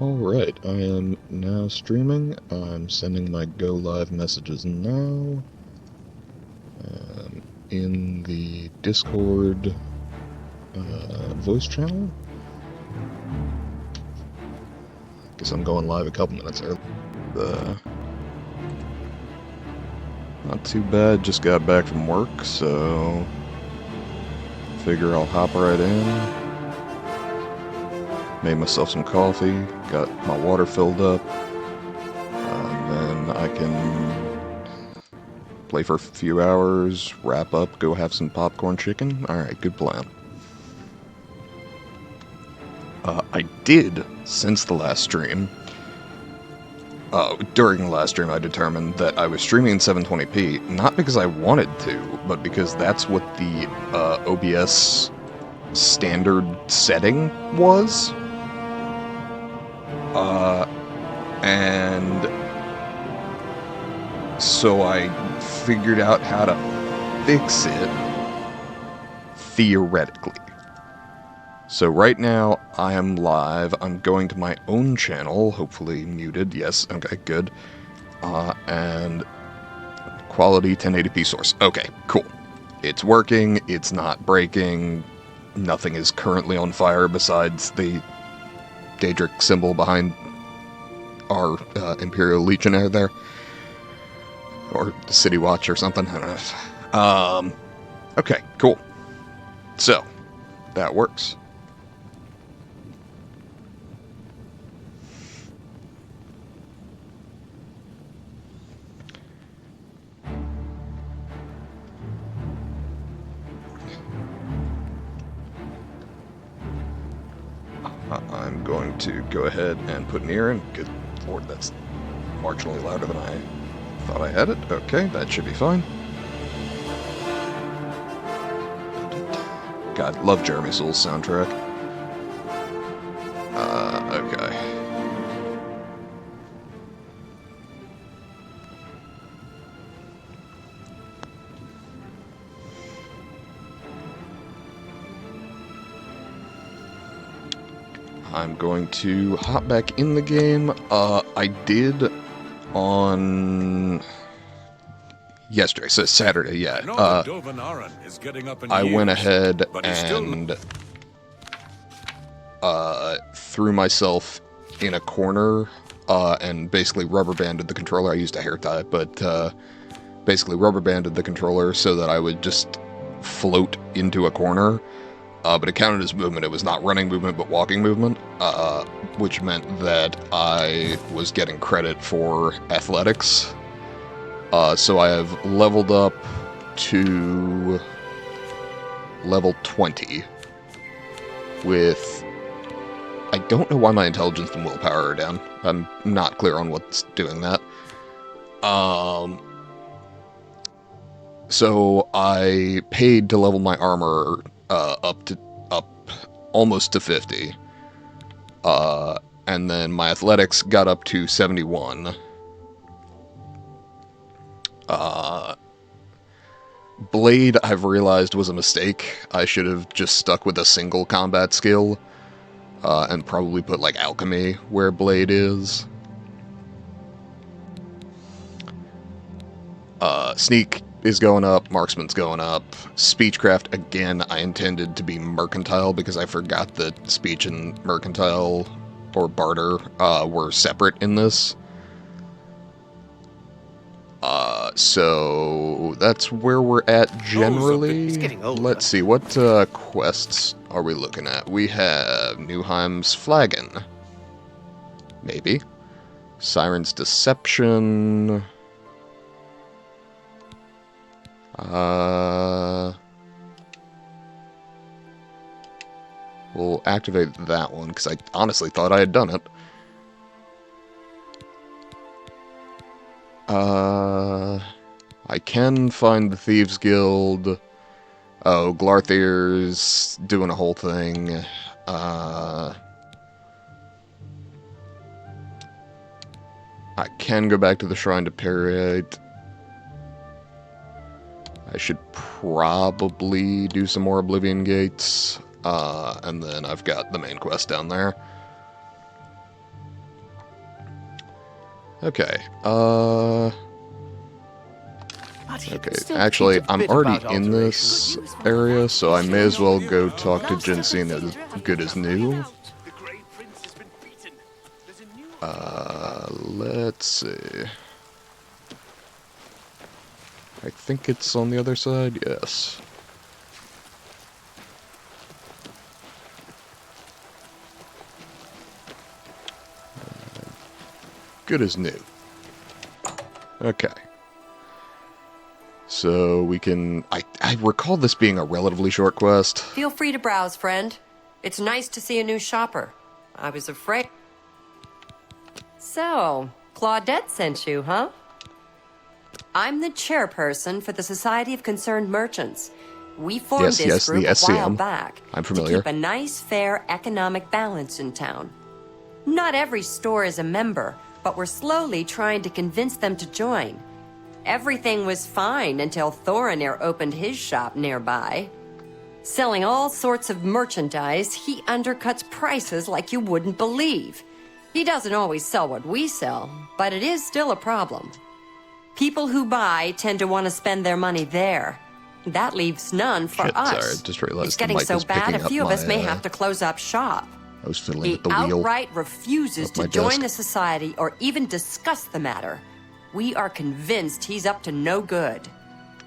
Alright, I am now streaming. I'm sending my go live messages now. In the Discord voice channel. Guess I'm going live a couple minutes early. Not too bad, just got back from work, so figure I'll hop right in. Made myself some coffee, got my water filled up, and then I can play for a few hours, wrap up, go have some popcorn chicken. Alright, good plan. I did, since the last stream, during the last stream I determined that I was streaming in 720p, not because I wanted to, but because that's what the OBS standard setting was. And so I figured out how to fix it theoretically. So right now I am live. I'm going to my own channel, hopefully muted. Yes, okay, good. And quality 1080p source. Okay, cool. It's working, it's not breaking, nothing is currently on fire besides the Daedric symbol behind our Imperial Legionnaire there. Or the City Watch or something, I don't know. Okay, cool. So, that works. I'm going to go ahead and put an ear in. Good lord, that's marginally louder than I thought I had it. Okay, that should be fine. God, love Jeremy Soul's soundtrack. Okay. I'm going to hop back in the game. I did on yesterday, so Saturday, yeah. I went ahead and threw myself in a corner and basically rubber banded the controller. I used a hair tie, but basically rubber banded the controller so that I would just float into a corner. But it counted as movement. It was not running movement, but walking movement, which meant that I was getting credit for athletics. So I have leveled up to level 20 with... I don't know why my intelligence and willpower are down. I'm not clear on what's doing that. So I paid to level my armor up almost to 50. And then my athletics got up to 71. Blade, I've realized, was a mistake. I should have just stuck with a single combat skill, and probably put, like, alchemy where Blade is. Sneak is going up, marksman's going up. Speechcraft, again, I intended to be mercantile because I forgot that speech and mercantile, or barter, were separate in this. So that's where we're at generally. Let's see, what quests are we looking at? We have Newheim's Flagon. Maybe. Siren's Deception. We'll activate that one, because I honestly thought I had done it. I can find the Thieves Guild. Oh, Glarthir's doing a whole thing. I can go back to the Shrine to Parade. I should probably do some more Oblivion Gates. And then I've got the main quest down there. Okay, But you okay, can still actually, teach a I'm bit already about in this area, so I may as well go talk to Jensine as good as new. The Grey Prince has been beaten. There's a new Let's see. I think it's on the other side, yes. Good as new. Okay. So we can... I recall this being a relatively short quest. Feel free to browse, friend. It's nice to see a new shopper. I was afraid... So, Claudette sent you, huh? I'm the chairperson for the Society of Concerned Merchants. We formed this group a while back I'm familiar. to keep a nice, fair economic balance in town. Not every store is a member, but we're slowly trying to convince them to join. Everything was fine until Thorinir opened his shop nearby. Selling all sorts of merchandise, he undercuts prices like you wouldn't believe. He doesn't always sell what we sell, but it is still a problem. People who buy tend to want to spend their money there. That leaves none for us. Sorry, just realized it's getting so bad, a few of us may have to close up shop. I was fiddling He with the wheel. outright refuses to join the society or even discuss the matter. We are convinced he's up to no good.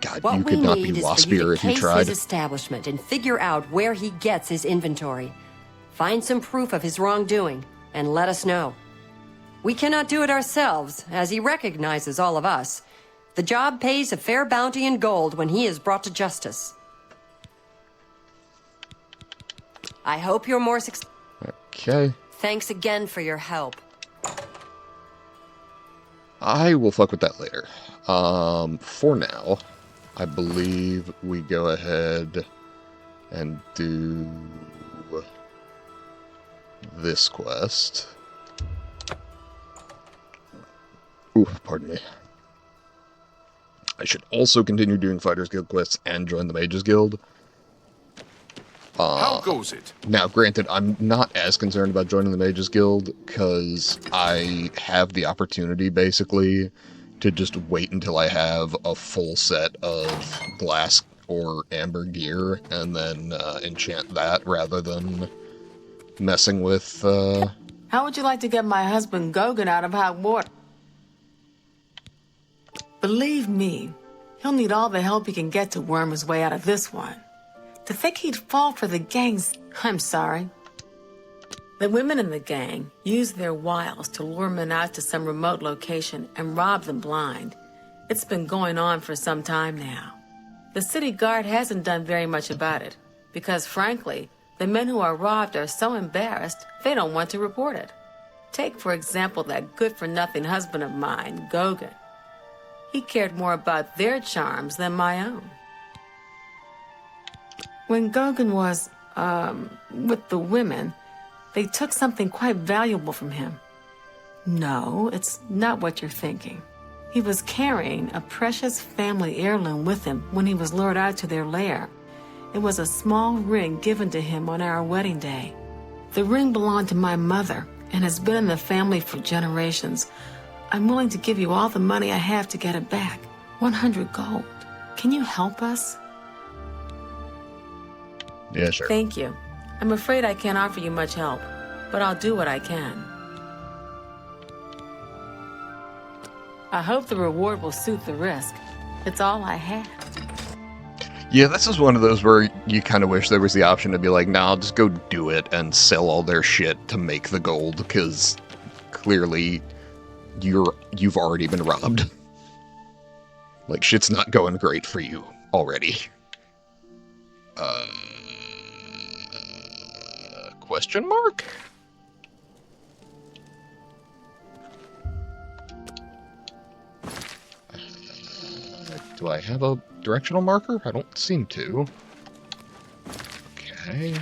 God, What you we could not be need is for waspier you if to you case tried. his establishment and figure out where he gets his inventory. Find some proof of his wrongdoing and let us know. We cannot do it ourselves, as he recognizes all of us. The job pays a fair bounty in gold when he is brought to justice. I hope you're more successful. Okay. Thanks again for your help. I will fuck with that later. For now, I believe we go ahead and do this quest. Ooh, pardon me. I should also continue doing Fighters Guild quests and join the Mages Guild. How goes it? Now, granted, I'm not as concerned about joining the Mages Guild, because I have the opportunity, basically, to just wait until I have a full set of glass or amber gear, and then enchant that, rather than messing with, How would you like to get my husband Gogan out of hot water? Believe me, he'll need all the help he can get to worm his way out of this one. To think he'd fall for the gang's... I'm sorry. The women in the gang use their wiles to lure men out to some remote location and rob them blind. It's been going on for some time now. The city guard hasn't done very much about it, because frankly, the men who are robbed are so embarrassed they don't want to report it. Take, for example, that good-for-nothing husband of mine, Gogan. He cared more about their charms than my own. When Gogan was, with the women, they took something quite valuable from him. No, it's not what you're thinking. He was carrying a precious family heirloom with him when he was lured out to their lair. It was a small ring given to him on our wedding day. The ring belonged to my mother and has been in the family for generations. I'm willing to give you all the money I have to get it back. 100 gold. Can you help us? yeah, sure. Thank you. I'm afraid I can't offer you much help, but I'll do what I can. I hope the reward will suit the risk. It's all I have. Yeah, this is one of those where you kind of wish there was the option to be like, nah, just go do it and sell all their shit to make the gold, because clearly you've already been robbed. Like, shit's not going great for you already. Question mark? Do I have a directional marker? I don't seem to. Okay.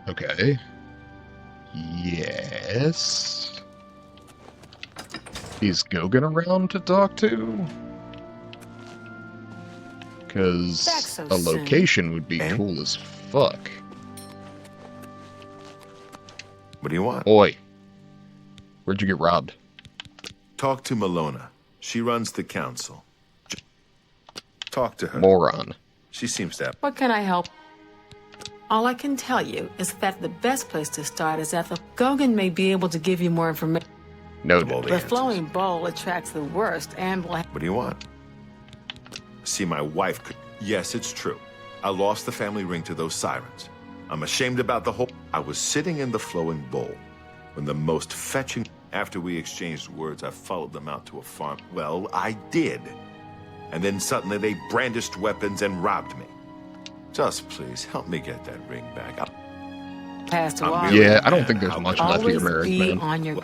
Okay. Yes. Is Gogan around to talk to? Because Back so a location would be soon. cool as fuck. What do you want? Oi. Where'd you get robbed? Talk to Malona. She runs the council. Talk to her. Moron. She seems to have... What can I help? All I can tell you is that the best place to start is at the... Gogan may be able to give you more information. Noted. all the The answers. flowing bowl attracts the worst and will... What do you want? See, my wife could... Yes, it's true. I lost the family ring to those sirens. I'm ashamed about the whole... I was sitting in the flowing bowl when the most fetching... After we exchanged words, I followed them out to a farm. Well, I did. And then suddenly they brandished weapons and robbed me. Just please, help me get that ring back. Passed a I'm while. really- Yeah, I don't think there's much left of Always your marriage, be man. on your...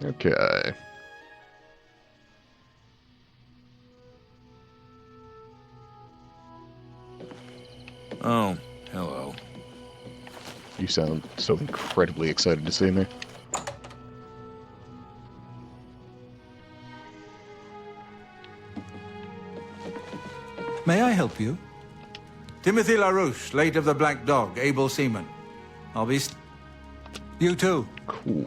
Okay. Oh, hello. You sound so incredibly excited to see me. May I help you? Timothy LaRouche, late of the Black Dog, able seaman. I'll be... You too. Cool.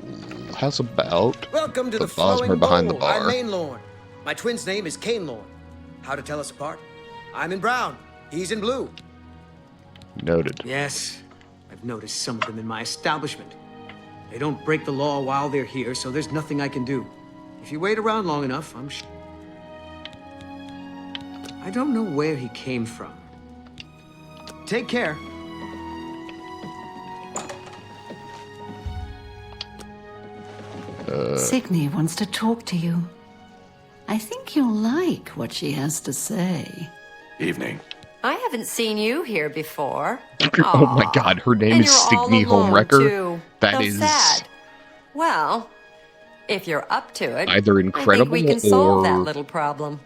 How's about Welcome to the the Flowing Bosmer behind the Bowl. I'm bar? Main Lorne. My twin's name is Kane Lorne. How to tell us apart? I'm in brown. He's in blue. Noted. Yes, I've noticed some of them in my establishment. They don't break the law while they're here, so there's nothing I can do. If you wait around long enough, I'm sure. I don't know where he came from. Take care. Signy wants to talk to you. I think you'll like what she has to say. Evening. I haven't seen you here before. Oh my god, her name And is you're all Stigny alone, Homewrecker? too. That How is sad. Well, if you're up to it, either I think incredible we can solve that or little problem.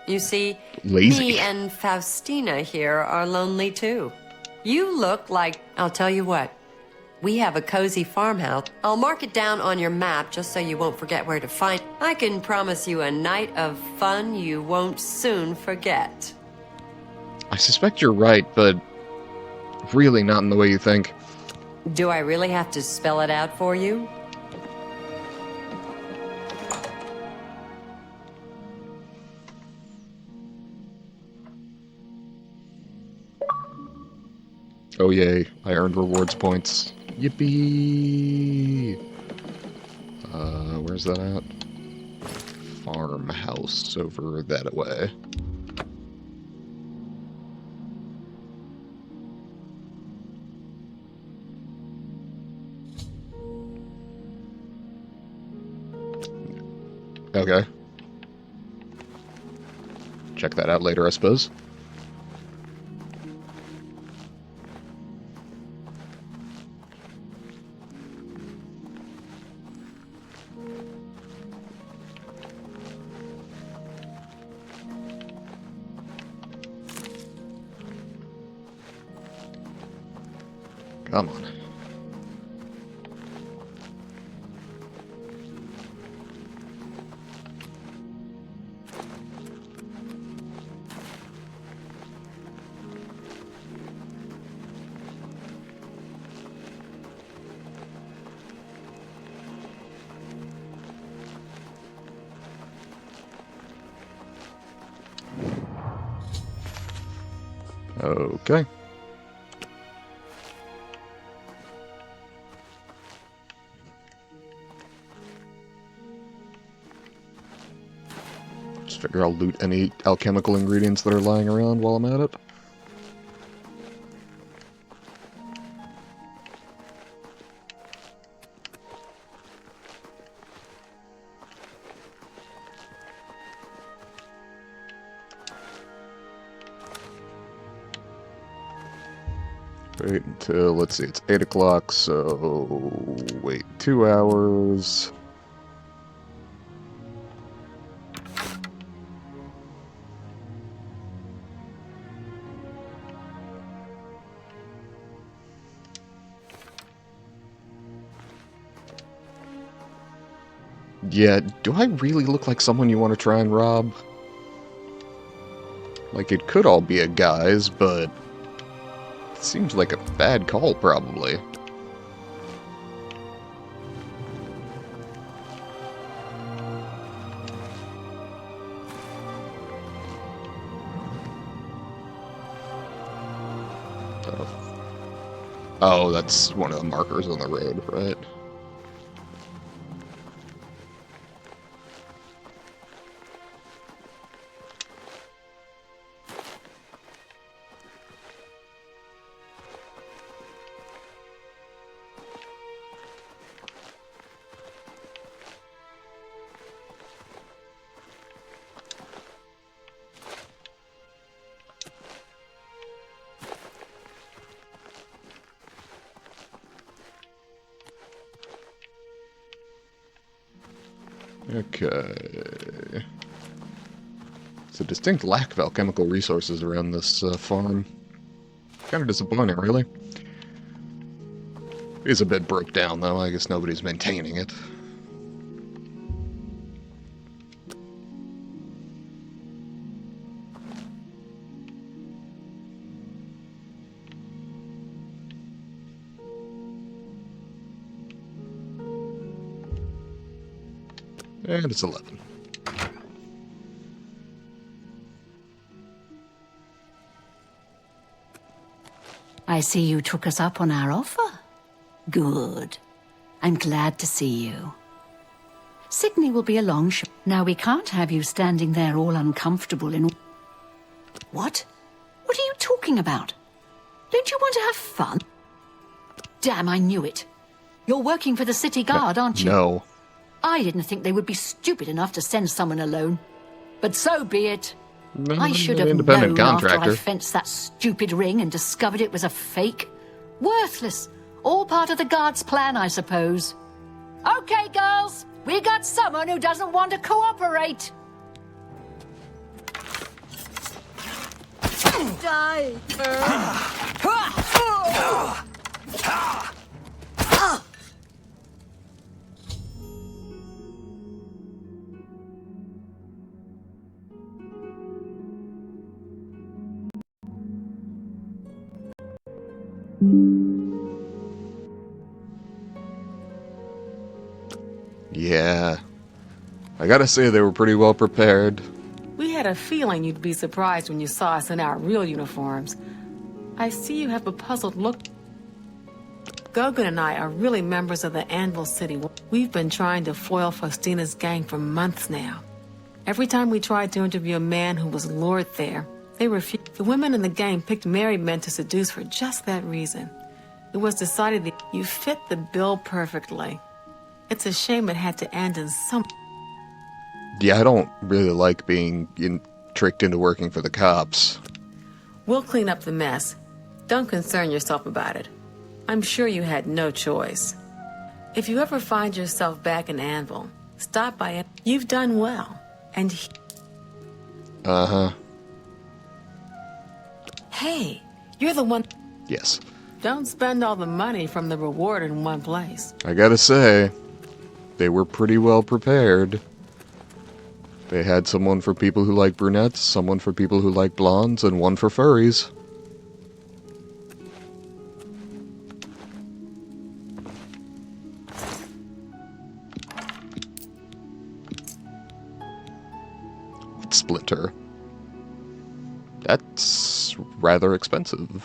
You see, lazy. me and Faustina here are lonely too. You look like... I'll tell you what. We have a cozy farmhouse. I'll mark it down on your map just so you won't forget where to find. I can promise you a night of fun you won't soon forget. I suspect you're right, but really not in the way you think. Do I really have to spell it out for you? Oh yay, I earned rewards points. Yippee! Where's that at? Farmhouse over that way. Okay. Check that out later, I suppose. Come on. Okay. Just figure I'll loot any alchemical ingredients that are lying around while I'm at it. Wait until, let's see, it's 8 o'clock, so wait 2 hours. Yeah, do I really look like someone you want to try and rob? Like, it could all be a guise, but it seems like a bad call, probably. Oh, that's one of the markers on the road, right? Okay. It's a distinct lack of alchemical resources around this farm. Kind of disappointing, really. It's a bit broke down, though. I guess nobody's maintaining it. And it's 11. I see you took us up on our offer. Good. I'm glad to see you. Sydney will be along. Now we can't have you standing there all uncomfortable in... What? What are you talking about? Don't you want to have fun? Damn, I knew it. You're working for the city guard, aren't you? No. I didn't think they would be stupid enough to send someone alone. But so be it. No, I should have independent known after contractor. I fenced that stupid ring and discovered it was a fake. Worthless. All part of the guard's plan, I suppose. Okay, girls. We got someone who doesn't want to cooperate. Die. Yeah. I gotta say, they were pretty well prepared. We had a feeling you'd be surprised when you saw us in our real uniforms. I see you have a puzzled look. Gogan and I are really members of the Anvil City. We've been trying to foil Faustina's gang for months now. Every time we tried to interview a man who was lured there, they refused. The women in the gang picked married men to seduce for just that reason. It was decided that you fit the bill perfectly. It's a shame it had to end in some... Yeah, I don't really like being tricked into working for the cops. We'll clean up the mess. Don't concern yourself about it. I'm sure you had no choice. If you ever find yourself back in Anvil, stop by it. You've done well. And Uh-huh. hey, you're the one... Yes. Don't spend all the money from the reward in one place. I gotta say, they were pretty well prepared. They had someone for people who like brunettes, someone for people who like blondes, and one for furries. Splinter. That's rather expensive.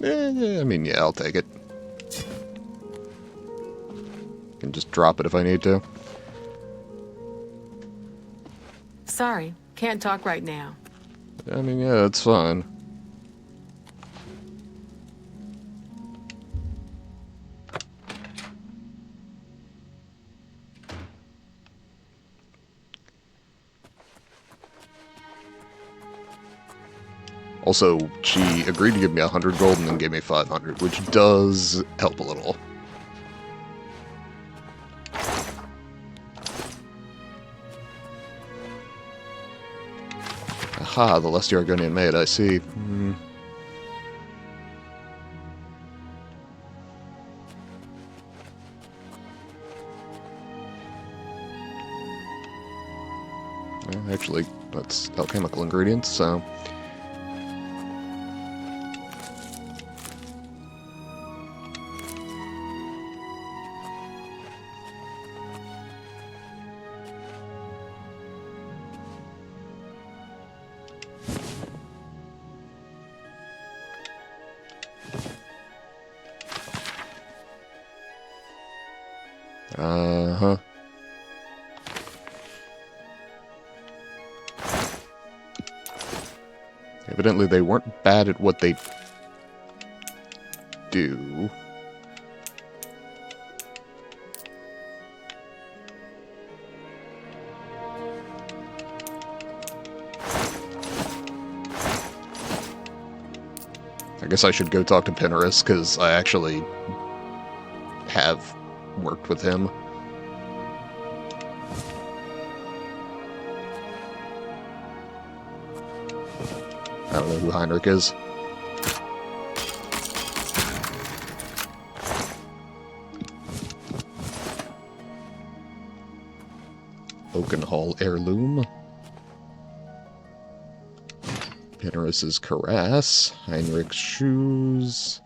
I mean, yeah, I'll take it. Can just drop it if I need to. Sorry, can't talk right now. I mean, yeah, that's fine. Also, she agreed to give me 100 gold and then gave me 500, which does help a little. Aha, the lusty Argonian maid, I see. Well, actually, that's alchemical ingredients, so... Uh-huh. Evidently they weren't bad at what they do. I guess I should go talk to Paralysis, because I actually have worked with him. I don't know who Heinrich is. Oakenhall heirloom. Paralysis' cuirass. Heinrich's shoes.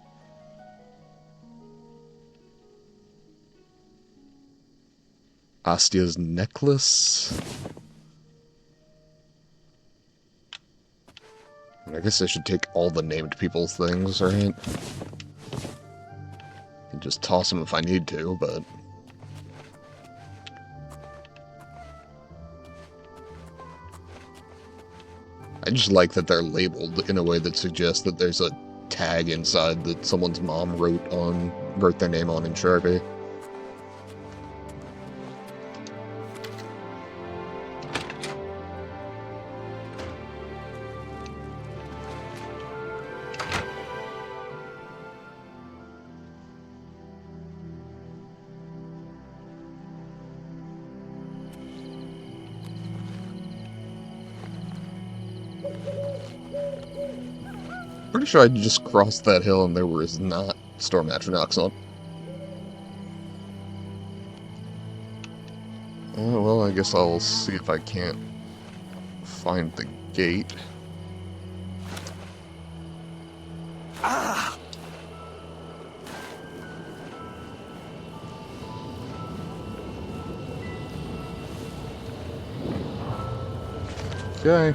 Astia's necklace. I guess I should take all the named people's things, right? And just toss them if I need to, but... I just like that they're labeled in a way that suggests that there's a tag inside that someone's mom wrote their name on in Sharpie. Pretty sure I just crossed that hill and there was not Storm Atronachs on. Well, I guess I'll see if I can't find the gate. Ah! Okay.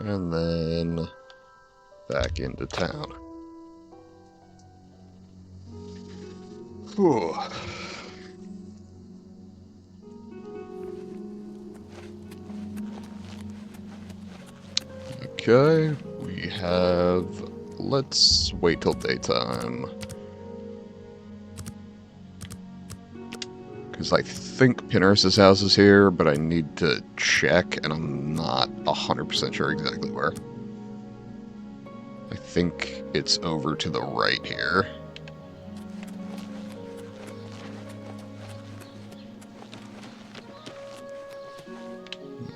And then back into town. Whew. Okay, we have... Let's wait till daytime. Because I think Paralysis' house is here, but I need to check, and I'm not 100% sure exactly where. I think it's over to the right here.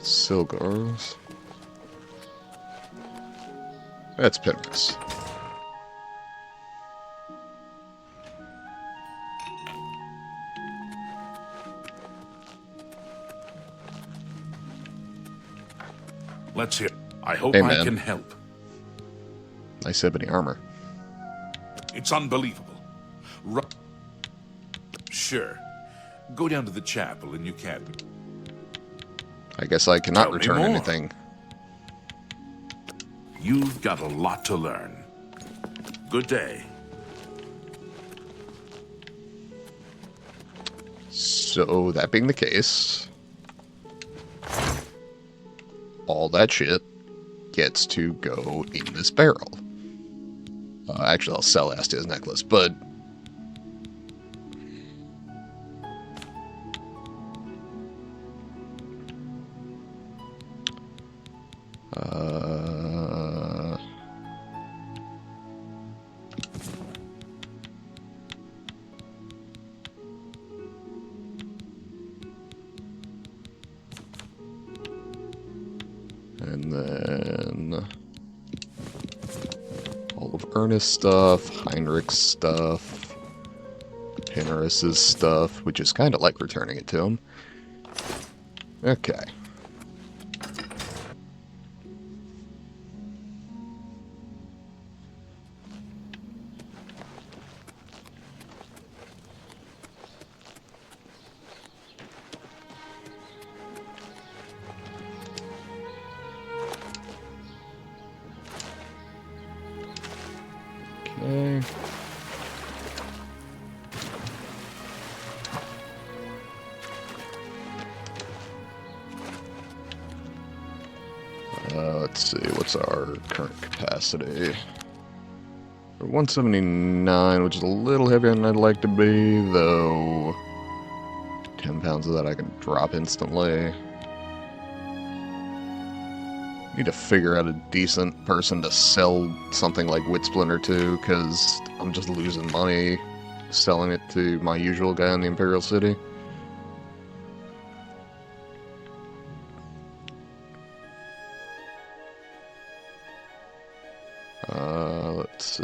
Silgars. That's Paralysis. Let's hear. I hope Hey, I man. can help. Nice ebony armor. It's unbelievable. Sure. Go down to the chapel and you can. I guess I cannot Tell me return more. anything. You've got a lot to learn. Good day. So, that being the case, all that shit gets to go in this barrel. Actually, I'll sell Astia's necklace, but... And then all of Ernest's stuff, Heinrich's stuff, Pinaris's stuff, which is kind of like returning it to him. Okay. Okay. Let's see, what's our current capacity? We're 179, which is a little heavier than I'd like to be, though 10 pounds of that I can drop instantly. Need to figure out a decent person to sell something like Wit Splinter to, because I'm just losing money selling it to my usual guy in the Imperial City. Let's see.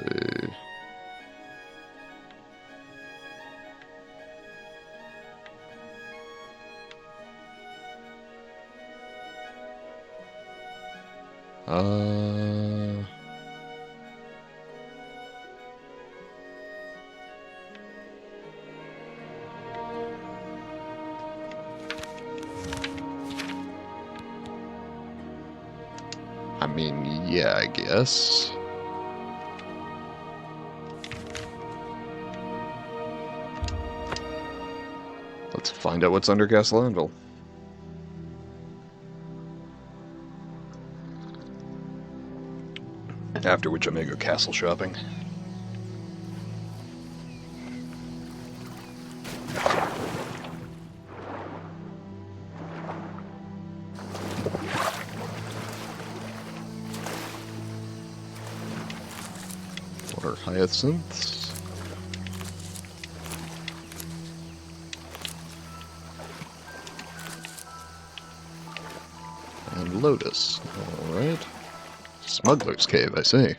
I mean, yeah, I guess. Let's find out what's under Castle Anvil. After which I may go castle shopping. Water hyacinths. And lotus. Alright. Smuggler's Cave, I see.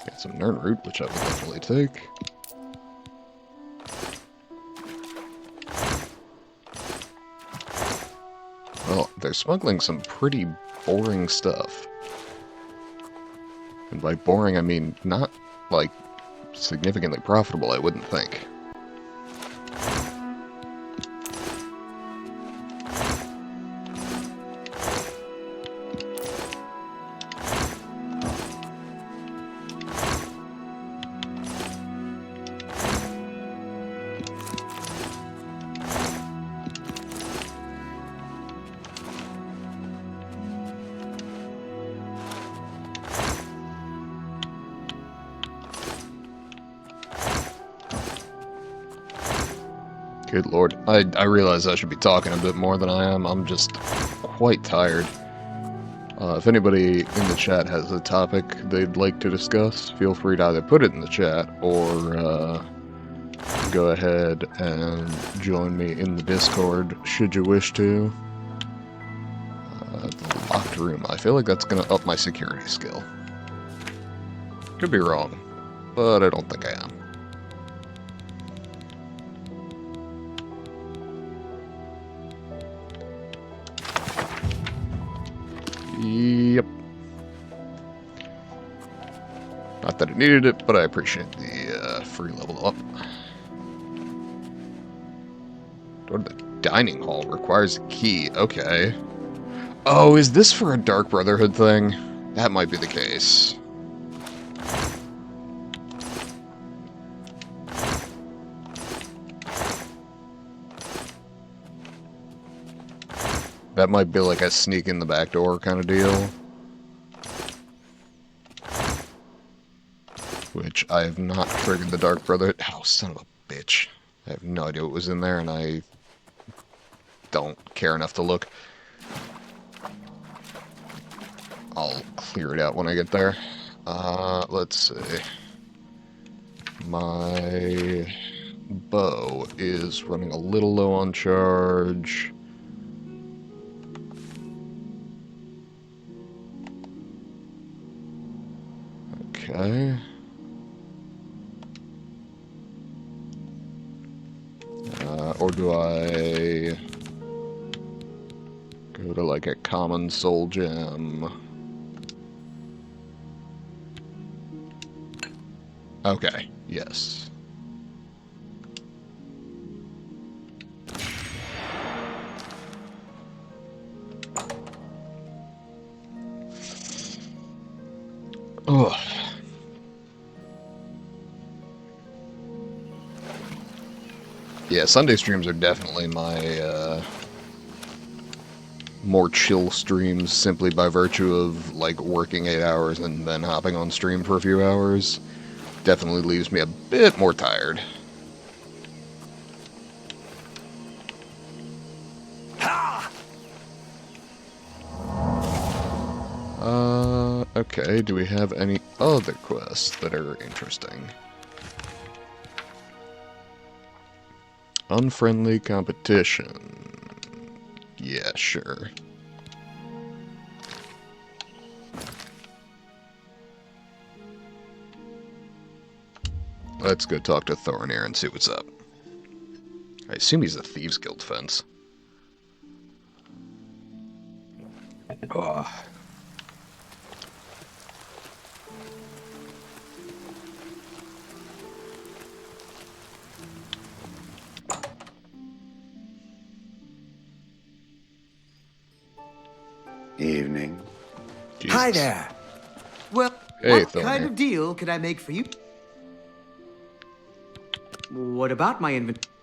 Got some Nern Root, which I will definitely take. Well, they're smuggling some pretty boring stuff. And by boring, I mean not, like, significantly profitable, I wouldn't think. Good lord. I realize I should be talking a bit more than I am. I'm just quite tired. If anybody in the chat has a topic they'd like to discuss, feel free to either put it in the chat or go ahead and join me in the Discord, should you wish to. The locked room. I feel like that's going to up my security skill. Could be wrong, but I don't think I am. Yep. Not that it needed it, but I appreciate the free level up. Door to the dining hall requires a key. Okay. Oh, is this for a Dark Brotherhood thing? That might be the case. That might be like a sneak in the back door kind of deal. Which I have not triggered the Dark Brotherhood. Oh, son of a bitch. I have no idea what was in there, and I don't care enough to look. I'll clear it out when I get there. Let's see. My bow is running a little low on charge. Okay. Or do I go to like a common soul gem? Okay, yes. Ugh. Yeah, Sunday streams are definitely my more chill streams, simply by virtue of like working 8 hours and then hopping on stream for a few hours. Definitely leaves me a bit more tired. Okay, do we have any other quests that are interesting? Unfriendly competition. Yeah, sure. Let's go talk to Thorinir and see what's up. I assume he's a Thieves Guild fence. Ugh. Evening. Jesus. Hi there. Well, Hey, what kind Thorinir. of deal could I make for you? What about my inventory?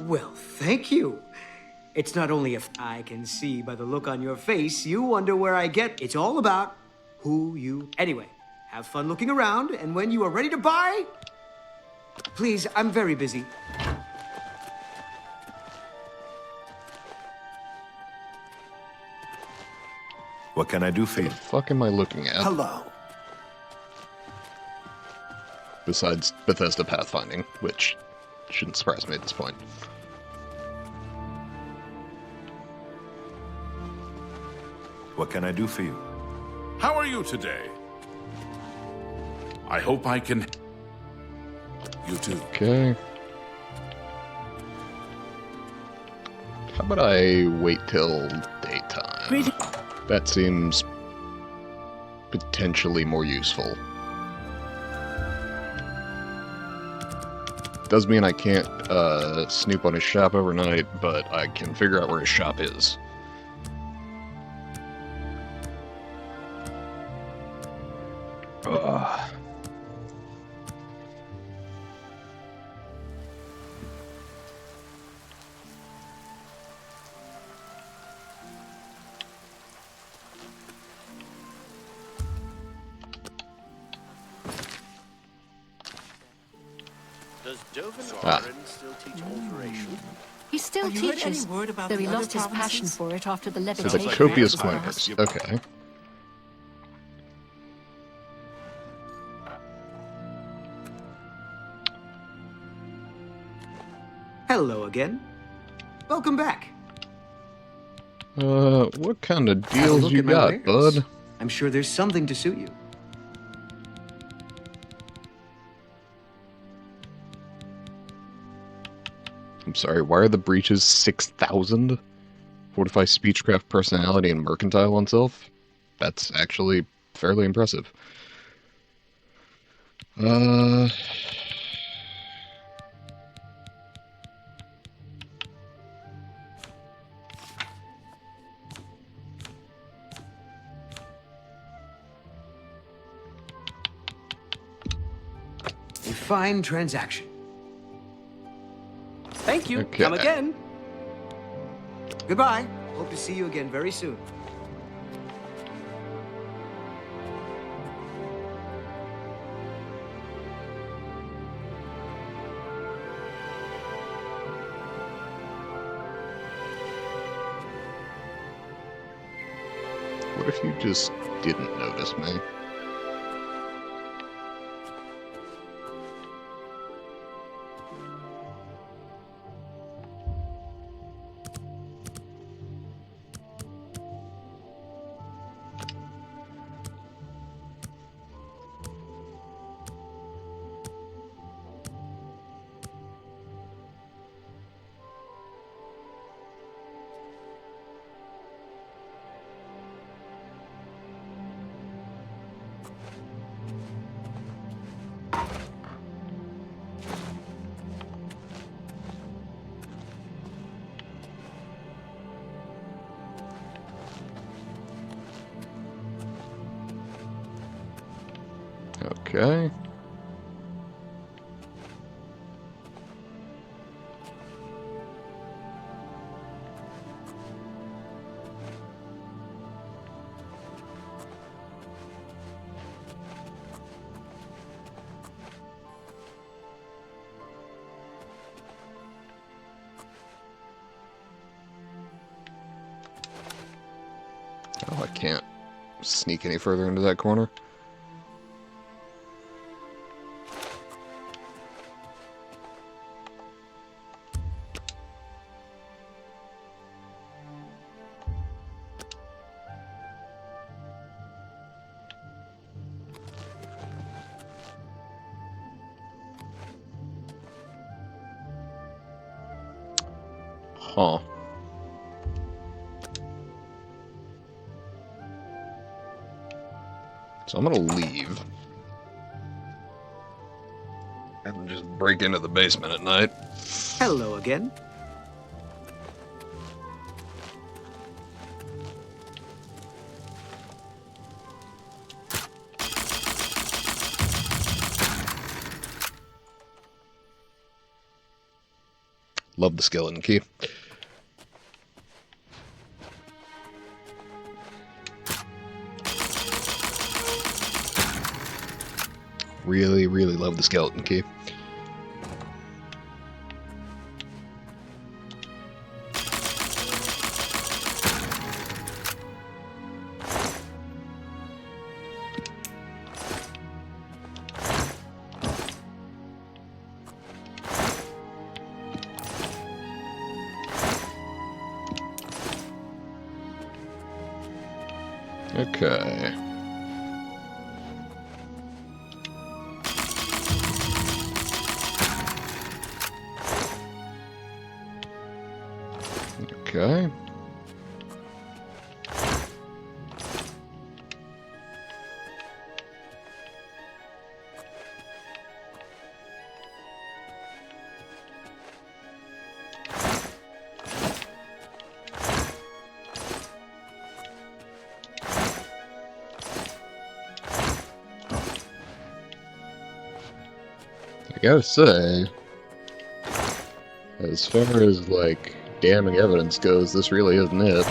Well, thank you. It's not only if I can see by the look on your face, you wonder where I get. It's all about who you... Anyway, have fun looking around, and when you are ready to buy... Please, I'm very busy. What can I do for you? What the fuck am I looking at? Hello. Besides Bethesda Pathfinding, which shouldn't surprise me at this point. What can I do for you? How are you today? I hope I can... You too. Okay. How about I wait till daytime? That seems potentially more useful. Does mean I can't snoop on his shop overnight, but I can figure out where his shop is. Ugh. Does Dovin Ah. Oren still teach alteration? He still Have you heard teaches, any word about though the he other lost his passion provinces? for it after the So levitation. the copious exercise. coin purse. Okay. Hello again. Welcome back. What kind of Have a deals look you at my got, wares. bud? I'm sure there's something to suit you. I'm sorry, why are the breaches 6,000? Fortify speechcraft, personality, and mercantile oneself? That's actually fairly impressive. A fine transaction. Thank you. Okay. Come again. Goodbye. Hope to see you again very soon. What if you just didn't notice me? Okay. Oh, I can't sneak any further into that corner. Huh. So I'm gonna leave. And just break into the basement at night. Hello again. Love the skeleton key. Really, really love the skeleton key. Okay. Okay. I gotta say, as far as, like, damning evidence goes, this really isn't it.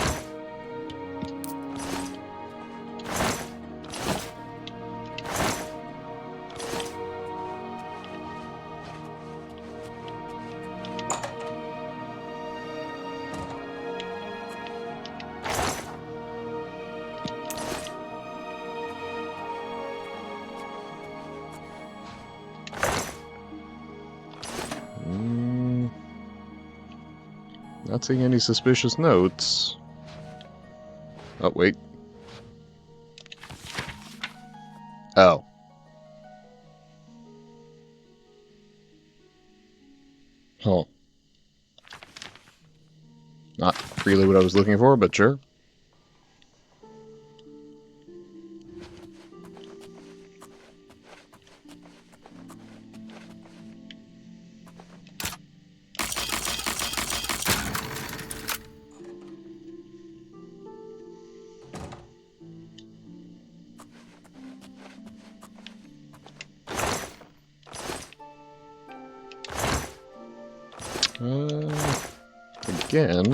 Not seeing any suspicious notes. Oh, wait. Oh. Huh. Not really what I was looking for, but sure. Again,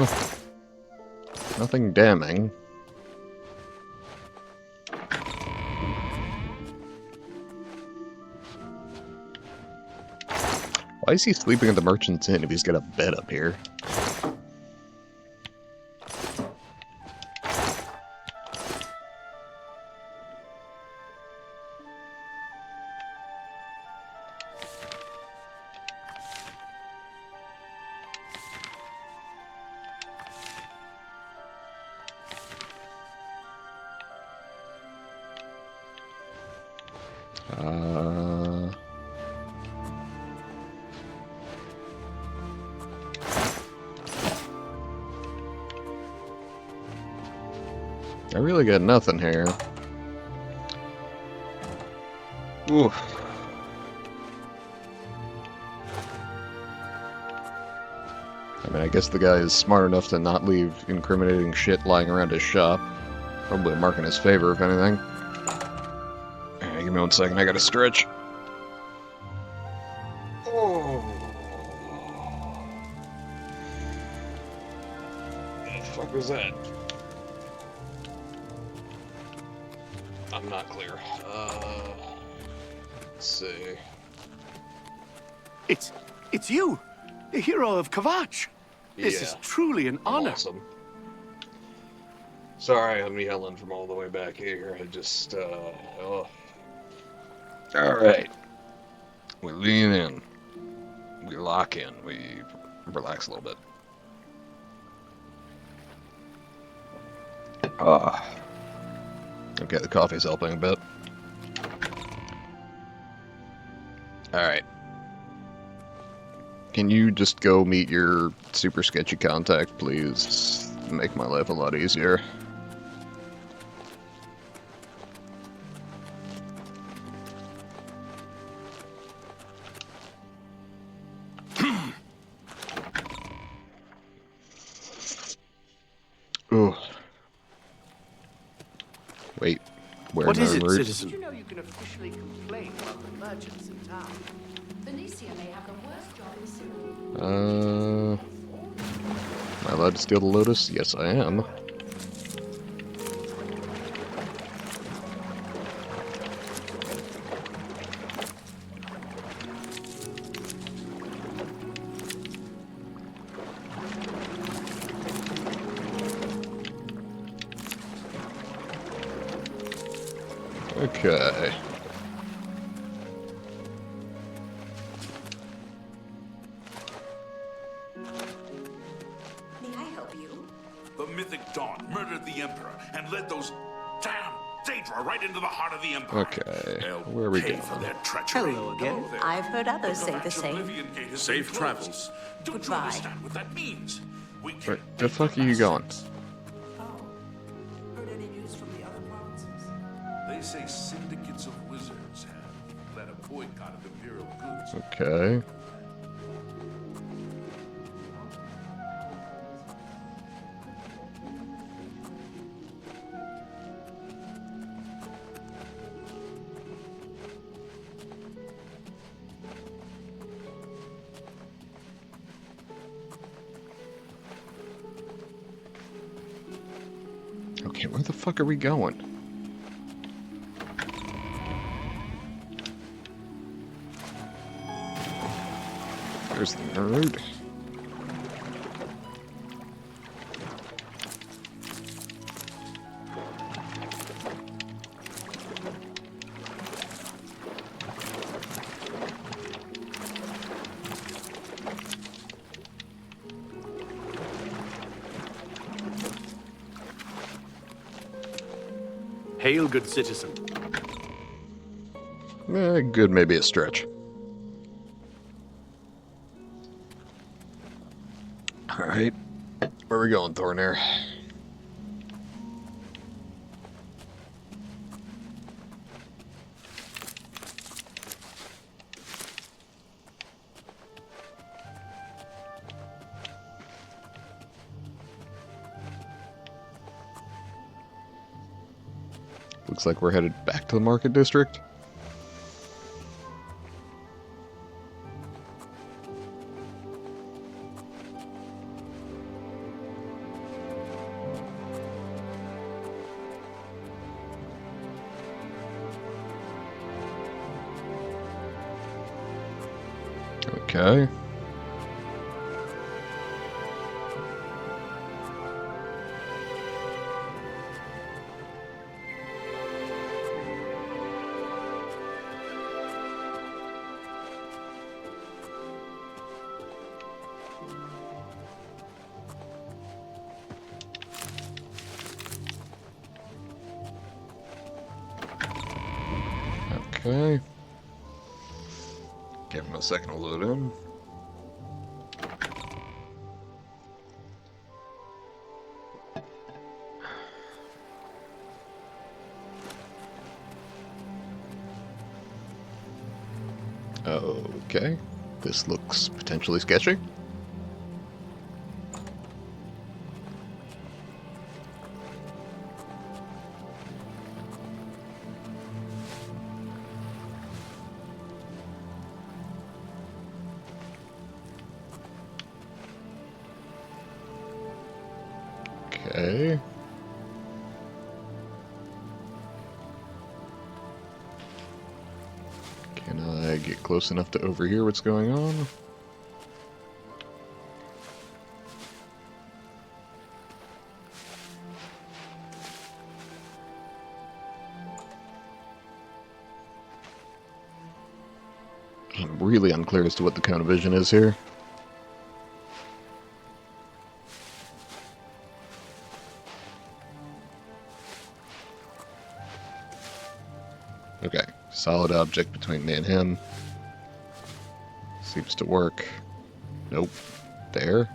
nothing damning. Why is he sleeping at the Merchant's Inn if he's got a bed up here? I really got nothing here. Ooh. I mean, I guess the guy is smart enough to not leave incriminating shit lying around his shop. Probably a mark in his favor, if anything. Alright, give me 1 second, I gotta stretch. Oh. What the fuck was that? I'm not clear. Let's see. It's you, the hero of Kavach. This is truly an honor. Awesome. Sorry, I'm yelling from all the way back here. I just, Alright. We lean in. We lock in. We relax a little bit. Okay, the coffee's helping a bit. Alright. Can you just go meet your super sketchy contact, please? Make my life a lot easier. Ooh. Wait. What is it, citizen? Did you know you can officially complain about the merchants in town? Venetia may have the worst job in Syria. Am I allowed to steal the Lotus? Yes, I am. Okay. May I help you? The mythic Dawn murdered the Emperor and led those damn Daedra right into the heart of the Empire. Okay. They'll Where are we pay going? for their treachery. Hello again. there. I've heard others say the Kavach same. Oblivion Gate has Safe been closed. travels. Don't you Goodbye. understand what that means? We Where can the fuck are you going? Oh, heard any news from the other provinces? They say syndicates of wizards have led a boycott of imperial goods. Okay. Okay, where the fuck are we going? There's the nerd. Hail, good citizen. Good, maybe a stretch. Alright. Where are we going, Thornair? Looks like we're headed back to the Market District. Okay. Okay. Give him a second to load in. Okay. This looks potentially sketchy. Okay. Can I get close enough to overhear what's going on? I'm really unclear as to what the cone of vision is here. Okay, solid object between me and him. Seems to work. Nope. There.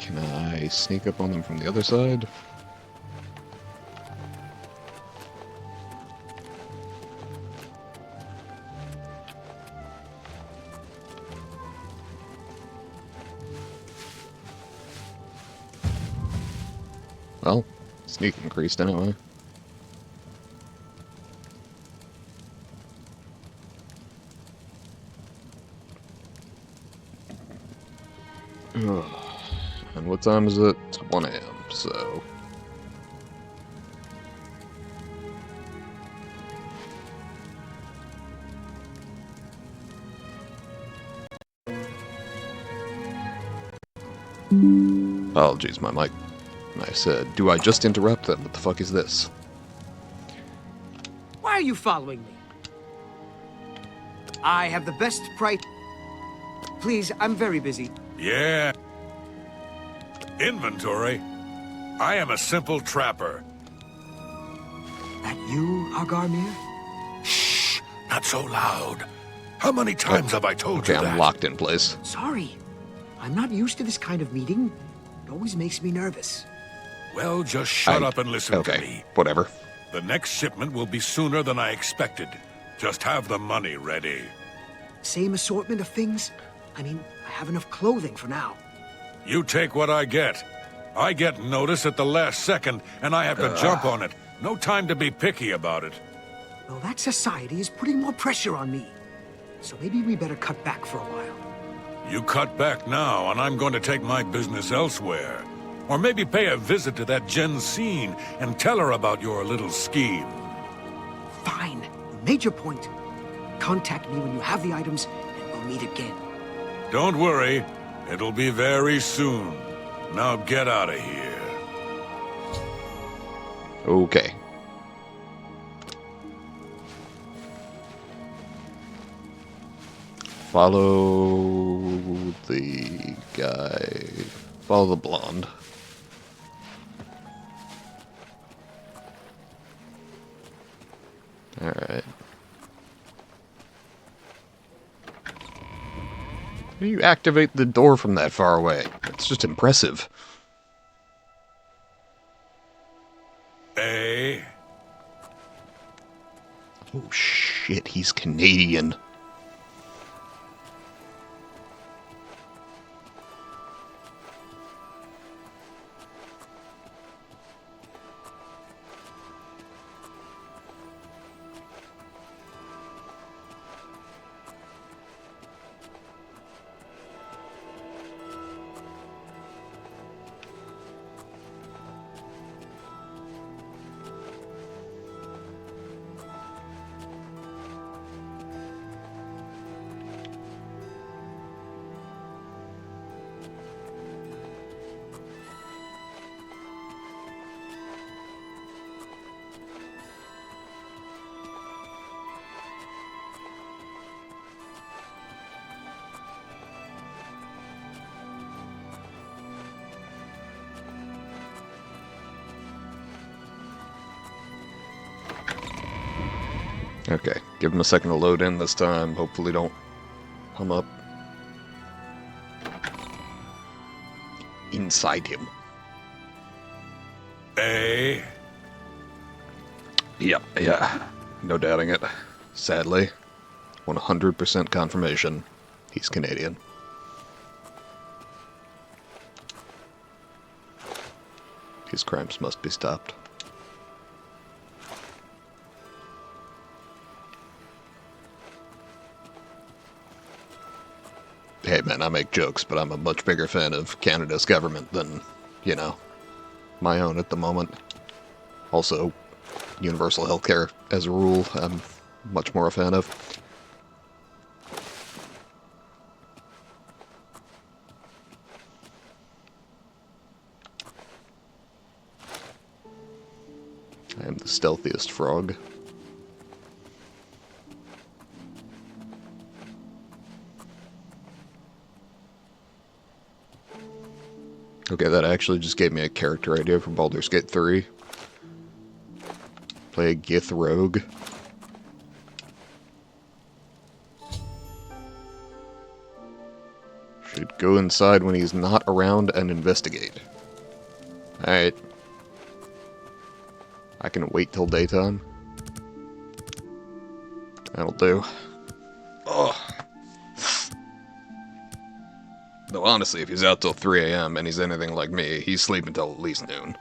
Can I sneak up on them from the other side? Well, sneak increased anyway. And what time is it? It's 1 a.m., so... Apologies, my mic. I said, do I just interrupt them? What the fuck is this? Why are you following me? I have the best price. Please, I'm very busy. Yeah. Inventory? I am a simple trapper. That you, Agarmir? Shh! Not so loud. How many times have I told Okay, you that? I'm locked in place. Sorry. I'm not used to this kind of meeting. It always makes me nervous. Well, just shut up and listen to me. Whatever. The next shipment will be sooner than I expected. Just have the money ready. Same assortment of things? I mean, I have enough clothing for now. You take what I get. I get notice at the last second, and I have to jump on it. No time to be picky about it. Well, that society is putting more pressure on me. So maybe we better cut back for a while. You cut back now, and I'm going to take my business elsewhere. Or maybe pay a visit to that Jensine and tell her about your little scheme. Fine. You made your point. Contact me when you have the items, and we'll meet again. Don't worry. It'll be very soon. Now get out of here. Okay. Follow the guy. Follow the blonde. Alright. How do you activate the door from that far away? It's just impressive. Hey. Oh shit, he's Canadian. Okay, give him a second to load in this time. Hopefully don't come up inside him. Eh? Yep, yeah. No doubting it. Sadly, 100% confirmation. He's Canadian. His crimes must be stopped. Hey man, I make jokes, but I'm a much bigger fan of Canada's government than, you know, my own at the moment. Also, universal healthcare as a rule, I'm much more a fan of. I am the stealthiest frog. Okay, that actually just gave me a character idea for Baldur's Gate 3. Play a Gith Rogue. Should go inside when he's not around and investigate. Alright. I can wait till daytime. That'll do. Ugh. Though honestly, if he's out till 3 a.m. and he's anything like me, he's sleeping till at least noon.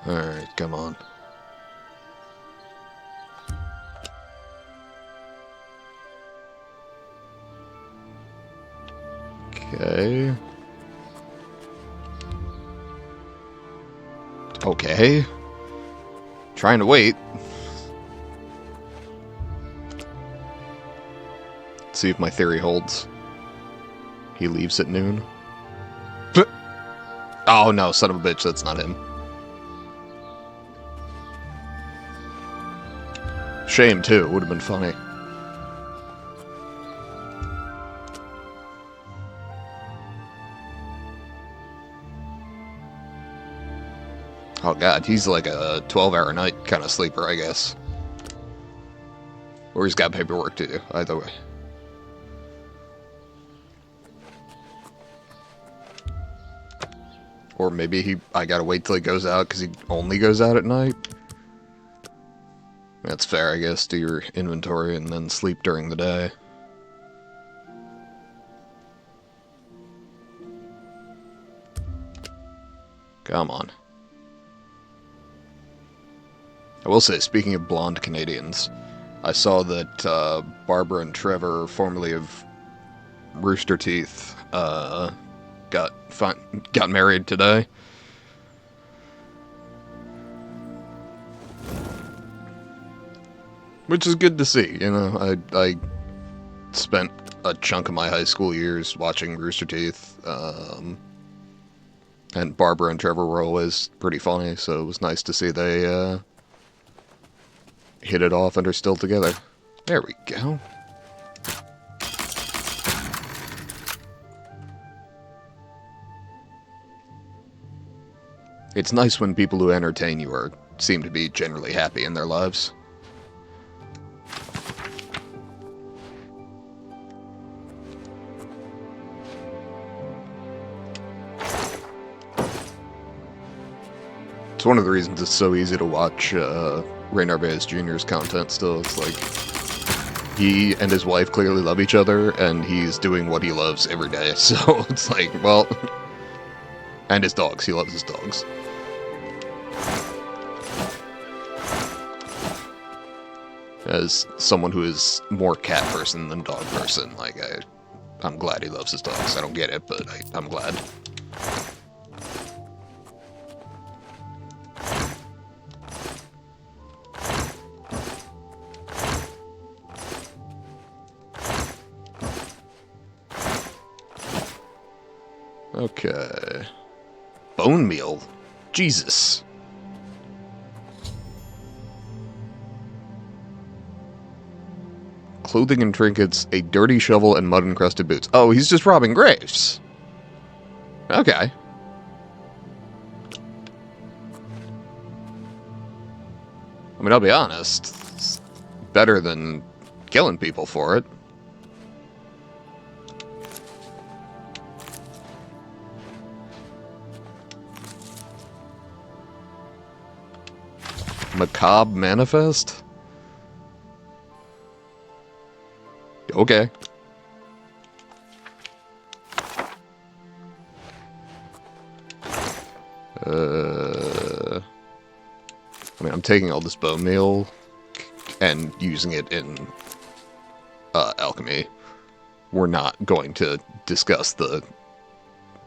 Alright, come on. Okay. Okay. Trying to wait. See if my theory holds. He leaves at noon. Oh no, son of a bitch, that's not him. Shame too, would have been funny. Oh god, he's like a 12-hour night kind of sleeper, I guess. Or he's got paperwork to do, either way. Or maybe I gotta wait till he goes out because he only goes out at night. That's fair, I guess. Do your inventory and then sleep during the day. Come on. I will say, speaking of blonde Canadians, I saw that Barbara and Trevor, formerly of Rooster Teeth, got married today. Which is good to see, you know. I spent a chunk of my high school years watching Rooster Teeth, and Barbara and Trevor were always pretty funny, so it was nice to see they hit it off and are still together. There we go. It's nice when people who entertain you seem to be generally happy in their lives. It's one of the reasons it's so easy to watch Ray Narvaez Jr.'s content still. It's like, he and his wife clearly love each other, and he's doing what he loves every day. So it's like, well... And his dogs. He loves his dogs. As someone who is more cat person than dog person, like, I'm glad he loves his dogs. I don't get it, but I'm glad. Okay. Bone meal? Jesus. clothing and trinkets, a dirty shovel, and mud-encrusted boots. Oh, he's just robbing graves. Okay. I mean, I'll be honest. It's better than killing people for it. Macabre Manifest? Okay. I mean, I'm taking all this bone meal and using it in alchemy. We're not going to discuss the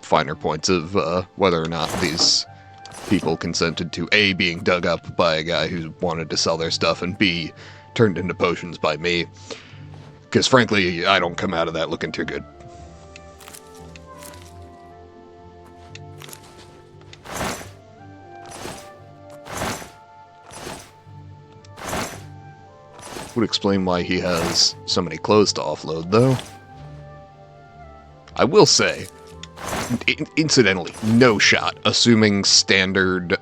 finer points of whether or not these people consented to A, being dug up by a guy who wanted to sell their stuff, and B, turned into potions by me. Because frankly, I don't come out of that looking too good. Would explain why he has so many clothes to offload, though. I will say, incidentally, no shot, assuming standard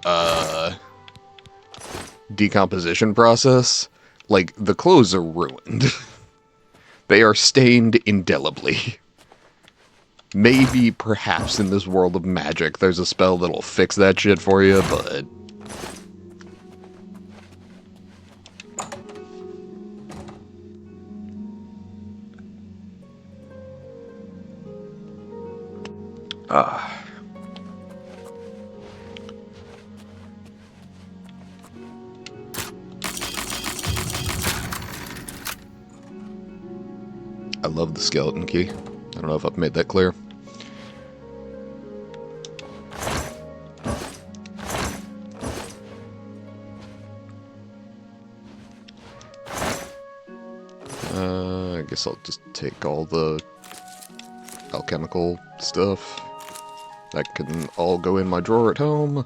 decomposition process, like, the clothes are ruined. They are stained indelibly. Maybe, perhaps, in this world of magic, there's a spell that'll fix that shit for you, but... I love the skeleton key. I don't know if I've made that clear. I guess I'll just take all the alchemical stuff. That can all go in my drawer at home.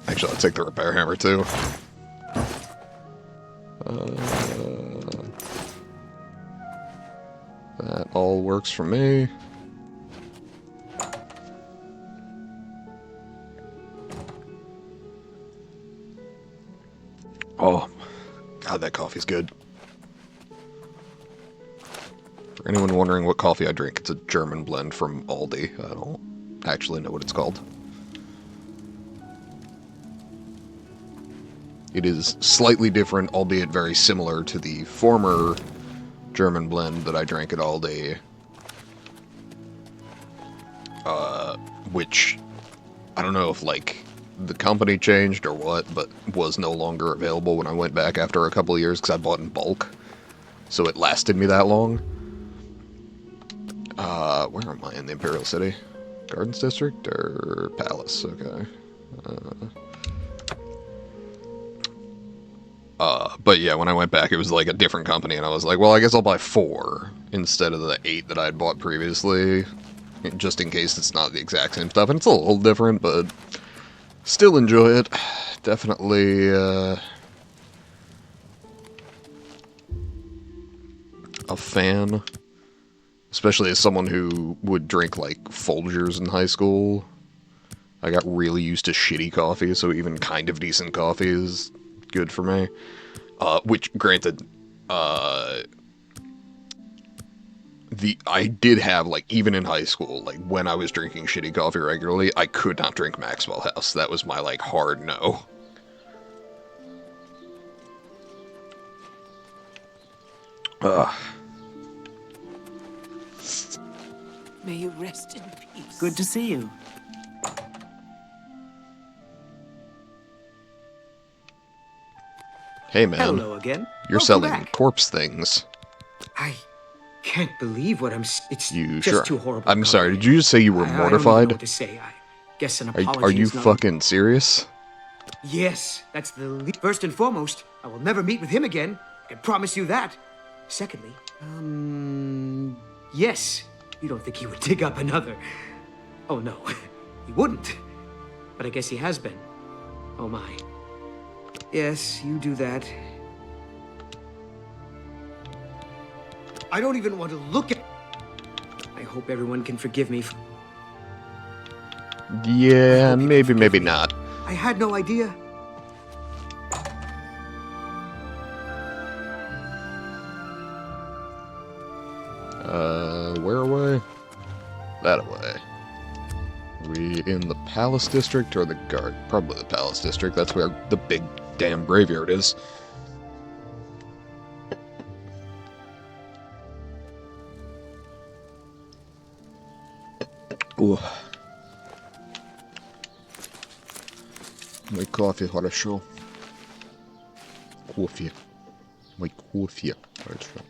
Actually, I'll take the repair hammer too. That all works for me. Oh, God, that coffee's good. For anyone wondering what coffee I drink, it's a German blend from Aldi. I don't actually know what it's called. It is slightly different, albeit very similar to the former German blend that I drank at Aldi. Which, I don't know if, like, the company changed or what, but was no longer available when I went back after a couple of years because I bought in bulk. So it lasted me that long. Where am I in the Imperial City? Gardens District or Palace? Okay. But yeah, when I went back, it was like a different company, and I was like, well, I guess I'll buy 4 instead of the 8 that I had bought previously, just in case it's not the exact same stuff. And it's a little different, but still enjoy it. Definitely, a fan. Especially as someone who would drink, like, Folgers in high school. I got really used to shitty coffee, so even kind of decent coffee is good for me. Which, granted, I did have, like, even in high school, like, when I was drinking shitty coffee regularly, I could not drink Maxwell House. That was my, like, hard no. May you rest in peace. Good to see you. Hey, man. Hello again. You're Welcome selling back. corpse things. I can't believe what it's You just sure? too horrible. I'm sorry, did you just say you were I don't even know mortified? what to say. I guess an apology Are you is not... fucking serious? Yes, that's the first and foremost. I will never meet with him again. I can promise you that. Secondly, Yes. You don't think he would dig up another? Oh, no. He wouldn't. But I guess he has been. Oh, my. Yes, you do that. I don't even want to look at... I hope everyone can forgive me. Yeah, maybe not. I had no idea. Where away? That away. We in the Palace District or the Guard? Probably the Palace District. That's where the big damn graveyard is. Ooh. Мой кофе хорошо. Кофе. Мой кофе хорошо.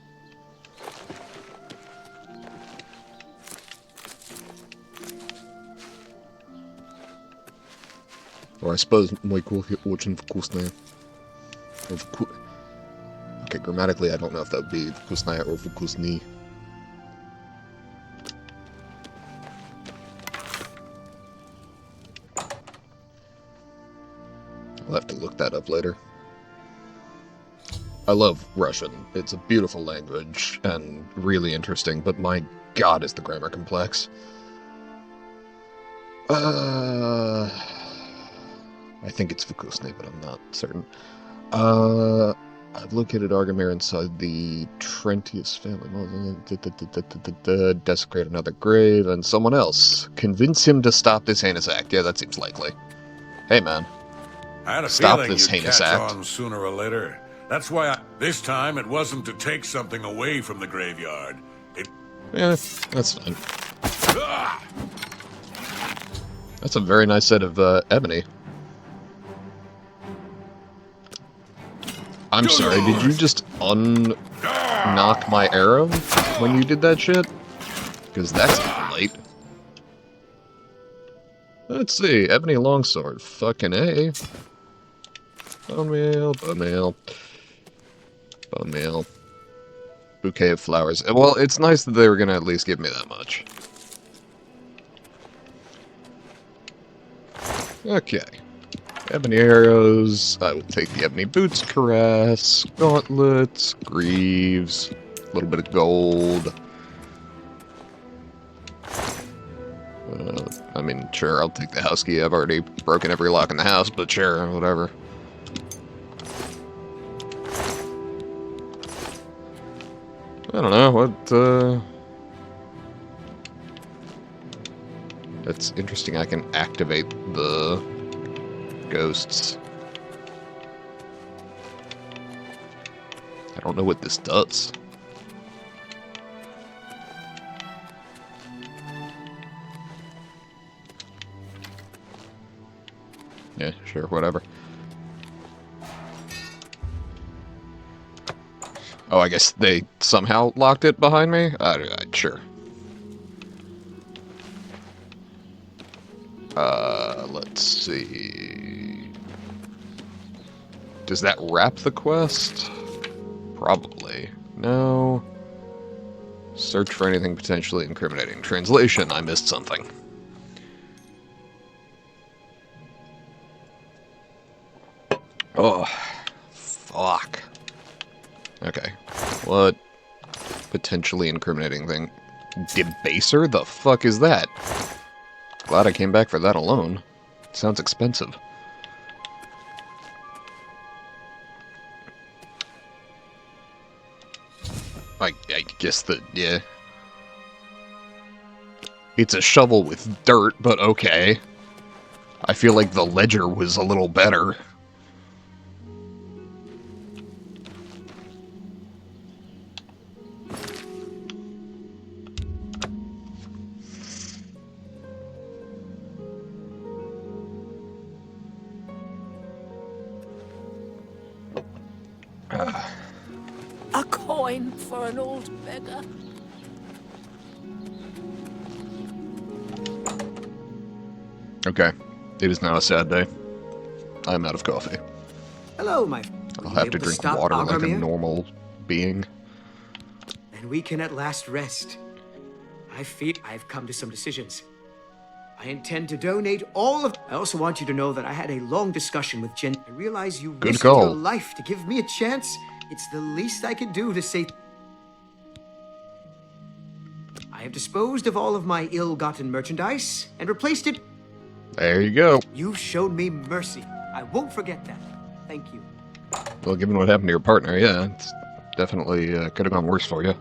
Or I suppose мой кофе очень вкусное. Okay, grammatically I don't know if that would be вкусная or вкусный. I'll have to look that up later. I love Russian. It's a beautiful language and really interesting, but my god is the grammar complex. I think it's Vkusny, but I'm not certain. I've located Argamir inside the Trentius family. Desecrate another grave, and someone else. Convince him to stop this heinous act. Yeah, that seems likely. Hey, man. I had a Stop feeling this you'd heinous catch act. on sooner or later. That's why this time it wasn't to take something away from the graveyard. Yeah, that's fine. That's a very nice set of ebony. I'm sorry, did you just knock my arrow when you did that shit? Because that's late. Let's see, ebony longsword. Fucking A. Bone meal, bone meal. Bone meal. Bouquet of flowers. Well, it's nice that they were gonna at least give me that much. Okay. Ebony arrows. I will take the ebony boots, cuirass, gauntlets, greaves, a little bit of gold. I mean, sure, I'll take the house key. I've already broken every lock in the house, but sure, whatever. I don't know, what, That's interesting, I can activate the ghosts. I don't know what this does. Yeah, sure, whatever. Oh, I guess they somehow locked it behind me? Sure. Let's see... Does that wrap the quest? Probably. No. Search for anything potentially incriminating. Translation, I missed something. Oh, fuck. Okay. What potentially incriminating thing? Debaser? The fuck is that? Glad I came back for that alone. Sounds expensive. I guess that, yeah. It's a shovel with dirt, but okay. I feel like the ledger was a little better. A coin for an old beggar. Okay. It is now a sad day. I'm out of coffee. Hello, my... I'll have to drink water like a normal being. and we can at last rest. I feel I've come to some decisions. I intend to donate all of... I also want you to know that I had a long discussion with Jen. I realize you Good risked call. your life to give me a chance. It's the least I can do to say... I have disposed of all of my ill-gotten merchandise and replaced it... There you go. You've shown me mercy. I won't forget that. Thank you. Well, given what happened to your partner, yeah, it's definitely could have gone worse for you.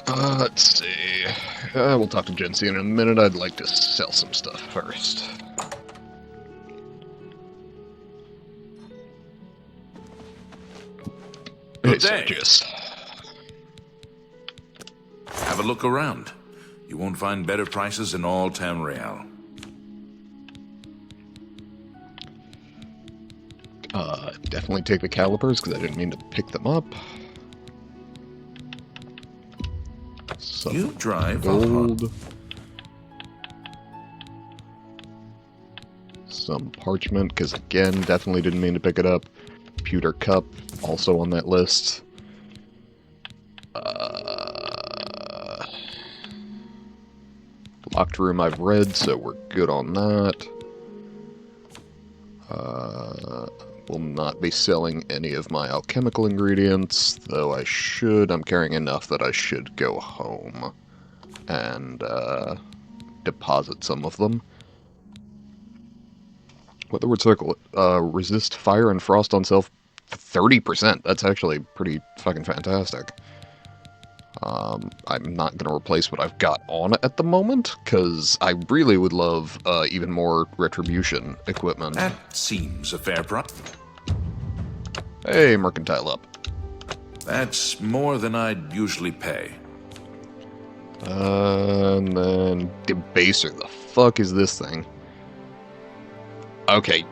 Let's see. We'll talk to Gen C in a minute. I'd like to sell some stuff first. Good day. Sergius. Have a look around. You won't find better prices in all Tamriel. Definitely take the calipers, because I didn't mean to pick them up. Some You drive gold. Some parchment, because again, definitely didn't mean to pick it up. Pewter cup, also on that list. Locked room I've read, so we're good on that. Will not be selling any of my alchemical ingredients, though I should. I'm carrying enough that I should go home and deposit some of them. Weatherward Circle. Resist fire and frost on self 30%. That's actually pretty fucking fantastic. I'm not going to replace what I've got on at the moment, because I really would love even more retribution equipment. That seems a fair price. Hey, mercantile up. That's more than I'd usually pay. And then debaser. The fuck is this thing? Okay,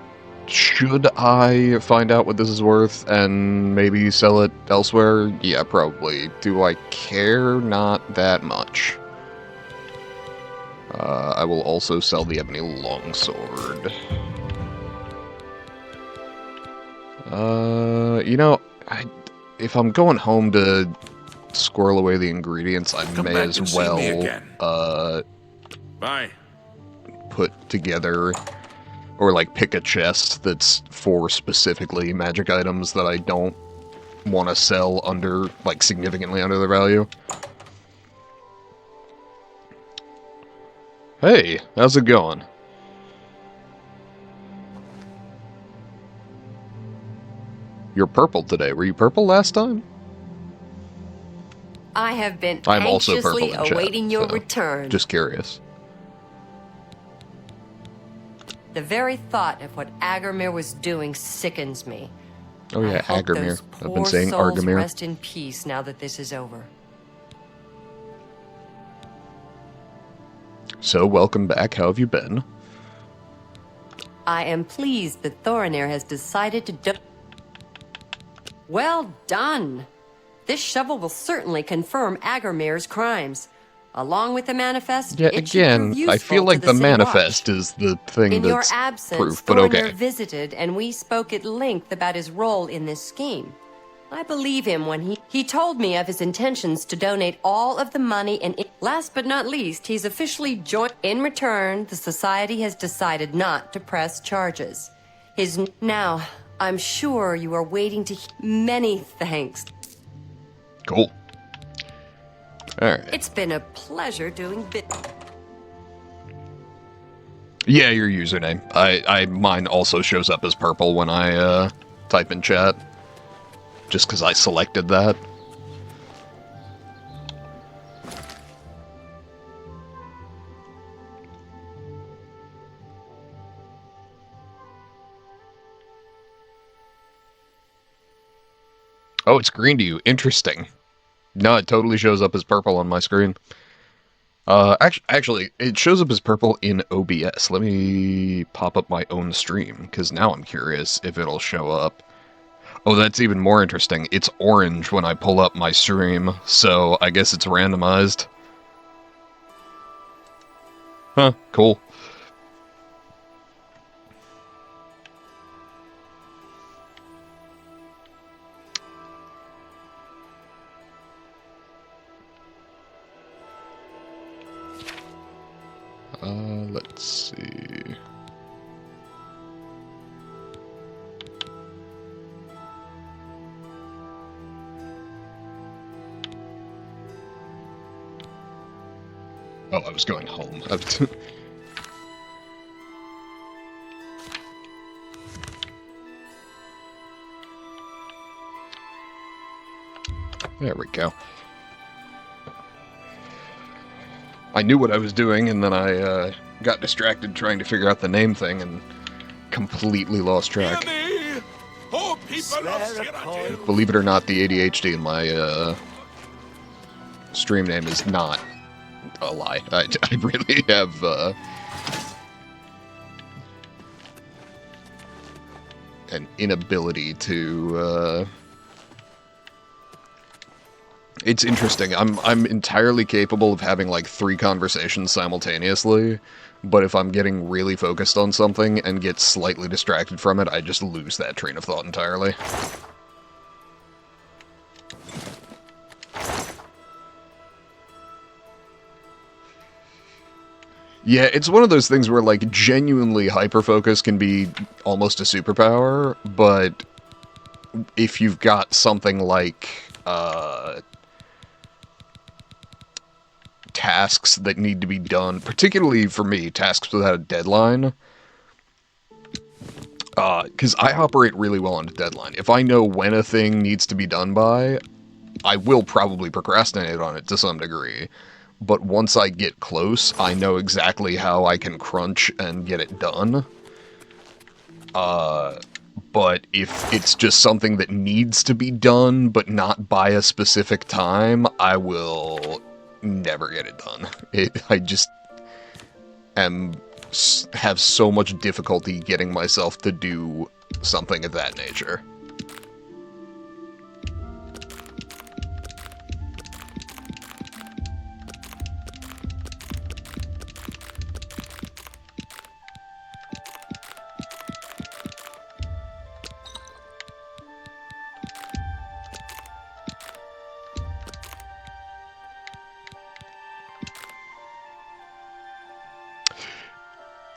should I find out what this is worth and maybe sell it elsewhere? Yeah, probably. Do I care? Not that much. I will also sell the ebony longsword. You know, if I'm going home to squirrel away the ingredients, I Come may back as and see well me again. Bye. put together, or like pick a chest that's for specifically magic items that I don't want to sell under, like, significantly under their value. Hey, how's it going? You're purple today. Were you purple last time? I have been I'm also anxiously purple in chat, awaiting your so return. just curious. The very thought of what Agarmir was doing sickens me. Oh yeah, I hope Agarmir. those I've been poor saying souls Argamir. rest in peace now that this is over. So, welcome back. How have you been? I am pleased that Thorinir has decided to do... Well done! This shovel will certainly confirm Agarmir's crimes. Along with the manifest, Yeah, it should again, prove I useful feel like to the City manifest Watch. is the thing In your that's absence, proof, but Thorinir okay. visited, and we spoke at length about his role in this scheme. I believe him when he told me of his intentions to donate all of the money, and last but not least, he's officially joined. In return, the society has decided not to press charges. Now, I'm sure you are waiting to many thanks. Cool. Alright. It's been a pleasure doing Yeah, your username. Mine also shows up as purple when I type in chat. Just because I selected that. Oh, it's green to you. Interesting. No, it totally shows up as purple on my screen. Actually, it shows up as purple in OBS. Let me pop up my own stream, because now I'm curious if it'll show up. Oh, that's even more interesting. It's orange when I pull up my stream, so I guess it's randomized. Huh, cool. Oh, I was going home. There we go. I knew what I was doing, and then I got distracted trying to figure out the name thing and completely lost track. Oh, people of Cyrodiil. Believe it or not, the ADHD in my stream name is not a lie. I really have an inability to it's interesting. I'm entirely capable of having like 3 conversations simultaneously, but if I'm getting really focused on something and get slightly distracted from it, I just lose that train of thought entirely. Yeah, it's one of those things where like genuinely hyperfocus can be almost a superpower, but if you've got something like tasks that need to be done, particularly for me, tasks without a deadline, because I operate really well on a deadline. If I know when a thing needs to be done by, I will probably procrastinate on it to some degree, but once I get close, I know exactly how I can crunch and get it done. But if it's just something that needs to be done, but not by a specific time, I will never get it done. I just have so much difficulty getting myself to do something of that nature.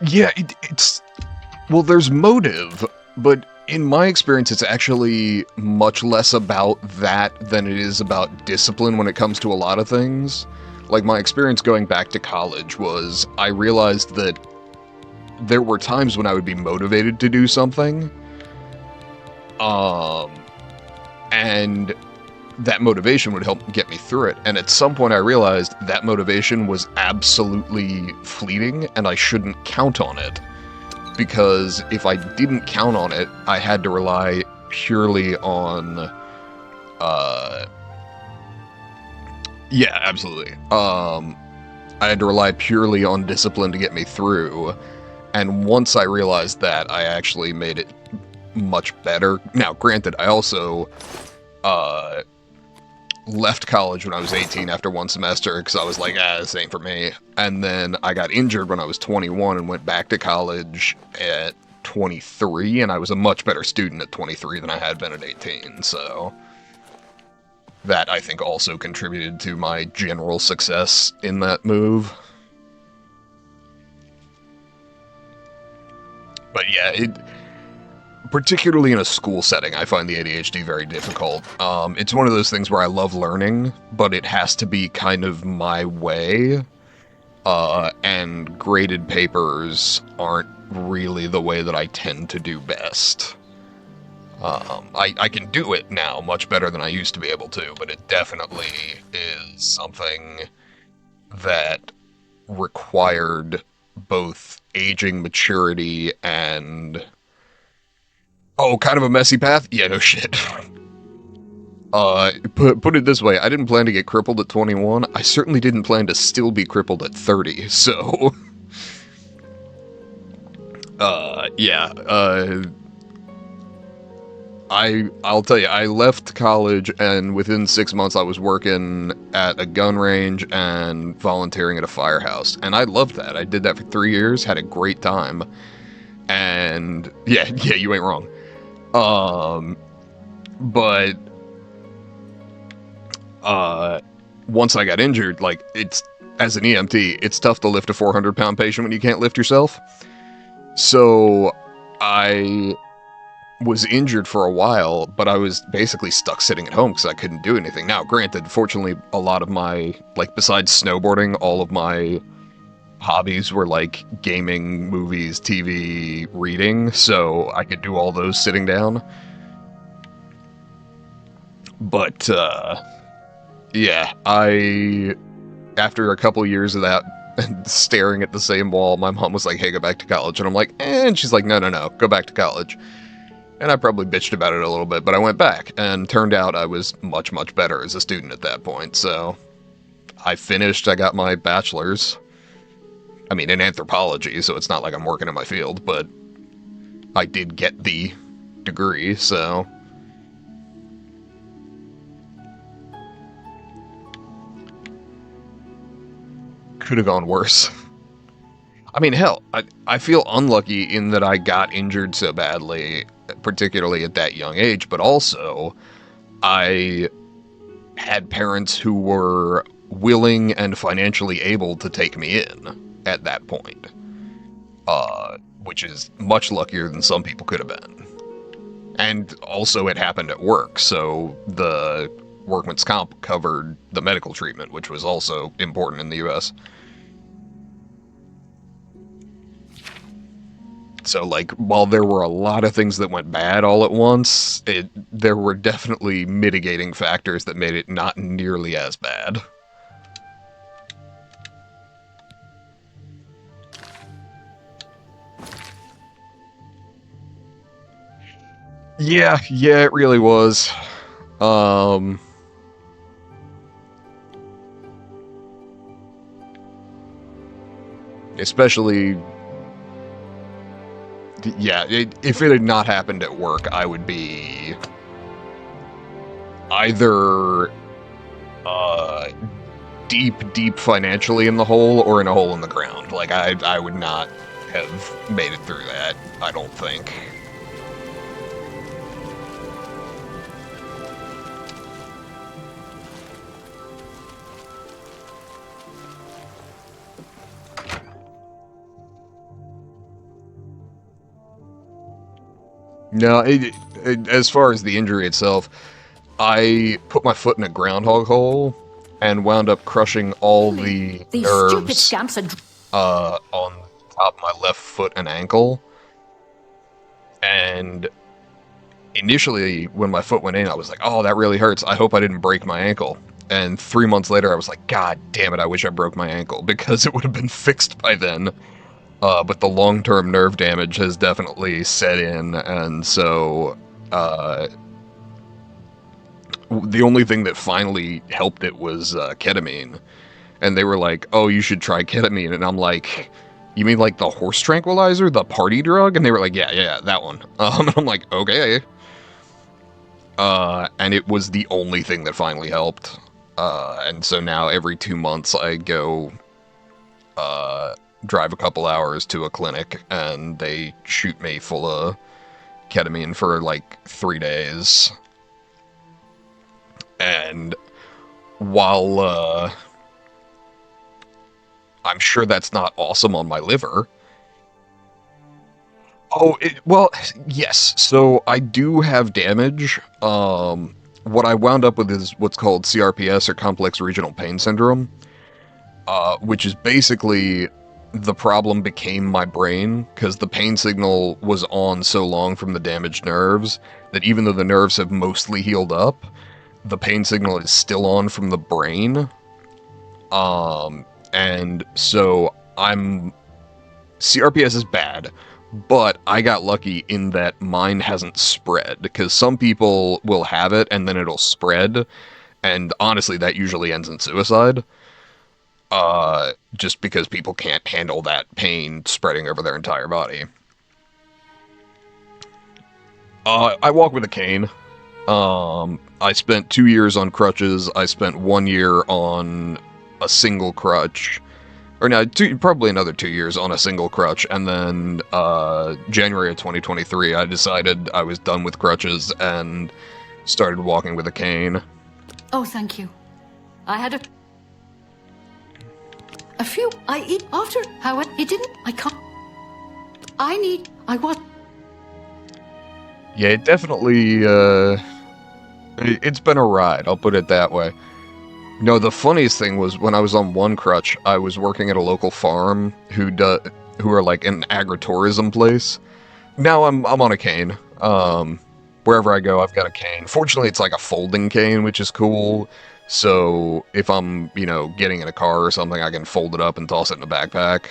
Yeah, it's... Well, there's motive, but in my experience, it's actually much less about that than it is about discipline when it comes to a lot of things. Like, my experience going back to college was, I realized that there were times when I would be motivated to do something, and that motivation would help get me through it. And at some point I realized that motivation was absolutely fleeting and I shouldn't count on it. Because if I didn't count on it, I had to rely purely on, yeah, absolutely. I had to rely purely on discipline to get me through. And once I realized that, I actually made it much better. Now, granted, I also, left college when I was 18 after one semester because I was like, this ain't for me. And then I got injured when I was 21 and went back to college at 23, and I was a much better student at 23 than I had been at 18, so that, I think, also contributed to my general success in that move. But yeah, particularly in a school setting, I find the ADHD very difficult. It's one of those things where I love learning, but it has to be kind of my way, and graded papers aren't really the way that I tend to do best. I can do it now much better than I used to be able to, but it definitely is something that required both aging maturity and... Oh, kind of a messy path? Yeah, no shit. Put it this way, I didn't plan to get crippled at 21. I certainly didn't plan to still be crippled at 30, so... yeah, I'll tell you, I left college, and within 6 months I was working at a gun range and volunteering at a firehouse, and I loved that. I did that for 3 years, had a great time, and yeah, you ain't wrong. But once I got injured, like, as an EMT, it's tough to lift a 400-pound patient when you can't lift yourself. So I was injured for a while, but I was basically stuck sitting at home because I couldn't do anything. Now, granted, fortunately, a lot of my, like, besides snowboarding, all of my hobbies were, like, gaming, movies, TV, reading, so I could do all those sitting down. But, yeah, after a couple years of that, staring at the same wall, my mom was like, hey, go back to college. And I'm like, and she's like, no, go back to college. And I probably bitched about it a little bit, but I went back, and turned out I was much, much better as a student at that point. So I finished, I got my bachelor's. I mean, in anthropology, so it's not like I'm working in my field, but I did get the degree, so... Could have gone worse. I mean, hell, I feel unlucky in that I got injured so badly, particularly at that young age, but also I had parents who were willing and financially able to take me in at that point, which is much luckier than some people could have been. And also it happened at work, so the workman's comp covered the medical treatment, which was also important in the US. So, like, while there were a lot of things that went bad all at once, there were definitely mitigating factors that made it not nearly as bad. Yeah, it really was. Especially... Yeah, if it had not happened at work, I would be either deep financially in the hole or in a hole in the ground. Like, I would not have made it through that, I don't think. No, as far as the injury itself, I put my foot in a groundhog hole and wound up crushing all the nerves on top of my left foot and ankle. And initially, when my foot went in, I was like, oh, that really hurts. I hope I didn't break my ankle. And 3 months later, I was like, God damn it, I wish I broke my ankle, because it would have been fixed by then. But the long-term nerve damage has definitely set in, and so the only thing that finally helped it was ketamine. And they were like, oh, you should try ketamine. And I'm like, you mean like the horse tranquilizer, the party drug? And they were like, yeah, that one. And I'm like, okay. And it was the only thing that finally helped. And so now every 2 months I go drive a couple hours to a clinic, and they shoot me full of ketamine for like 3 days. And while I'm sure that's not awesome on my liver. Oh, well, yes. So I do have damage. What I wound up with is what's called CRPS, or Complex Regional Pain Syndrome, which is basically the problem became my brain, because the pain signal was on so long from the damaged nerves that even though the nerves have mostly healed up, the pain signal is still on from the brain. And so CRPS is bad, but I got lucky in that mine hasn't spread, because some people will have it and then it'll spread, and honestly that usually ends in suicide. Just because people can't handle that pain spreading over their entire body. I walk with a cane. I spent 2 years on crutches. I spent 1 year on a single crutch. Or no, probably another 2 years on a single crutch. And then, January of 2023, I decided I was done with crutches and started walking with a cane. Oh, thank you. I had a few I eat after, however, it didn't, I can't. I was... Yeah, it definitely, it's been a ride, I'll put it that way. No, the funniest thing was when I was on one crutch, I was working at a local farm who are like an agritourism place. Now I'm on a cane. Wherever I go, I've got a cane. Fortunately, it's like a folding cane, which is cool. So if I'm, getting in a car or something, I can fold it up and toss it in a backpack.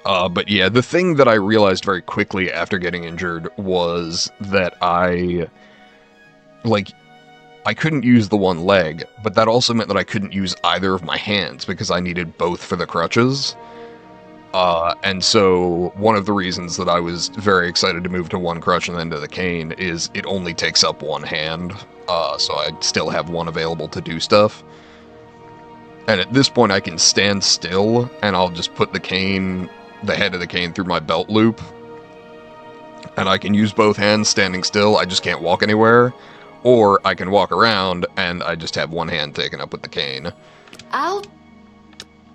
But yeah, the thing that I realized very quickly after getting injured was that I couldn't use the one leg, but that also meant that I couldn't use either of my hands because I needed both for the crutches. And so one of the reasons that I was very excited to move to one crutch and then to the cane is it only takes up one hand, so I still have one available to do stuff. And at this point I can stand still, and I'll just put the head of the cane through my belt loop, and I can use both hands standing still, I just can't walk anywhere. Or I can walk around, and I just have one hand taken up with the cane.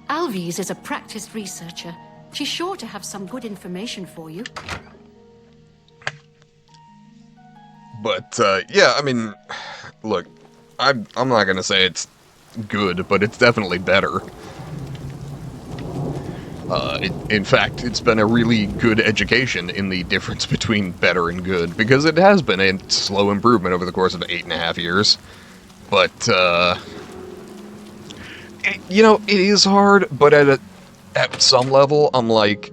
Alvies is a practiced researcher. She's sure to have some good information for you. But, yeah, I mean, look, I'm not gonna say it's good, but it's definitely better. In fact, it's been a really good education in the difference between better and good, because it has been a slow improvement over the course of 8.5 years. But, it is hard, but at some level, I'm like,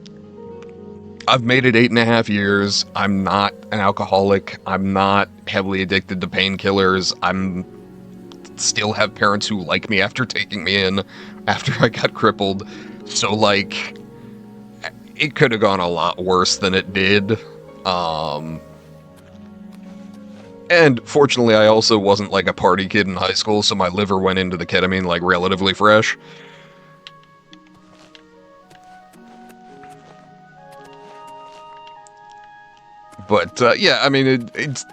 I've made it 8.5 years, I'm not an alcoholic, I'm not heavily addicted to painkillers, I'm still have parents who like me after taking me in, after I got crippled. So, like, it could have gone a lot worse than it did. And fortunately, I also wasn't, like, a party kid in high school, so my liver went into the ketamine, like, relatively fresh. But, yeah, I mean, it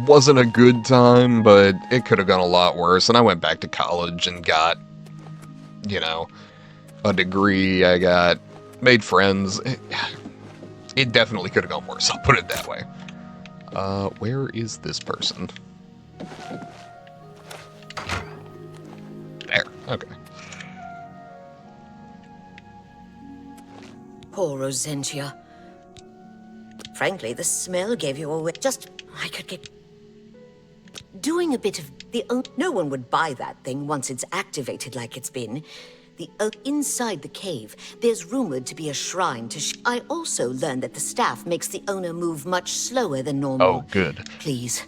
wasn't a good time, but it could have gone a lot worse. And I went back to college and got, a degree, I made friends. It definitely could have gone worse, I'll put it that way. Where is this person? There, okay. Poor Rosentia. Frankly, the smell gave you away. I could get... Doing a bit of no one would buy that thing once it's activated like it's been. Inside the cave, there's rumored to be a shrine to I also learned that the staff makes the owner move much slower than normal. Oh, good. Please,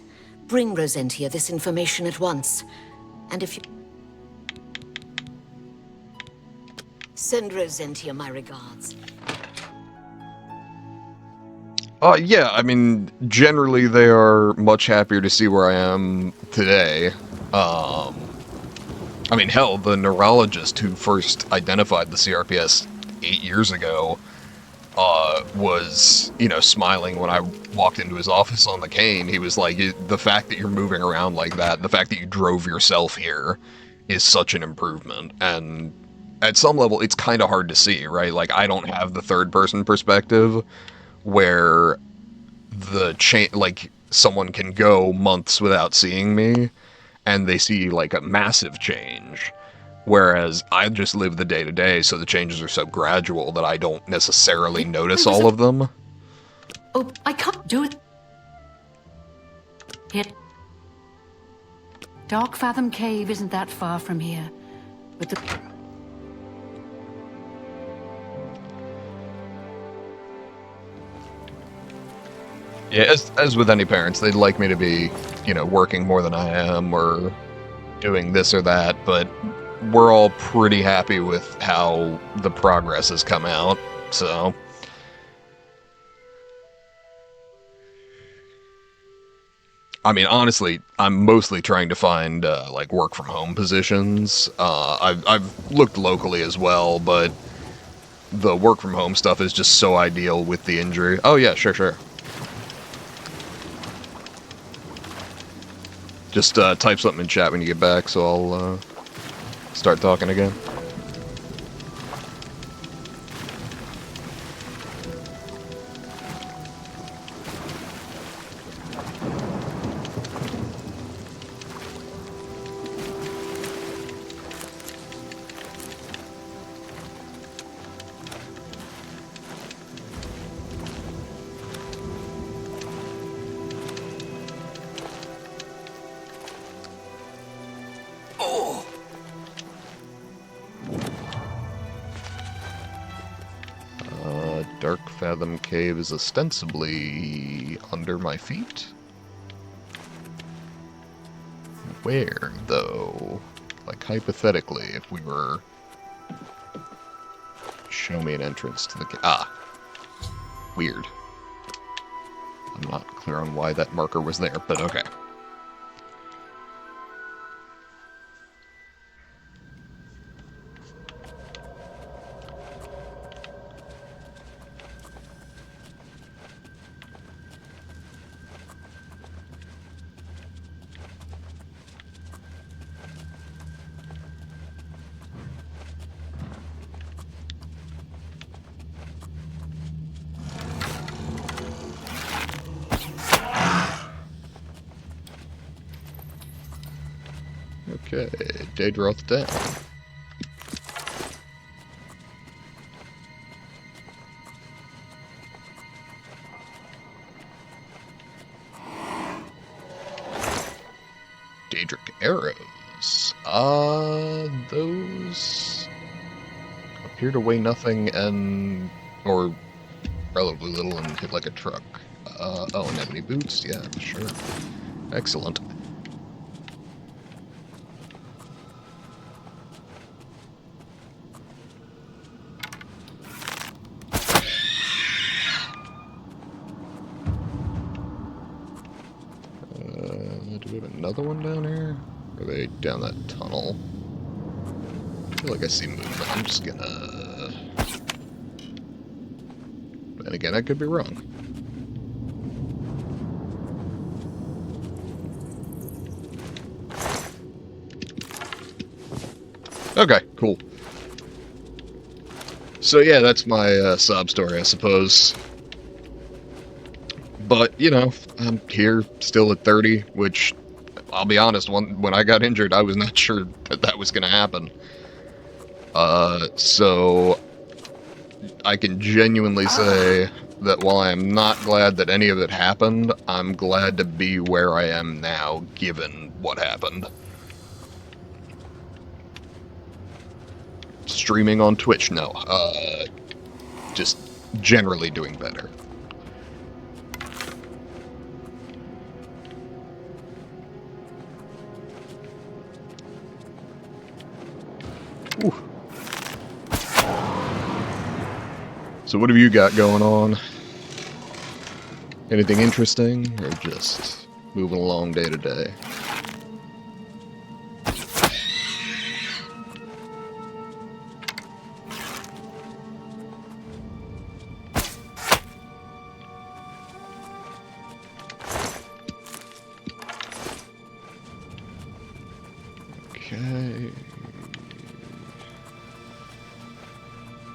bring Rosentia this information at once. And if you... Send Rosentia my regards. Yeah, I mean, generally they are much happier to see where I am today. I mean, hell, the neurologist who first identified the CRPS 8 years ago was, smiling when I walked into his office on the cane. He was like, the fact that you're moving around like that, the fact that you drove yourself here is such an improvement. And at some level, it's kind of hard to see, right? Like, I don't have the third-person perspective where someone can go months without seeing me, and they see, like, a massive change. Whereas I just live the day-to-day, so the changes are so gradual that I don't necessarily notice all of them. Oh, I can't do it. Hit. Dark Fathom Cave isn't that far from here, but the... Yeah, as with any parents, they'd like me to be, working more than I am, or doing this or that, but we're all pretty happy with how the progress has come out, so... I mean, honestly, I'm mostly trying to find, work-from-home positions. I've looked locally as well, but the work-from-home stuff is just so ideal with the injury. Oh yeah, sure. Just type something in chat when you get back, so I'll start talking again. Fathom Cave is ostensibly under my feet? Where, though? Like, hypothetically, if we were... Show me an entrance to the cave. Ah. Weird. I'm not clear on why that marker was there, but okay. Okay, Daedroth down. Daedric arrows. Those appear to weigh nothing and... or relatively little and hit like a truck. Oh, and ebony boots? Yeah, sure. Excellent. Do we have another one down here? Or are they down that tunnel? I feel like I see movement. I'm just gonna... And again, I could be wrong. Okay, cool. So yeah, that's my sob story, I suppose. But, you know, I'm here, still at 30, which, I'll be honest, when I got injured, I was not sure that that was going to happen. So, I can genuinely say that while I am not glad that any of it happened, I'm glad to be where I am now, given what happened. Streaming on Twitch? No. Just generally doing better. Ooh. So what have you got going on? Anything interesting, or just moving along day to day? Okay.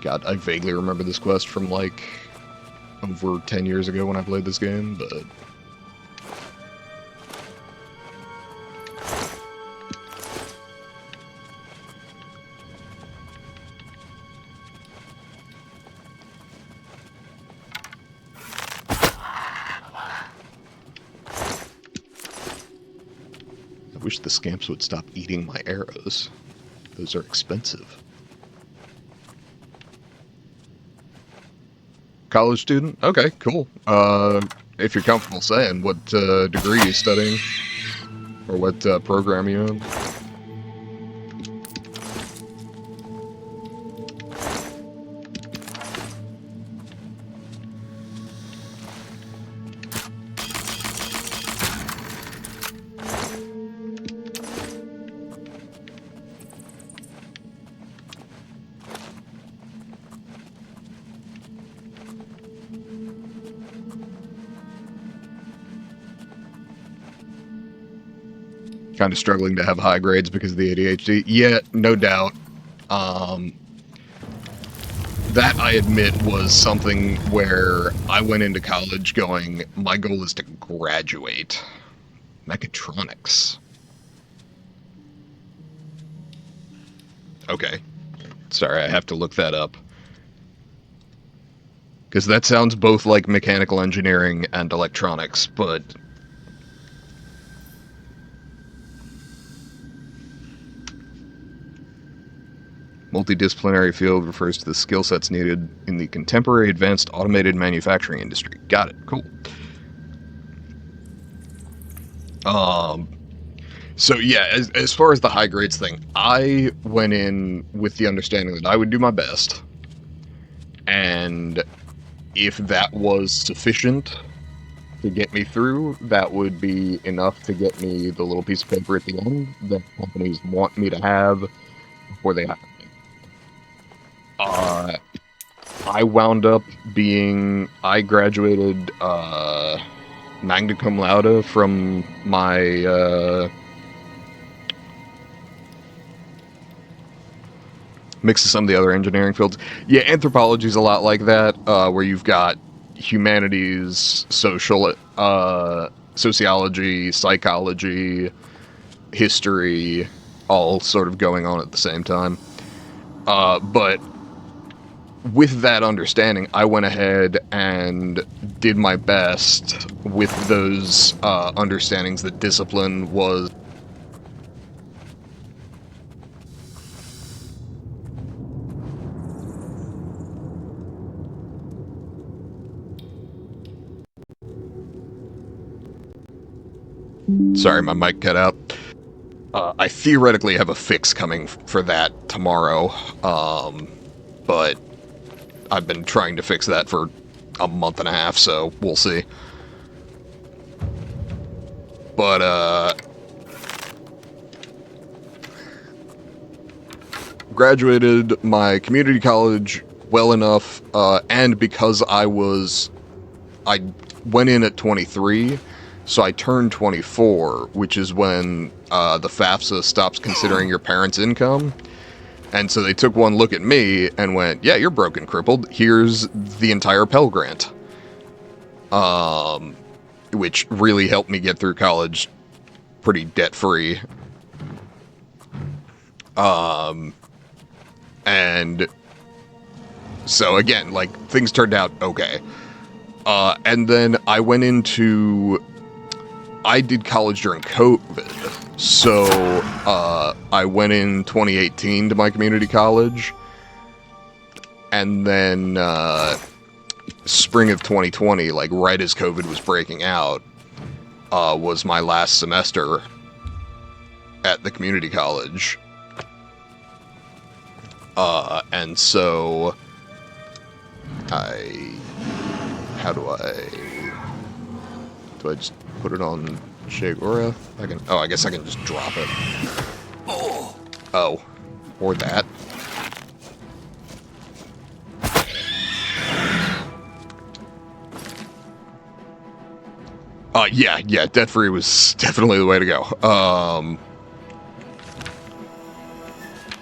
God, I vaguely remember this quest from, like, over 10 years ago when I played this game, but... I wish the scamps would stop eating my arrows. Those are expensive. College student? Okay, cool. If you're comfortable saying, what degree are you studying? Or what program are you in? Kind of struggling to have high grades because of the ADHD. Yeah, no doubt. That, I admit, was something where I went into college going, my goal is to graduate. Mechatronics. Okay. Sorry, I have to look that up. Because that sounds both like mechanical engineering and electronics, but... Multidisciplinary field refers to the skill sets needed in the contemporary advanced automated manufacturing industry. Got it. Cool. So yeah, as far as the high grades thing, I went in with the understanding that I would do my best, and if that was sufficient to get me through, that would be enough to get me the little piece of paper at the end that companies want me to have before they hire me. I wound up I graduated magna cum laude from my mix of some of the other engineering fields. Yeah, anthropology's a lot like that, where you've got humanities, sociology, psychology, history, all sort of going on at the same time. But with that understanding, I went ahead and did my best with those understandings that discipline was... Sorry, my mic cut out. I theoretically have a fix coming for that tomorrow, but I've been trying to fix that for a month and a half, so we'll see. But, graduated my community college well enough, and because I went in at 23, so I turned 24, which is when the FAFSA stops considering your parents' income. And so they took one look at me and went, yeah, you're broken, crippled. Here's the entire Pell Grant. Which really helped me get through college pretty debt-free. And so again, like, things turned out okay. And then I went into... I did college during COVID, so I went in 2018 to my community college, and then spring of 2020, like right as COVID was breaking out, was my last semester at the community college. And so how do I just put it on Shagora? I guess I can just drop it. Oh. Or that. Yeah, debt-free was definitely the way to go.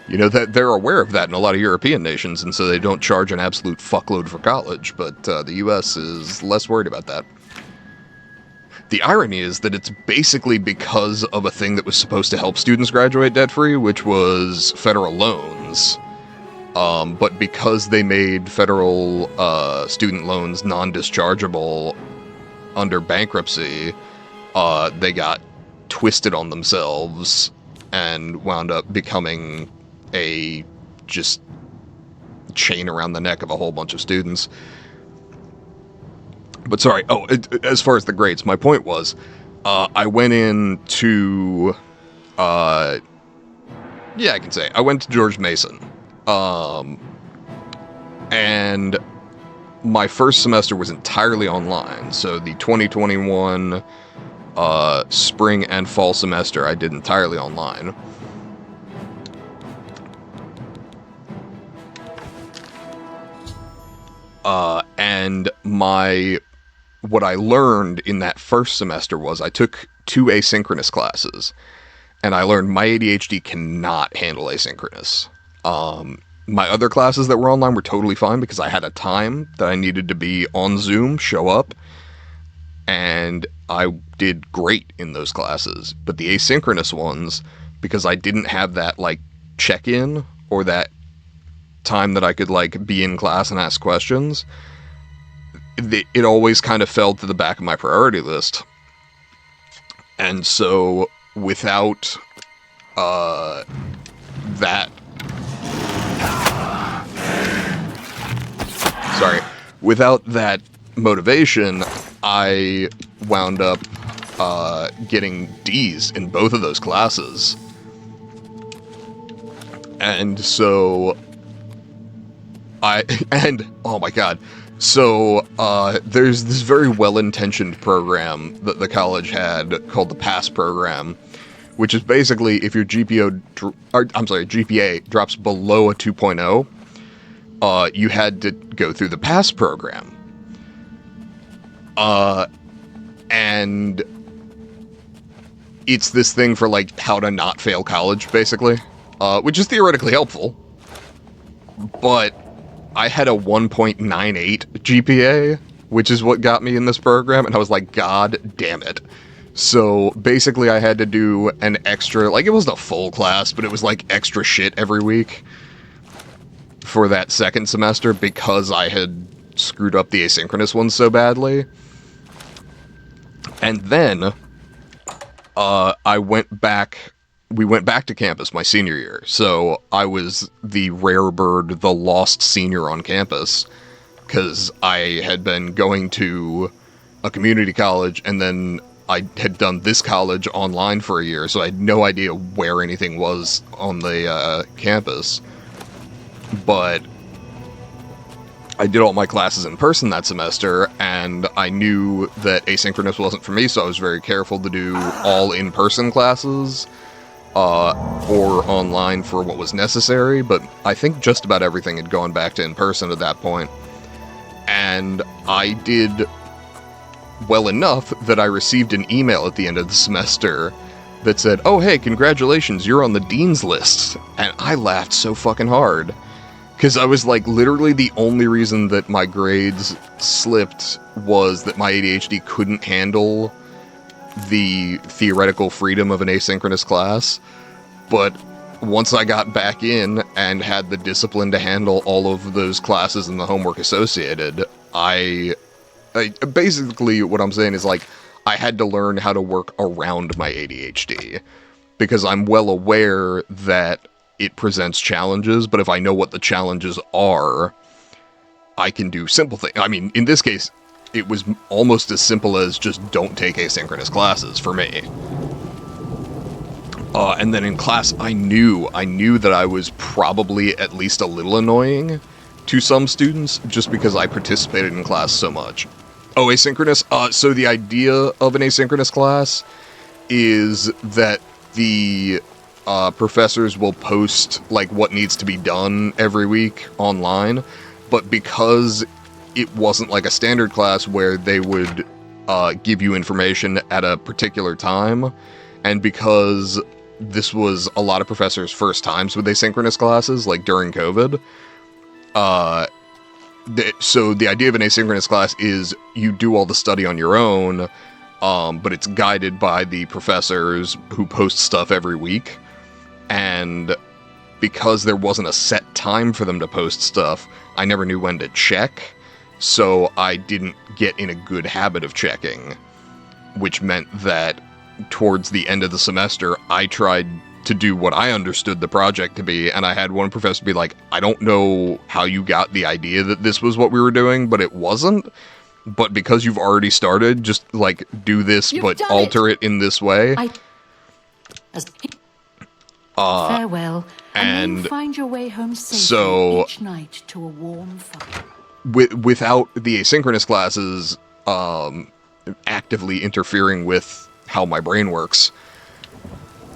You know, that they're aware of that in a lot of European nations, and so they don't charge an absolute fuckload for college, but the US is less worried about that. The irony is that it's basically because of a thing that was supposed to help students graduate debt-free, which was federal loans. But because they made federal student loans non-dischargeable under bankruptcy, they got twisted on themselves and wound up becoming a just chain around the neck of a whole bunch of students. But sorry, as far as the grades, my point was, I went into, I can say, I went to George Mason, and my first semester was entirely online, so the 2021 spring and fall semester I did entirely online. And what I learned in that first semester was I took 2 asynchronous classes, and I learned my ADHD cannot handle asynchronous. My other classes that were online were totally fine because I had a time that I needed to be on Zoom, show up, and I did great in those classes. But the asynchronous ones, because I didn't have that, like, check-in or that time that I could, like, be in class and ask questions, it always kind of fell to the back of my priority list. And so without that sorry, without that motivation, I wound up getting D's in both of those classes. And so oh my god. So, there's this very well-intentioned program that the college had called the PASS program, which is basically if your GPA drops below a 2.0, you had to go through the PASS program. And it's this thing for, like, how to not fail college, basically, which is theoretically helpful, but I had a 1.98 GPA, which is what got me in this program, and I was like, God damn it. So, basically I had to do an extra, like, it wasn't a full class, but it was, like, extra shit every week for that second semester because I had screwed up the asynchronous ones so badly. And then, we went back to campus my senior year, so I was the rare bird, the lost senior on campus, because I had been going to a community college, and then I had done this college online for a year, so I had no idea where anything was on the campus. But I did all my classes in person that semester, and I knew that asynchronous wasn't for me, so I was very careful to do all in-person classes, or online for what was necessary, but I think just about everything had gone back to in-person at that point. And I did well enough that I received an email at the end of the semester that said, oh hey, congratulations, you're on the dean's list. And I laughed so fucking hard. Because I was like, literally the only reason that my grades slipped was that my ADHD couldn't handle the theoretical freedom of an asynchronous class. But once I got back in and had the discipline to handle all of those classes and the homework associated, I basically what I'm saying is, like, I had to learn how to work around my ADHD, because I'm well aware that it presents challenges, but if I know what the challenges are, I can do simple things. I mean, in this case, it was almost as simple as just don't take asynchronous classes for me. And then in class, I knew that I was probably at least a little annoying to some students, just because I participated in class so much. Oh, asynchronous? So the idea of an asynchronous class is that the professors will post, like, what needs to be done every week online, but because it wasn't like a standard class where they would give you information at a particular time, and because this was a lot of professors' first times with asynchronous classes, like during COVID, so the idea of an asynchronous class is you do all the study on your own, but it's guided by the professors who post stuff every week. And because there wasn't a set time for them to post stuff, I never knew when to check, so I didn't get in a good habit of checking, which meant that towards the end of the semester, I tried to do what I understood the project to be, and I had one professor be like, I don't know how you got the idea that this was what we were doing, but it wasn't. But because you've already started, just, like, do this, but alter it in this way. Farewell, and find your way home safely each night to a warm fire. Without the asynchronous classes actively interfering with how my brain works,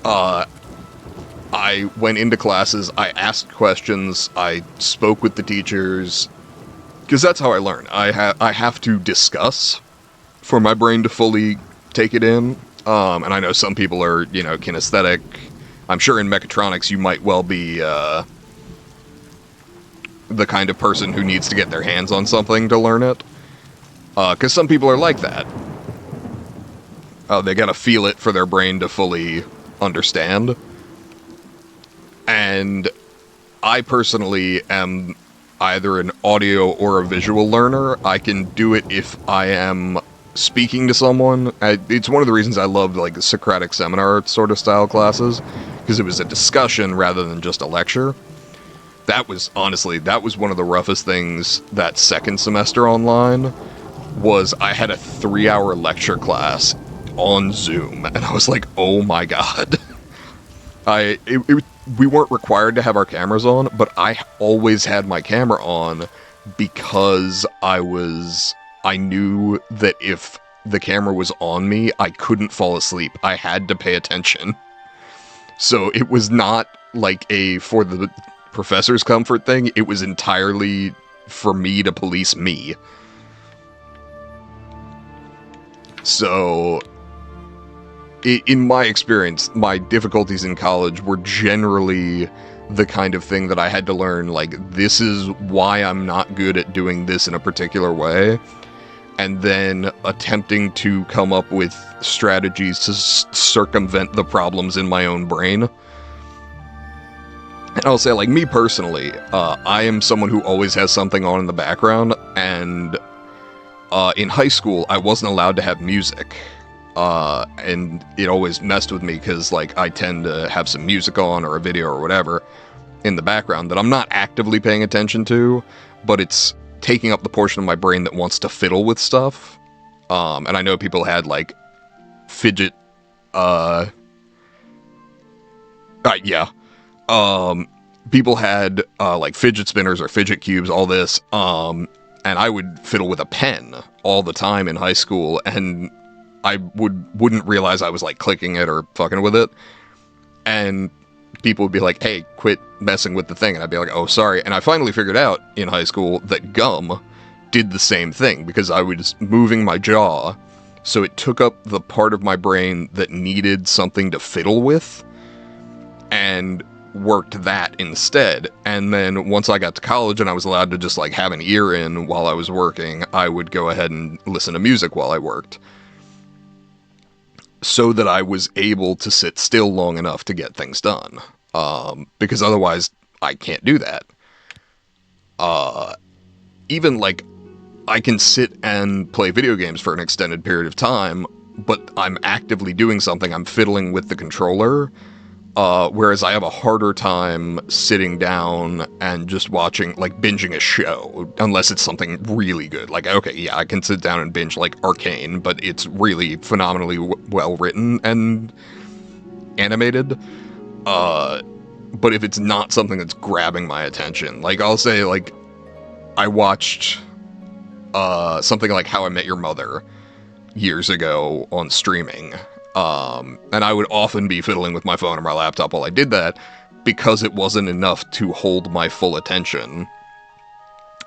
I went into classes, I asked questions, I spoke with the teachers, because that's how I learn. I have to discuss for my brain to fully take it in, and I know some people are, you know, kinesthetic. I'm sure in mechatronics you might well be the kind of person who needs to get their hands on something to learn it, because some people are like that. They gotta feel it for their brain to fully understand. And I personally am either an audio or a visual learner. I can do it if I am speaking to someone. It's one of the reasons I loved, like, the Socratic seminar sort of style classes, because it was a discussion rather than just a lecture. that was one of the roughest things that second semester online. Was I had a 3-hour lecture class on Zoom, and I was like, oh my god. We weren't required to have our cameras on, but I always had my camera on because I knew that if the camera was on me, I couldn't fall asleep. I had to pay attention. So it was not like for the professor's comfort thing, it was entirely for me to police me. So, in my experience, my difficulties in college were generally the kind of thing that I had to learn, like, this is why I'm not good at doing this in a particular way, and then attempting to come up with strategies to circumvent the problems in my own brain. And I'll say, like, me personally, I am someone who always has something on in the background, and in high school, I wasn't allowed to have music, and it always messed with me because, like, I tend to have some music on or a video or whatever in the background that I'm not actively paying attention to, but it's taking up the portion of my brain that wants to fiddle with stuff. And I know people had, like, fidget, people had, like, fidget spinners or fidget cubes, all this, and I would fiddle with a pen all the time in high school, and I wouldn't realize I was, like, clicking it or fucking with it. And people would be like, hey, quit messing with the thing. And I'd be like, oh, sorry. And I finally figured out in high school that gum did the same thing, because I was moving my jaw, so it took up the part of my brain that needed something to fiddle with, and worked that instead. And then once I got to college and I was allowed to just, like, have an ear in while I was working, I would go ahead and listen to music while I worked, so that I was able to sit still long enough to get things done. Because otherwise I can't do that. Even, like, I can sit and play video games for an extended period of time, but I'm actively doing something. I'm fiddling with the controller. Whereas I have a harder time sitting down and just watching, like, binging a show, unless it's something really good. Like, okay, yeah, I can sit down and binge, like, Arcane, but it's really phenomenally well written and animated. But if it's not something that's grabbing my attention, like, I'll say, like, I watched something like How I Met Your Mother years ago on streaming. And I would often be fiddling with my phone or my laptop while I did that, because it wasn't enough to hold my full attention.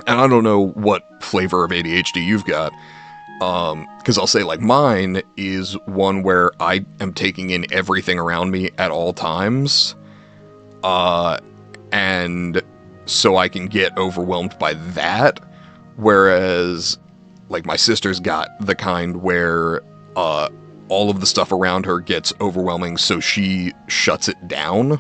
And I don't know what flavor of ADHD you've got, because I'll say, like, mine is one where I am taking in everything around me at all times, and so I can get overwhelmed by that, whereas, like, my sister's got the kind where, all of the stuff around her gets overwhelming, so she shuts it down,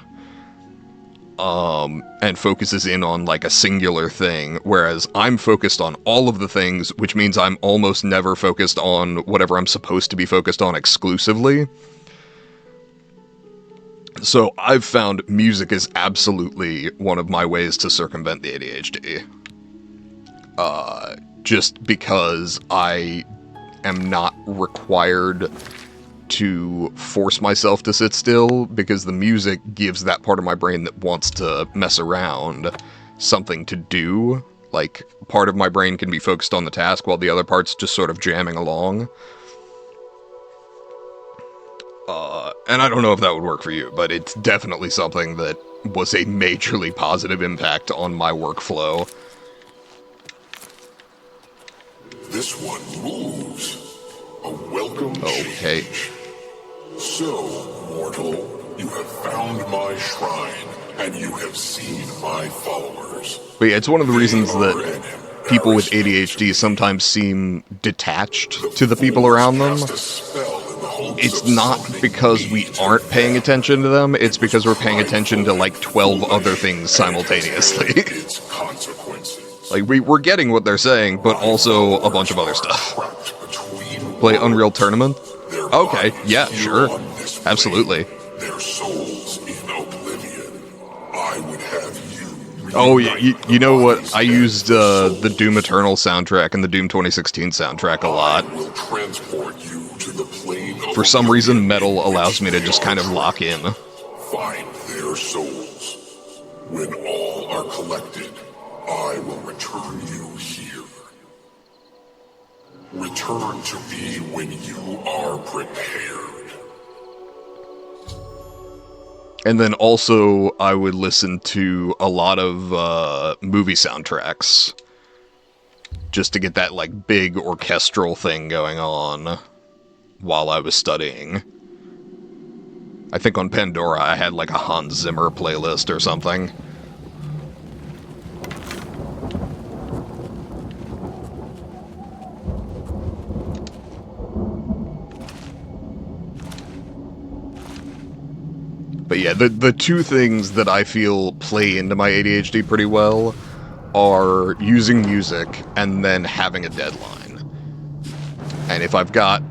and focuses in on, like, a singular thing, whereas I'm focused on all of the things, which means I'm almost never focused on whatever I'm supposed to be focused on exclusively. So I've found music is absolutely one of my ways to circumvent the ADHD. Just because I am not required to force myself to sit still, because the music gives that part of my brain that wants to mess around something to do. Like, part of my brain can be focused on the task while the other part's just sort of jamming along. And I don't know if that would work for you, but it's definitely something that was a majorly positive impact on my workflow. This one moves. A welcome okay. change. So, mortal, you have found my shrine, and you have seen my followers. But yeah, it's one of the reasons that people with ADHD sometimes seem detached to the people around them. It's not because we aren't paying attention to them, it's because we're paying attention to, like, 12 other things simultaneously. Like, we're getting what they're saying, but also a bunch of other stuff. Play Unreal Tournament? Okay, yeah, sure. Absolutely. Their souls in Oblivion. I would have you Oh, you know what? I used the Doom Eternal soundtrack and the Doom 2016 soundtrack a lot. I will transport you to the plane of For some reason, metal allows me to just kind of lock in. Find their souls. When all are collected, I will return you here. Return to me when you are prepared. And then also, I would listen to a lot of movie soundtracks. Just to get that, like, big orchestral thing going on while I was studying. I think on Pandora I had, like, a Hans Zimmer playlist or something. But yeah, the two things that I feel play into my ADHD pretty well are using music and then having a deadline. And if I've got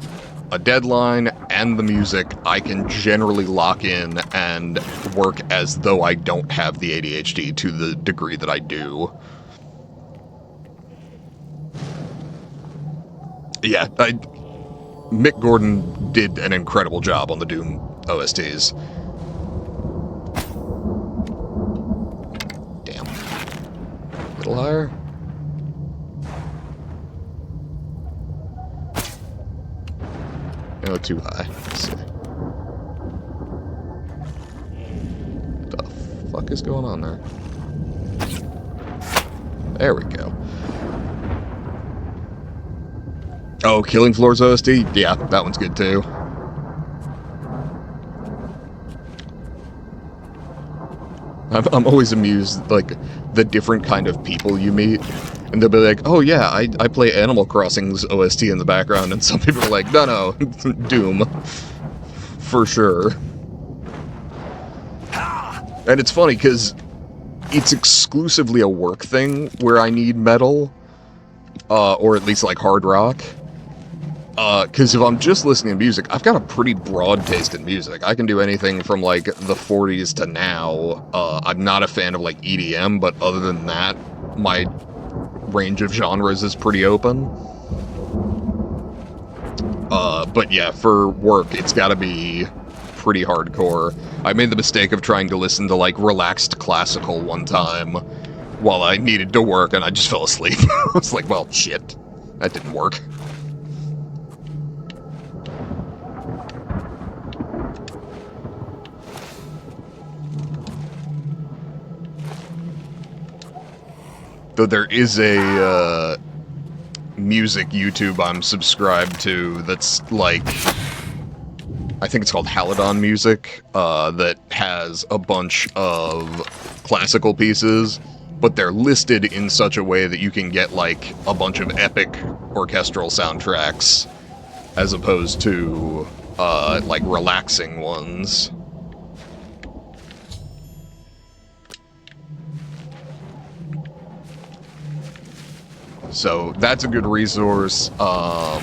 a deadline and the music, I can generally lock in and work as though I don't have the ADHD to the degree that I do. Yeah, Mick Gordon did an incredible job on the Doom OSTs. A little higher. No, too high. Let's see. What the fuck is going on there? There we go. Oh, Killing Floor's OST? Yeah, that one's good too. I'm always amused, like, the different kind of people you meet. And they'll be like, oh yeah, I play Animal Crossing's OST in the background. And some people are like, no, Doom. For sure. And it's funny, because it's exclusively a work thing where I need metal. Or at least, like, hard rock. Because if I'm just listening to music, I've got a pretty broad taste in music. I can do anything from, like, the 40s to now. I'm not a fan of, like, EDM, but other than that, my range of genres is pretty open. But yeah, for work, it's gotta be pretty hardcore. I made the mistake of trying to listen to, like, relaxed classical one time while I needed to work, and I just fell asleep. I was like, well, shit. That didn't work. Though there is a music YouTube I'm subscribed to that's like, I think it's called Haladon Music, that has a bunch of classical pieces, but they're listed in such a way that you can get like a bunch of epic orchestral soundtracks as opposed to like relaxing ones. So that's a good resource. I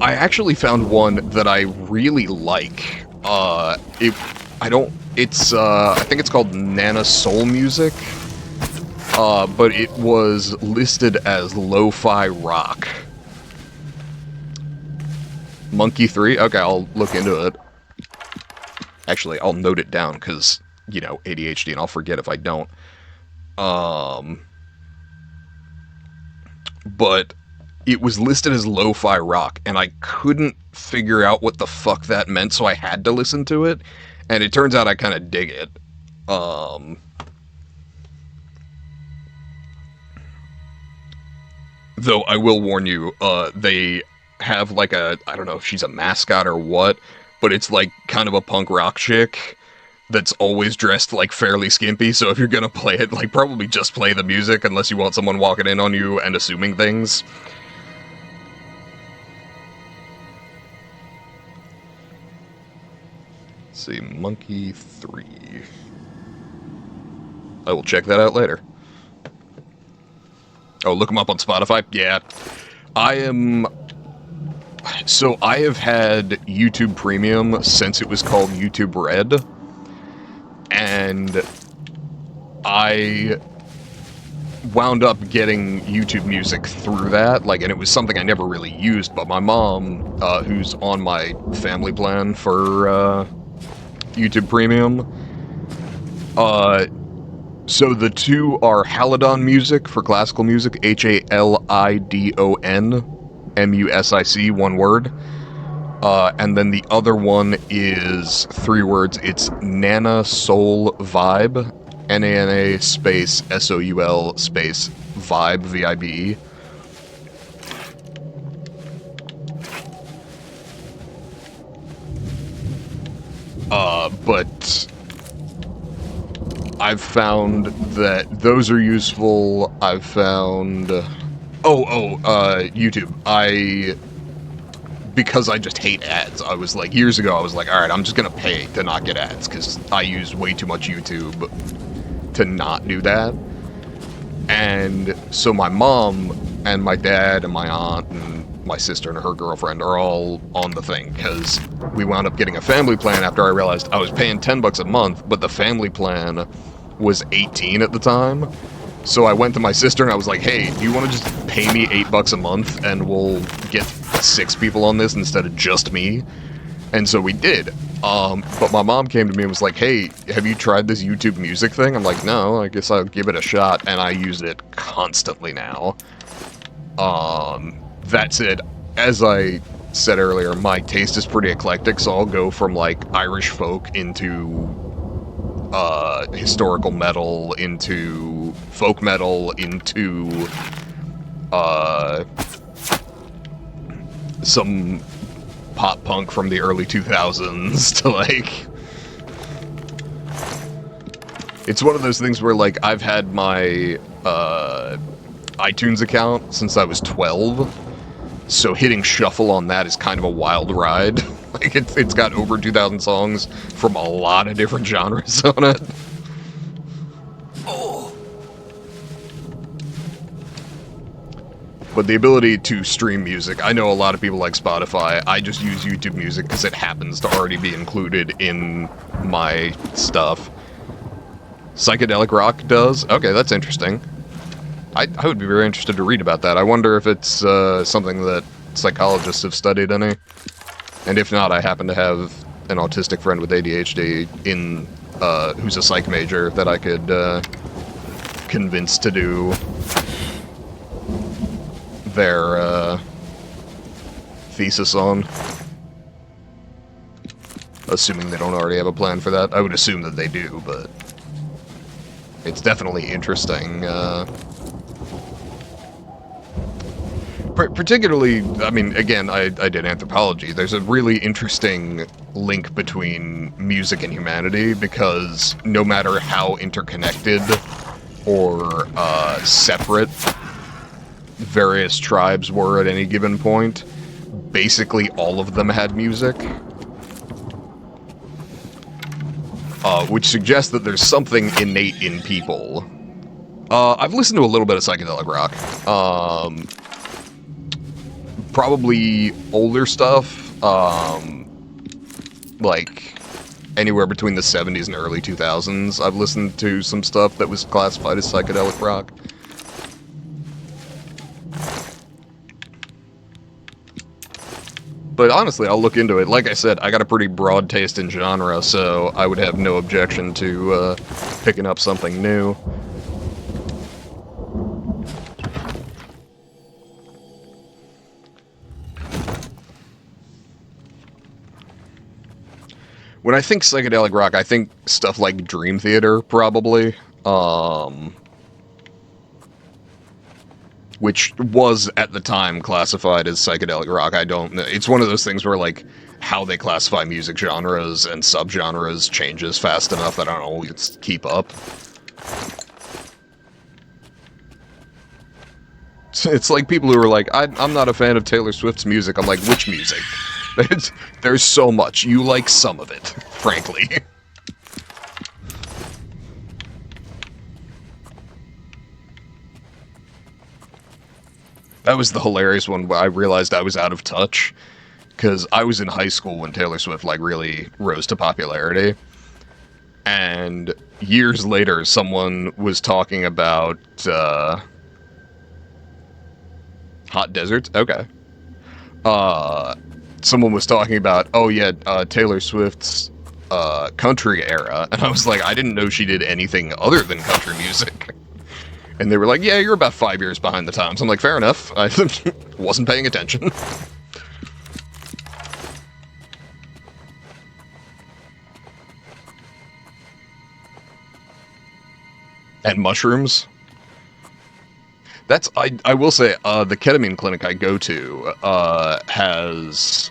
actually found one that I really like. I think it's called Nana Soul Music. But it was listed as lo-fi rock. Monkey 3? Okay, I'll look into it. Actually, I'll note it down, because, you know, ADHD, and I'll forget if I don't. But it was listed as lo-fi rock, and I couldn't figure out what the fuck that meant, so I had to listen to it, and it turns out I kind of dig it. Though I will warn you, they have like I don't know if she's a mascot or what, but it's like kind of a punk rock chick that's always dressed like fairly skimpy, so if you're gonna play it, like probably just play the music unless you want someone walking in on you and assuming things. Let's see, Monkey 3. I will check that out later. Oh, look them up on Spotify? Yeah. So I have had YouTube Premium since it was called YouTube Red. And I wound up getting YouTube music through that, like, and it was something I never really used, but my mom, who's on my family plan for, YouTube Premium, so the two are Halidon Music for classical music, Halidon Music, one word, and then the other one is 3 words, it's Nana Soul Vibe, Nana space SOUL space Vibe, VIBE. But I've found that those are useful. I've found... YouTube. Because I just hate ads, I was like, years ago, I was like, alright, I'm just gonna pay to not get ads, because I use way too much YouTube to not do that. And so my mom and my dad and my aunt and my sister and her girlfriend are all on the thing, because we wound up getting a family plan after I realized I was paying $10 a month, but the family plan was $18 at the time. So I went to my sister and I was like, hey, do you want to just pay me $8 a month and we'll get 6 people on this instead of just me? And so we did. But my mom came to me and was like, hey, have you tried this YouTube music thing? I'm like, no, I guess I'll give it a shot, and I use it constantly now. That said, as I said earlier, my taste is pretty eclectic, so I'll go from, like, Irish folk into historical metal, into folk metal, into some pop punk from the early 2000s to, like... It's one of those things where, like, I've had my iTunes account since I was 12, so hitting shuffle on that is kind of a wild ride. Like, it's got over 2,000 songs from a lot of different genres on it. But the ability to stream music, I know a lot of people like Spotify. I just use YouTube Music because it happens to already be included in my stuff. Psychedelic rock does? Okay, that's interesting. I would be very interested to read about that. I wonder if it's something that psychologists have studied any. And if not, I happen to have an autistic friend with ADHD in who's a psych major that I could convince to do their thesis on. Assuming they don't already have a plan for that. I would assume that they do, but it's definitely interesting. Particularly, I mean, again, I did anthropology. There's a really interesting link between music and humanity, because no matter how interconnected or separate various tribes were at any given point, basically all of them had music. Which suggests that there's something innate in people. I've listened to a little bit of psychedelic rock. Probably older stuff, like anywhere between the 70s and early 2000s. I've listened to some stuff that was classified as psychedelic rock. But honestly, I'll look into it. Like I said, I got a pretty broad taste in genre, so I would have no objection to picking up something new. When I think psychedelic rock, I think stuff like Dream Theater, probably. Which was, at the time, classified as psychedelic rock. I don't know. It's one of those things where, like, how they classify music genres and subgenres changes fast enough that I don't always keep up. It's like people who are like, I'm not a fan of Taylor Swift's music. I'm like, which music? There's so much. You like some of it, frankly. That was the hilarious one where I realized I was out of touch, because I was in high school when Taylor Swift, like, really rose to popularity. And years later, someone was talking about hot deserts. Okay. Someone was talking about, oh yeah, Taylor Swift's country era, and I was like, I didn't know she did anything other than country music. And they were like, yeah, you're about 5 years behind the times. I'm like, fair enough. I wasn't paying attention. And mushrooms. I will say, the ketamine clinic I go to has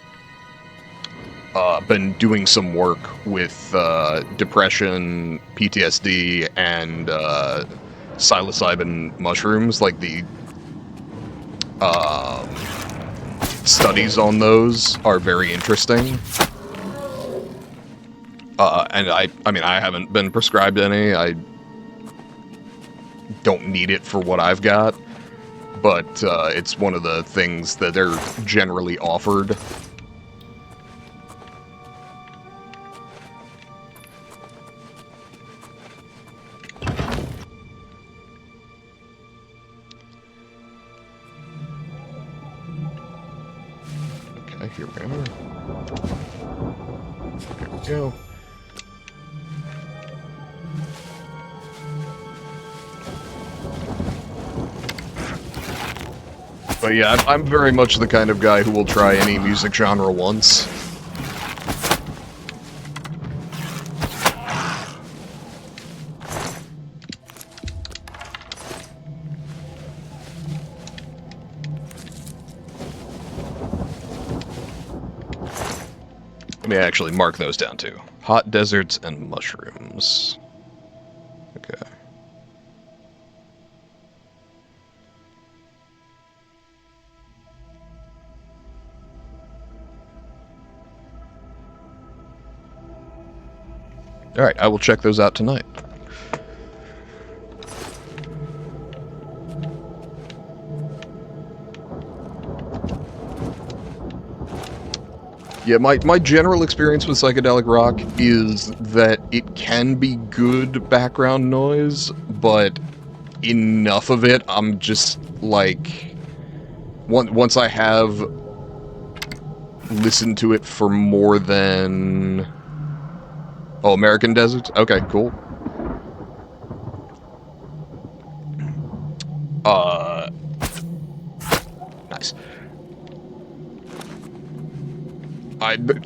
been doing some work with depression, PTSD, and psilocybin mushrooms. Like the studies on those are very interesting. And I mean, I haven't been prescribed any. I don't need it for what I've got, but it's one of the things that are generally offered. Okay, here we are. There we go. But yeah, I'm very much the kind of guy who will try any music genre once. Let me actually mark those down too. Hot deserts and mushrooms. Okay. Alright, I will check those out tonight. Yeah, my general experience with psychedelic rock is that it can be good background noise, but enough of it, I'm just, like... Once I have listened to it for more than... Oh, American Deserts? Okay, cool. Nice.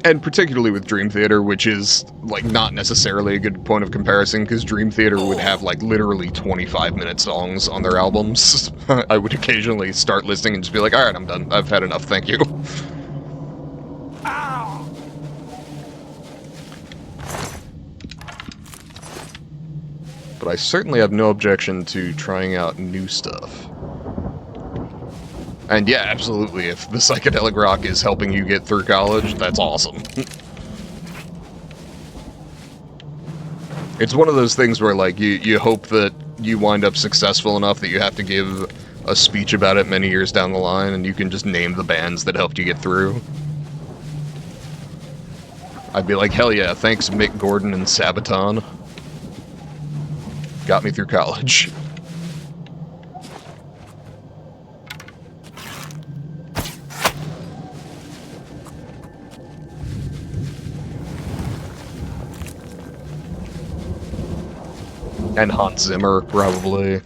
And particularly with Dream Theater, which is, like, not necessarily a good point of comparison, because Dream Theater would have, like, literally 25-minute songs on their albums. I would occasionally start listening and just be like, alright, I'm done. I've had enough, thank you. But I certainly have no objection to trying out new stuff. And yeah, absolutely, if the psychedelic rock is helping you get through college, that's awesome. It's one of those things where, like, you hope that you wind up successful enough that you have to give a speech about it many years down the line, and you can just name the bands that helped you get through. I'd be like, hell yeah, thanks Mick Gordon and Sabaton. Got me through college. And Hans Zimmer, probably.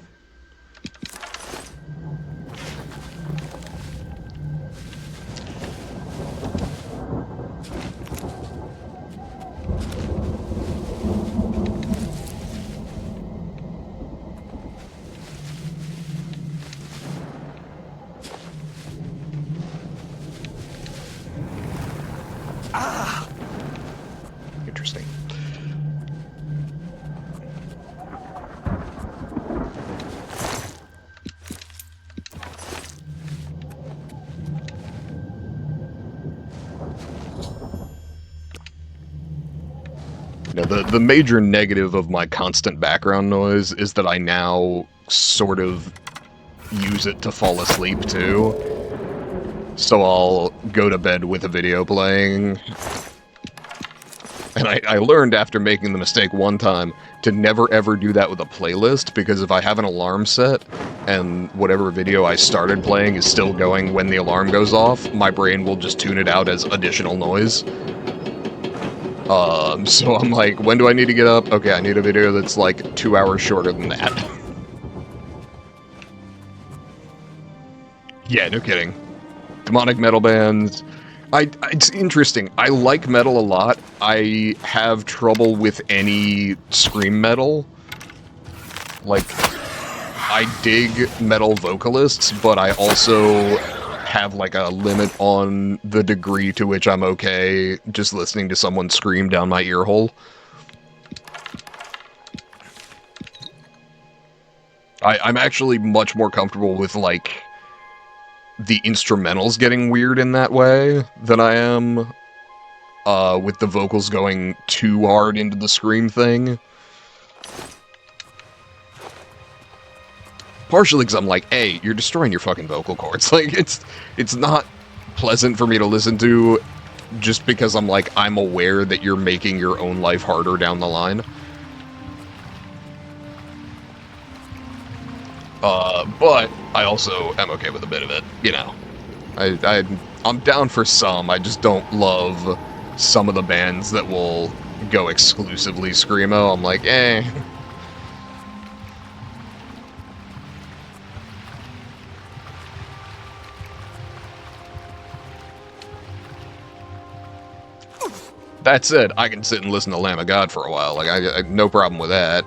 Interesting. You know, the major negative of my constant background noise is that I now sort of use it to fall asleep too. So I'll go to bed with a video playing, And I learned after making the mistake one time to never ever do that with a playlist, because if I have an alarm set and whatever video I started playing is still going when the alarm goes off, my brain will just tune it out as additional noise. So I'm like, when do I need to get up? Okay, I need a video that's like 2 hours shorter than that. Yeah, no kidding. Demonic metal bands. It's interesting. I like metal a lot. I have trouble with any scream metal. Like, I dig metal vocalists, but I also have like a limit on the degree to which I'm okay just listening to someone scream down my ear hole. I'm actually much more comfortable with like the instrumentals getting weird in that way than I am with the vocals going too hard into the scream thing. Partially because I'm like, hey, you're destroying your fucking vocal cords. Like, it's not pleasant for me to listen to just because I'm like, I'm aware that you're making your own life harder down the line. But I also am okay with a bit of it, you know. I'm down for some, I just don't love some of the bands that will go exclusively screamo. I'm like, eh. That said, I can sit and listen to Lamb of God for a while. Like, I no problem with that.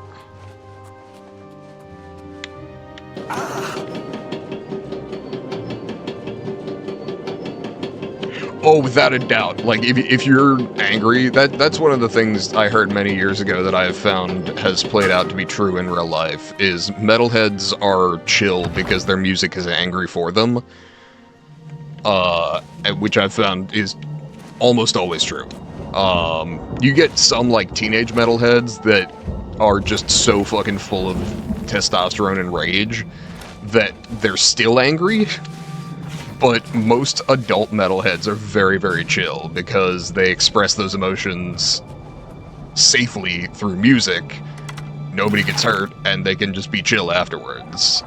Oh, without a doubt. Like, if you're angry, that's one of the things I heard many years ago that I have found has played out to be true in real life, is metalheads are chill because their music is angry for them. Which I've found is almost always true. You get some, like, teenage metalheads that are just so fucking full of testosterone and rage that they're still angry. But most adult metalheads are very, very chill because they express those emotions safely through music. Nobody gets hurt, and they can just be chill afterwards.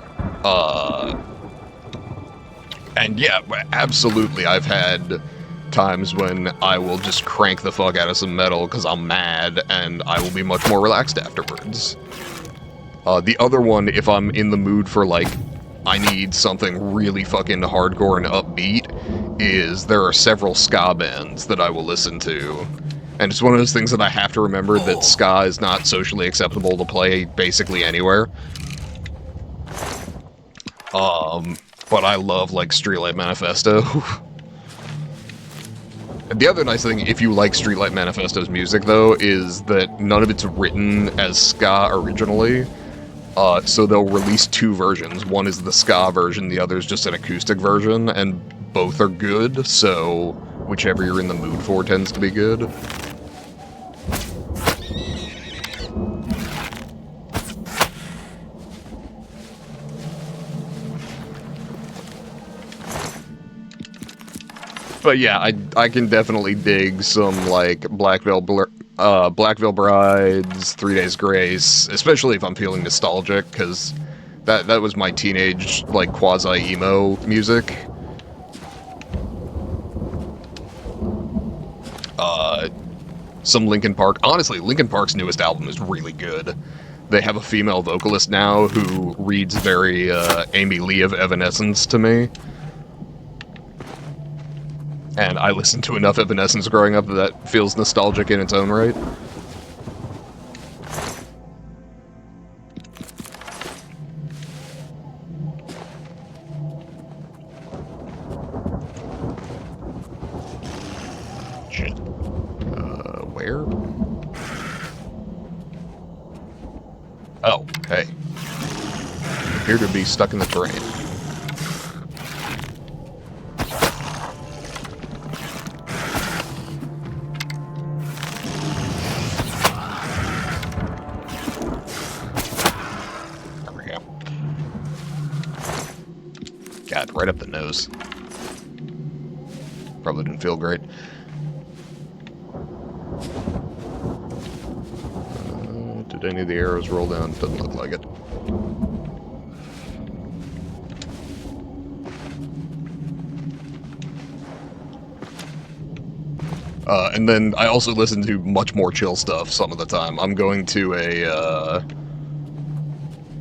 And yeah, absolutely, I've had times when I will just crank the fuck out of some metal because I'm mad, and I will be much more relaxed afterwards. The other one, if I'm in the mood for, like, I need something really fucking hardcore and upbeat, is there are several ska bands that I will listen to. And it's one of those things that I have to remember that ska is not socially acceptable to play basically anywhere. But I love, like, Streetlight Manifesto. The other nice thing, if you like Streetlight Manifesto's music, though, is that none of it's written as ska originally. So they'll release two versions. One is the ska version, the other is just an acoustic version, and both are good, so whichever you're in the mood for tends to be good. But yeah, I can definitely dig some, like, Black Veil Brides, 3 Days Grace, especially if I'm feeling nostalgic, because that was my teenage, like, quasi-emo music. Some Linkin Park. Honestly, Linkin Park's newest album is really good. They have a female vocalist now who reads very Amy Lee of Evanescence to me. And I listened to enough Evanescence growing up that feels nostalgic in its own right. Shit. Where? Oh, hey. You appear to be stuck in the terrain. God, right up the nose. Probably didn't feel great. Did any of the arrows roll down? Doesn't look like it. And then I also listen to much more chill stuff some of the time. I'm going to a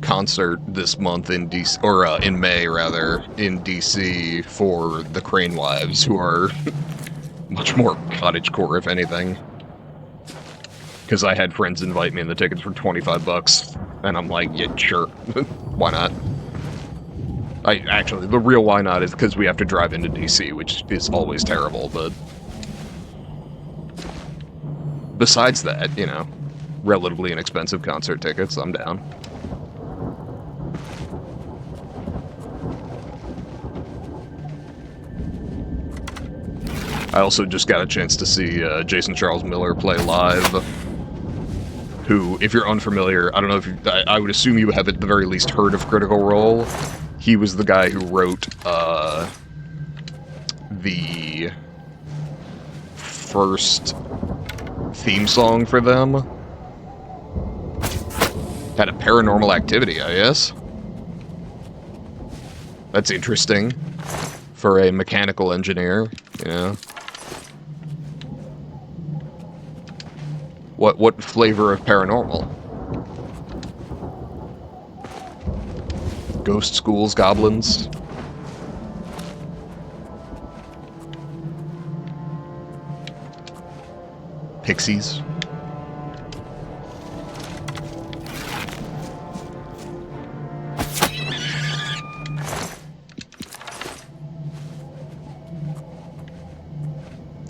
concert this month in DC, or in May rather, in DC for the Crane Wives, who are much more cottagecore, if anything. Because I had friends invite me, and the tickets were $25, and I'm like, yeah, sure, why not? Actually, the real why not is because we have to drive into DC, which is always terrible, but besides that, you know, relatively inexpensive concert tickets, I'm down. I also just got a chance to see Jason Charles Miller play live, who, if you're unfamiliar, I don't know if you, I would assume you have at the very least heard of Critical Role. He was the guy who wrote the first theme song for them. Had a Paranormal Activity, I guess. That's interesting for a mechanical engineer, you know. What flavor of paranormal? Ghost schools, goblins? Pixies?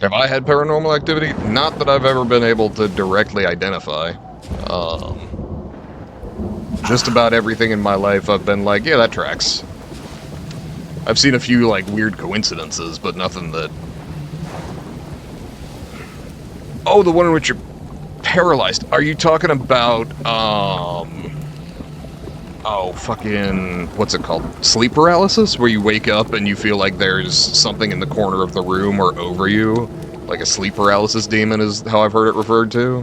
Have I had Paranormal Activity? Not that I've ever been able to directly identify. Just about everything in my life I've been like, yeah, that tracks. I've seen a few, like, weird coincidences, but nothing that... Oh, the one in which you're paralyzed. Are you talking about, oh, fucking... What's it called? Sleep paralysis? Where you wake up and you feel like there's something in the corner of the room or over you? Like a sleep paralysis demon is how I've heard it referred to.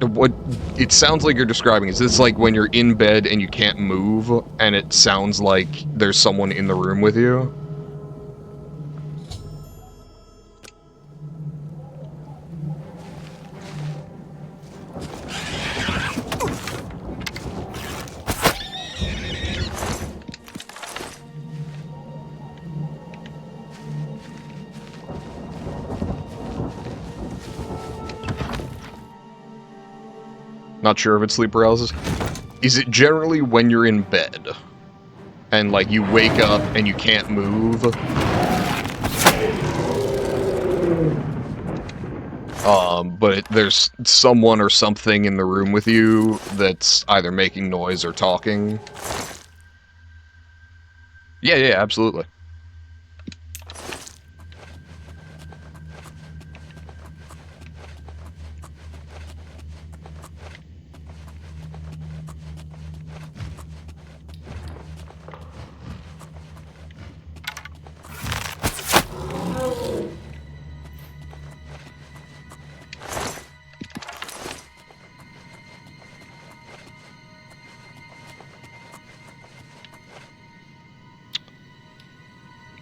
What it sounds like you're describing, is this like when you're in bed and you can't move, and it sounds like there's someone in the room with you? Not sure if it's sleep paralysis. Is it generally when you're in bed and like you wake up and you can't move? But there's someone or something in the room with you that's either making noise or talking? Yeah, absolutely.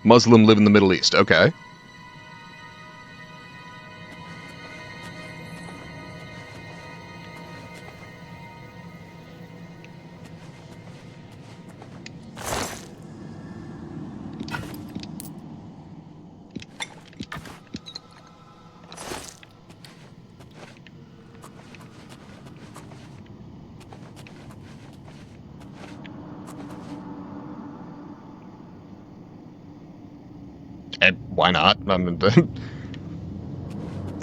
Muslim live in the Middle East. Okay. Why not? I mean,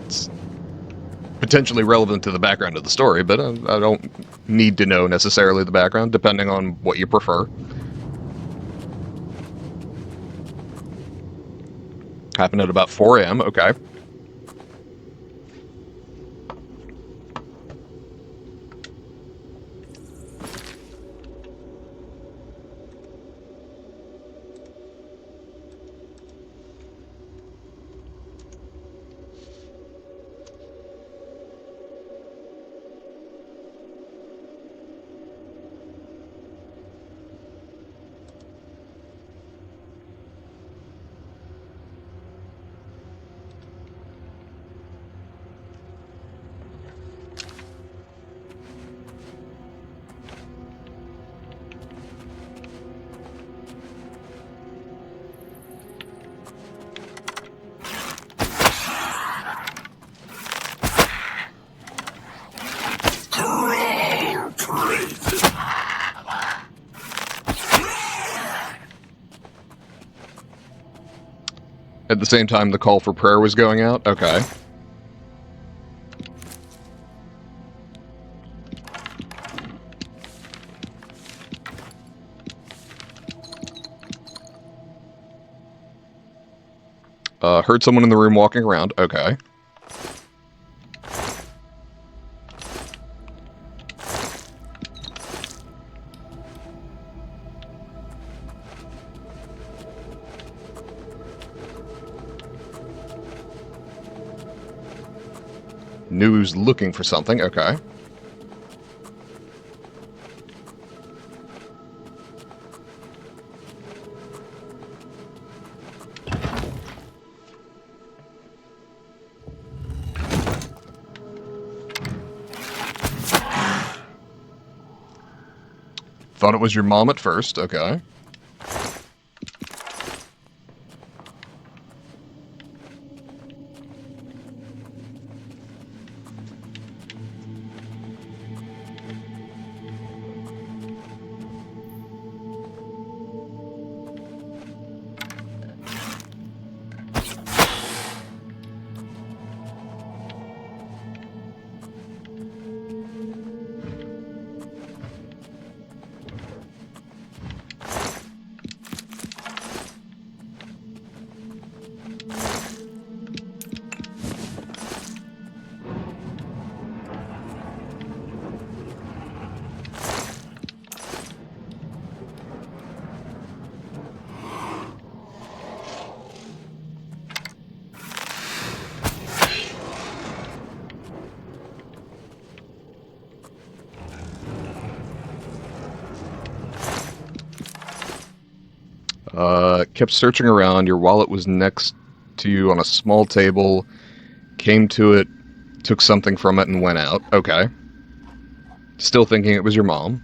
it's potentially relevant to the background of the story, but I don't need to know necessarily the background, depending on what you prefer. Happened at about 4 a.m., okay. At the same time the call for prayer was going out? Okay. Heard someone in the room walking around. Okay. Knew he was looking for something. Okay. Thought it was your mom at first. Okay. Kept searching around. Your wallet was next to you on a small table. Came to it, took something from it, and went out. Okay. Still thinking it was your mom.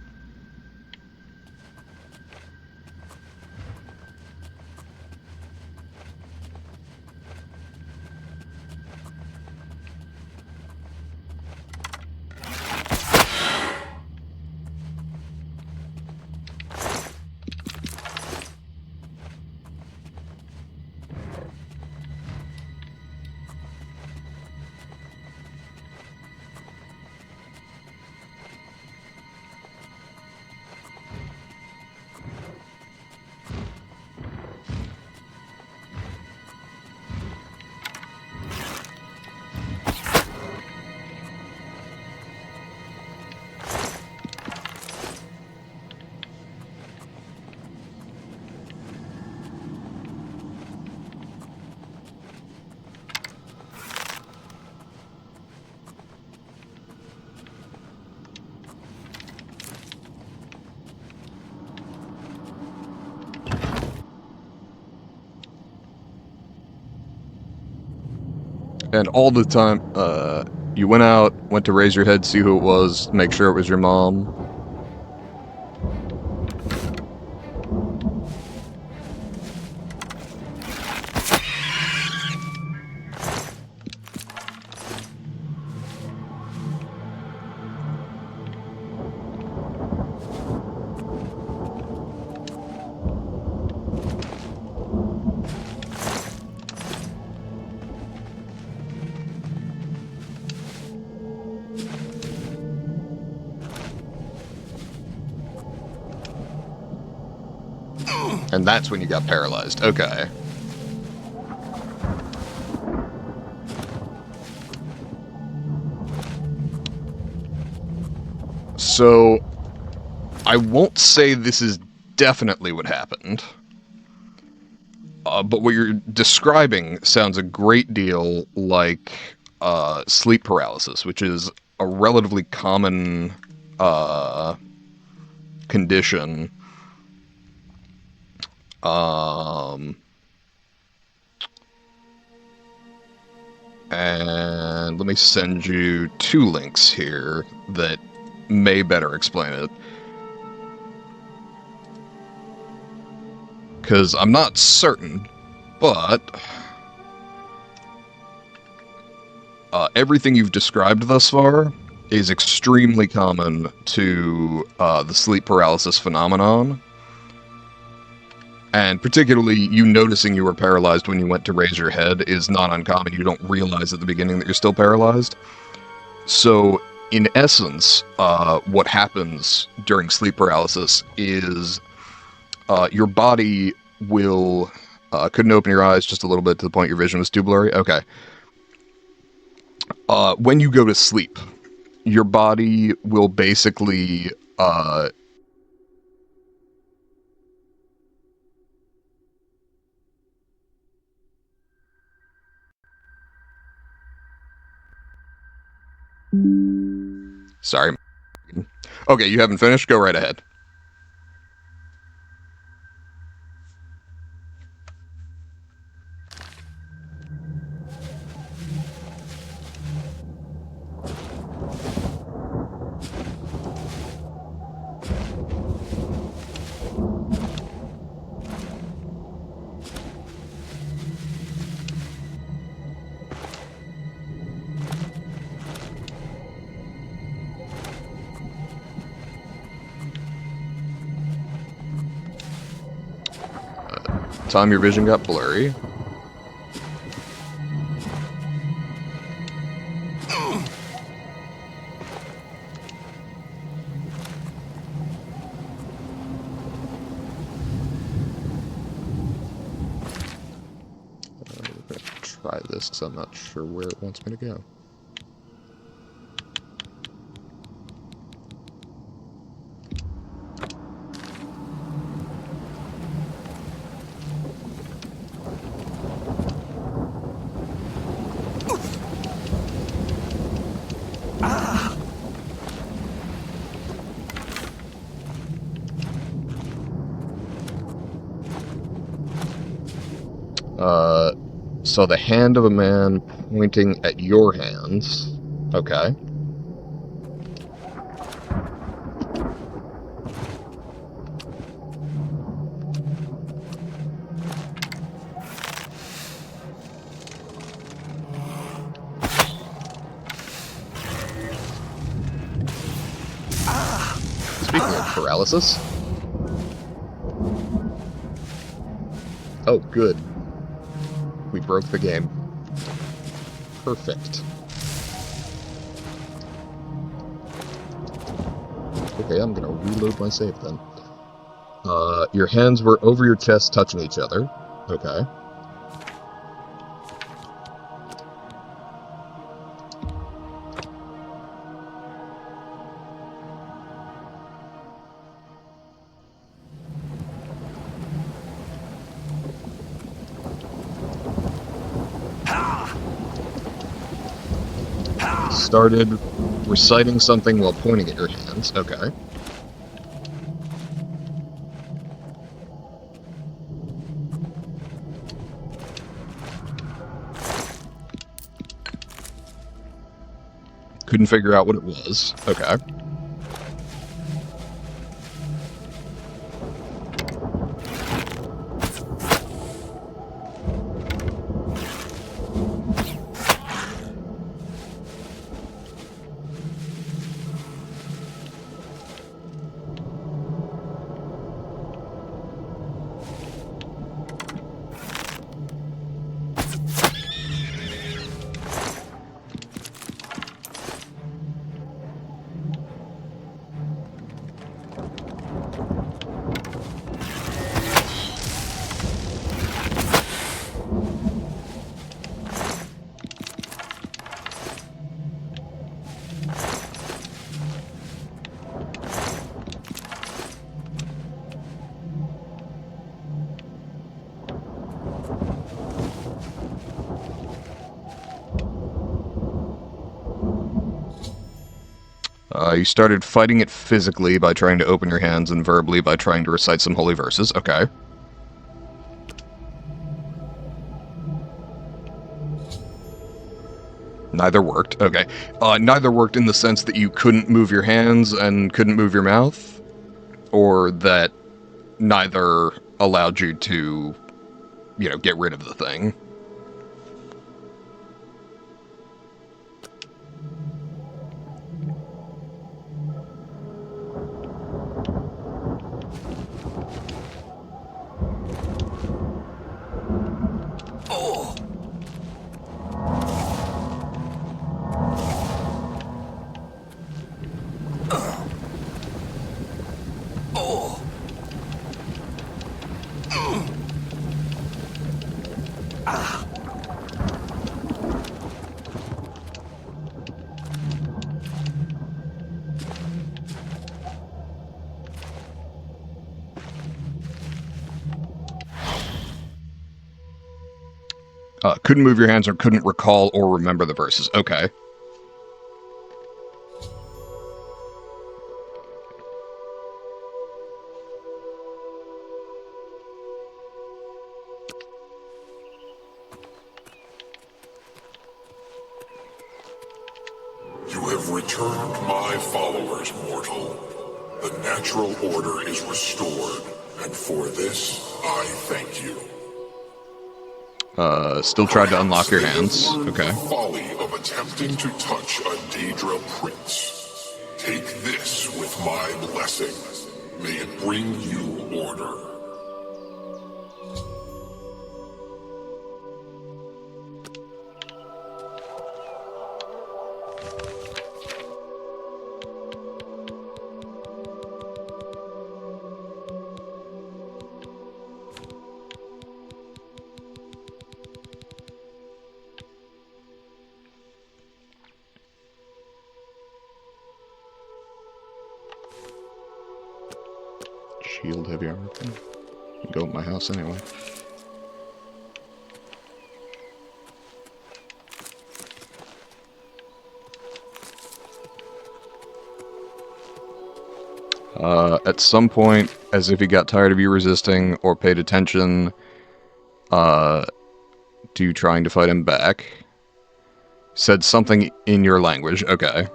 And all the time, you went out, went to raise your head, see who it was, make sure it was your mom. And that's when you got paralyzed. Okay. So, I won't say this is definitely what happened. But what you're describing sounds a great deal like sleep paralysis, which is a relatively common condition. And let me send you 2 links here that may better explain it. Because I'm not certain, but everything you've described thus far is extremely common to the sleep paralysis phenomenon. And particularly, you noticing you were paralyzed when you went to raise your head is not uncommon. You don't realize at the beginning that you're still paralyzed. So, in essence, what happens during sleep paralysis is your body will... couldn't open your eyes just a little bit to the point your vision was too blurry? Okay. When you go to sleep, your body will basically... Sorry. Okay, you haven't finished? Go right ahead. Time your vision got blurry. I'm gonna try this because I'm not sure where it wants me to go. So the hand of a man pointing at your hands. Okay. Speaking of paralysis. Oh, good. We broke the game. Perfect. Okay, I'm gonna reload my save then. Your hands were over your chest touching each other. Okay. Started reciting something while pointing at your hands. Okay. Couldn't figure out what it was. Okay. You started fighting it physically by trying to open your hands and verbally by trying to recite some holy verses. Okay. Neither worked. Okay. Neither worked in the sense that you couldn't move your hands and couldn't move your mouth? Or that neither allowed you to, you know, get rid of the thing? Couldn't move your hands or couldn't recall or remember the verses. Okay. You have returned my followers, mortal. The natural order is restored, and for this, I thank you. Still tried to unlock your hands. Okay. The folly of attempting to touch a Daedra prince. Take this with my blessing. May it bring you order. Shield heavy armor. Go at my house anyway. At some point, as if he got tired of you resisting or paid attention to you trying to fight him back, said something in your language. Okay.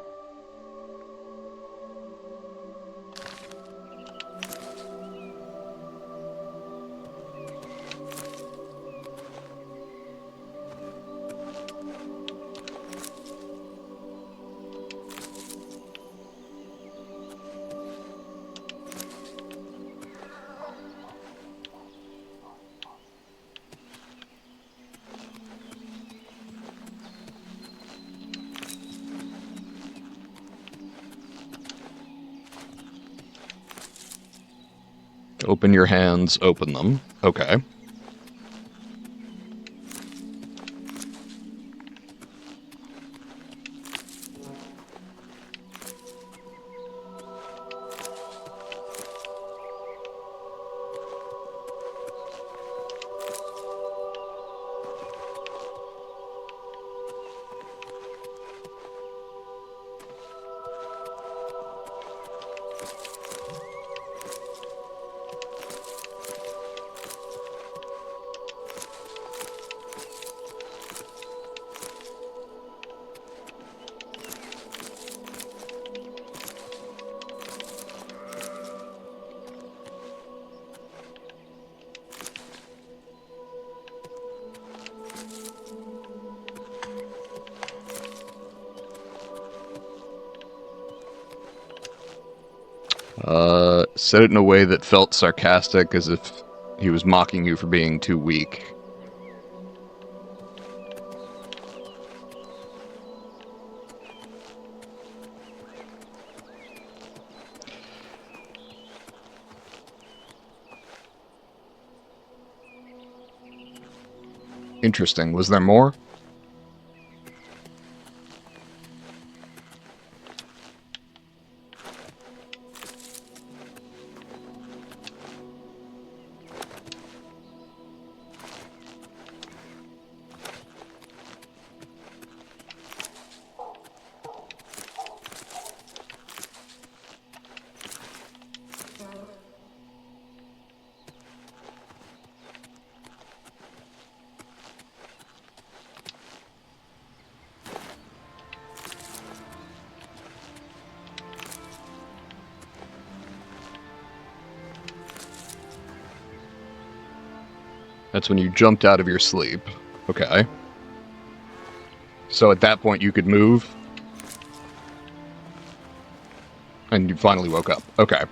Open your hands, open them. Okay. Said it in a way that felt sarcastic, as if he was mocking you for being too weak. Interesting. Was there more? That's when you jumped out of your sleep. Okay. So at that point you could move. And you finally woke up. Okay.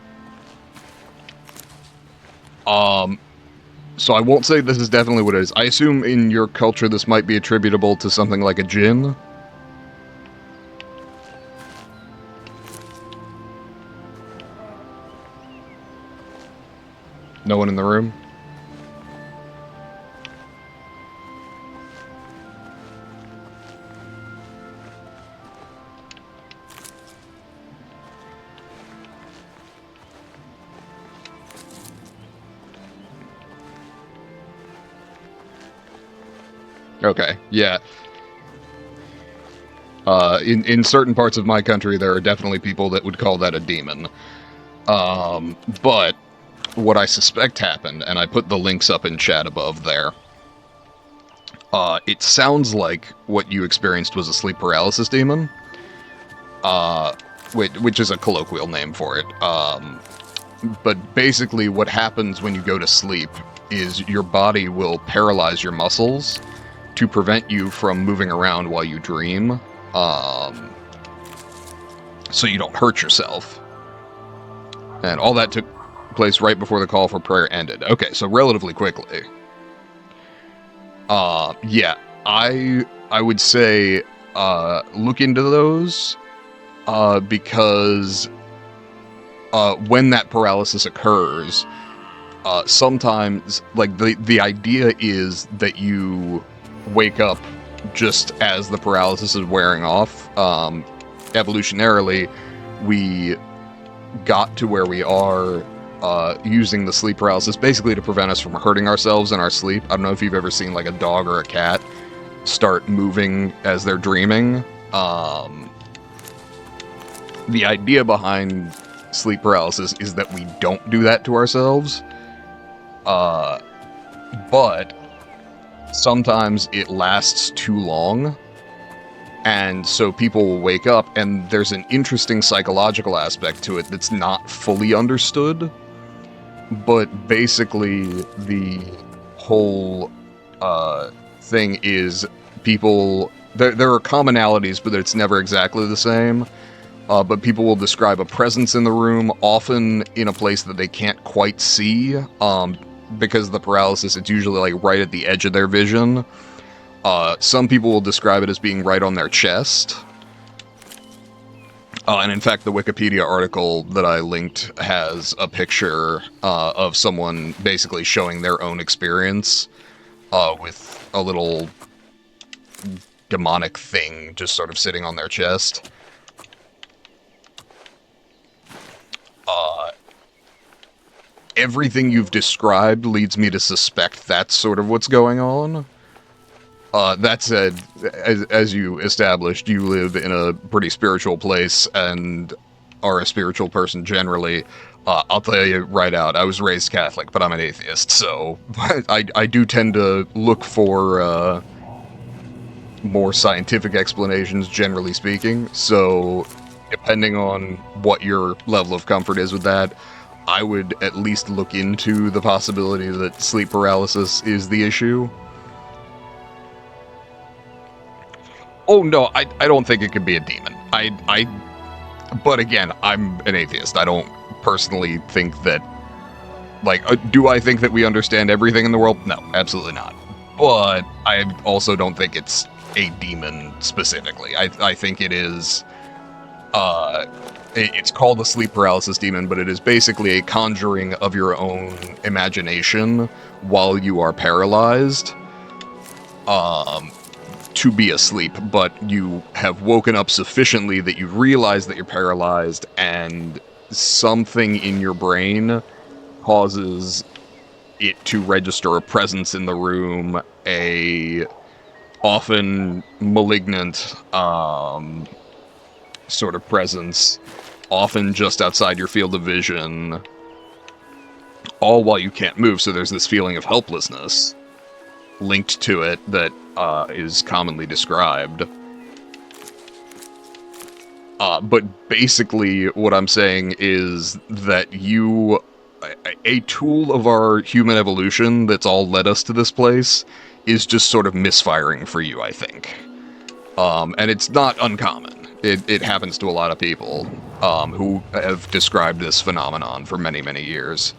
So I won't say this is definitely what it is. I assume in your culture this might be attributable to something like a djinn. No one in the room? Okay, yeah. In certain parts of my country, there are definitely people that would call that a demon. But what I suspect happened, and I put the links up in chat above there, it sounds like what you experienced was a sleep paralysis demon, which is a colloquial name for it. But basically what happens when you go to sleep is your body will paralyze your muscles to prevent you from moving around while you dream, so you don't hurt yourself. And all that took place right before the call for prayer ended. Okay, so relatively quickly. Yeah, I would say look into those, because when that paralysis occurs, sometimes, like, the idea is that you wake up just as the paralysis is wearing off. Evolutionarily, we got to where we are using the sleep paralysis basically to prevent us from hurting ourselves in our sleep. I don't know if you've ever seen, like, a dog or a cat start moving as they're dreaming. The idea behind sleep paralysis is that we don't do that to ourselves. But sometimes it lasts too long, and so people will wake up, and there's an interesting psychological aspect to it that's not fully understood. But basically, the whole thing is people... There are commonalities, but it's never exactly the same. But people will describe a presence in the room, often in a place that they can't quite see. Because of the paralysis, it's usually, like, right at the edge of their vision. Some people will describe it as being right on their chest. And in fact, the Wikipedia article that I linked has a picture of someone basically showing their own experience with a little demonic thing just sort of sitting on their chest. Everything you've described leads me to suspect that's sort of what's going on. That said, as you established, you live in a pretty spiritual place and are a spiritual person generally. I'll tell you right out, I was raised Catholic, but I'm an atheist, so I do tend to look for more scientific explanations, generally speaking. So, depending on what your level of comfort is with that, I would at least look into the possibility that sleep paralysis is the issue. Oh no, I don't think it could be a demon. But again, I'm an atheist. I don't personally think that, like, do I think that we understand everything in the world? No, absolutely not. But I also don't think it's a demon specifically. I think it is, it's called a sleep paralysis demon, but it is basically a conjuring of your own imagination while you are paralyzed. To be asleep, but you have woken up sufficiently that you realize that you're paralyzed, and something in your brain causes it to register a presence in the room, a often malignant sort of presence, often just outside your field of vision, all while you can't move, so there's this feeling of helplessness linked to it that is commonly described. But basically what I'm saying is that you... a tool of our human evolution that's all led us to this place is just sort of misfiring for you, I think. And it's not uncommon. It happens to a lot of people who have described this phenomenon for many, many years.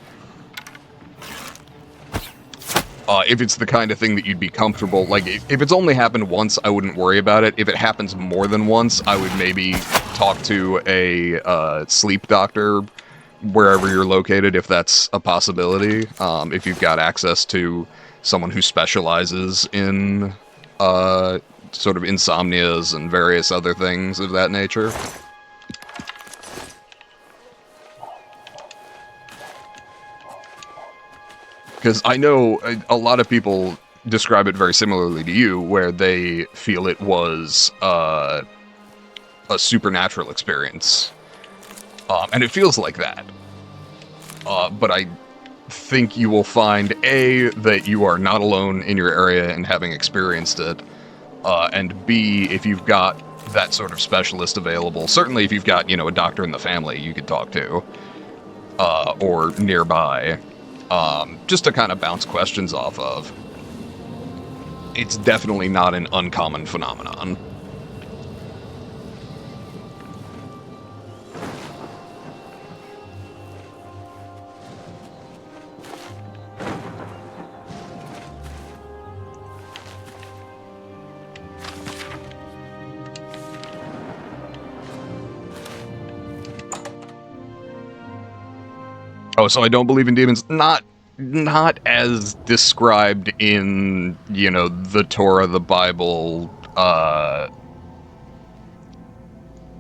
If it's the kind of thing that you'd be comfortable, like, if it's only happened once, I wouldn't worry about it. If it happens more than once, I would maybe talk to a sleep doctor wherever you're located, if that's a possibility. If you've got access to someone who specializes in sort of insomnias and various other things of that nature. Because I know a lot of people describe it very similarly to you, where they feel it was a supernatural experience. And it feels like that. But I think you will find, A, that you are not alone in your area and having experienced it, and B, if you've got that sort of specialist available, certainly if you've got, a doctor in the family you could talk to, or nearby, just to kind of bounce questions off of. It's definitely not an uncommon phenomenon. Oh, so I don't believe in demons? Not as described in, the Torah, the Bible,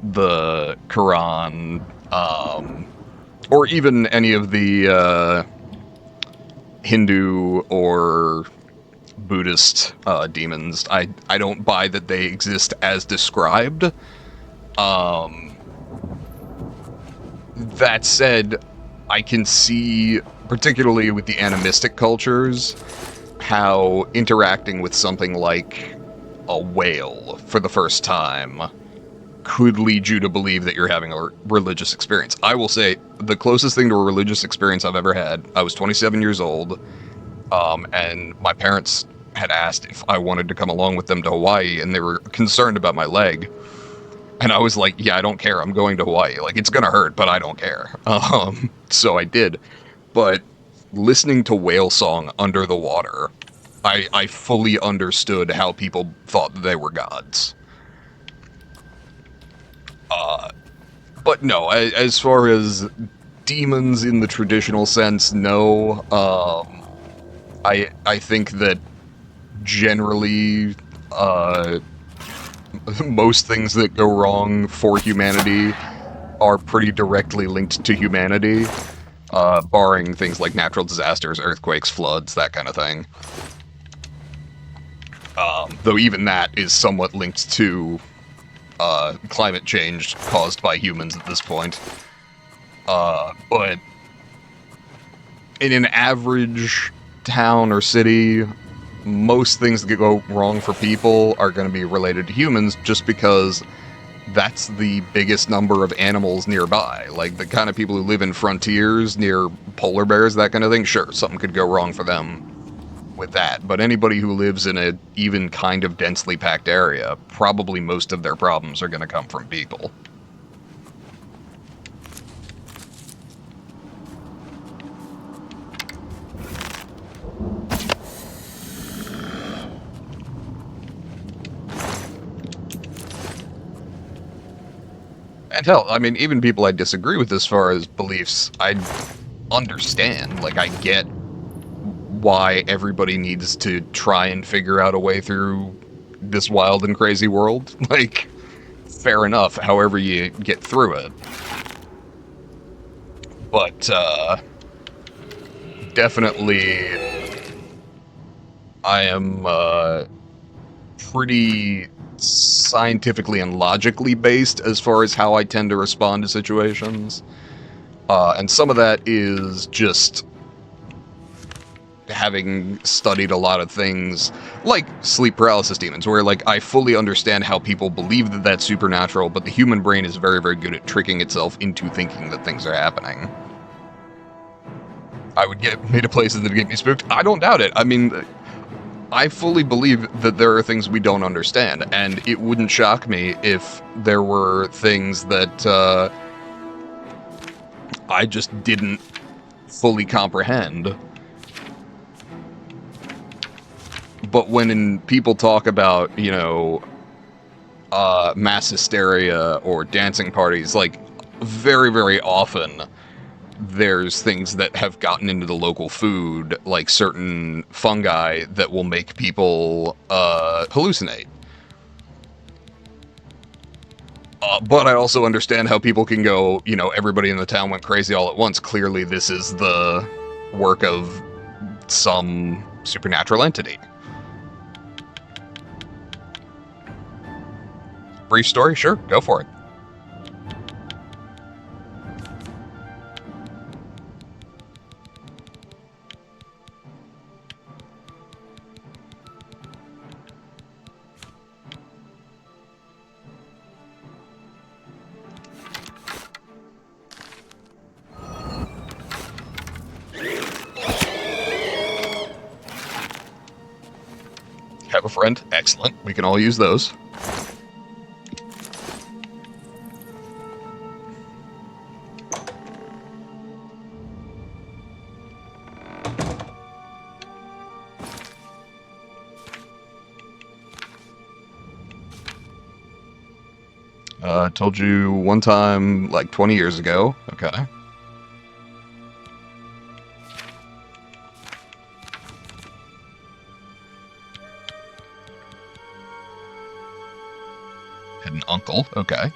the Quran, or even any of the Hindu or Buddhist demons. I don't buy that they exist as described. That said, I can see, particularly with the animistic cultures, how interacting with something like a whale for the first time could lead you to believe that you're having a religious experience. I will say, the closest thing to a religious experience I've ever had, I was 27 years old, and my parents had asked if I wanted to come along with them to Hawaii, and they were concerned about my leg. And I was like, yeah, I don't care. I'm going to Hawaii. Like, it's going to hurt, but I don't care. So I did. But listening to whale song under the water, I fully understood how people thought that they were gods. But no, as far as demons in the traditional sense, no. I think that generally, most things that go wrong for humanity are pretty directly linked to humanity, barring things like natural disasters, earthquakes, floods, that kind of thing. Though even that is somewhat linked to climate change caused by humans at this point. But in an average town or city, most things that go wrong for people are going to be related to humans, just because that's the biggest number of animals nearby. Like, the kind of people who live in frontiers near polar bears, that kind of thing, sure, something could go wrong for them with that. But anybody who lives in a even kind of densely packed area, probably most of their problems are going to come from people. And hell, I mean, even people I disagree with as far as beliefs, I understand. Like, I get why everybody needs to try and figure out a way through this wild and crazy world. Like, fair enough, however you get through it. But, definitely, I am, pretty scientifically and logically based as far as how I tend to respond to situations. And some of that is just having studied a lot of things like sleep paralysis demons, where, like, I fully understand how people believe that that's supernatural, but the human brain is very, very good at tricking itself into thinking that things are happening. I would get me to places that get me spooked. I don't doubt it. I mean, I fully believe that there are things we don't understand, and it wouldn't shock me if there were things that I just didn't fully comprehend. But when people talk about, mass hysteria or dancing parties, like, very, very often there's things that have gotten into the local food, like certain fungi that will make people hallucinate. But I also understand how people can go, everybody in the town went crazy all at once. Clearly this is the work of some supernatural entity. brief story? Sure, go for it. Have a friend. Excellent. We can all use those. Told you one time, like 20 years ago. Okay. Had an uncle. Okay.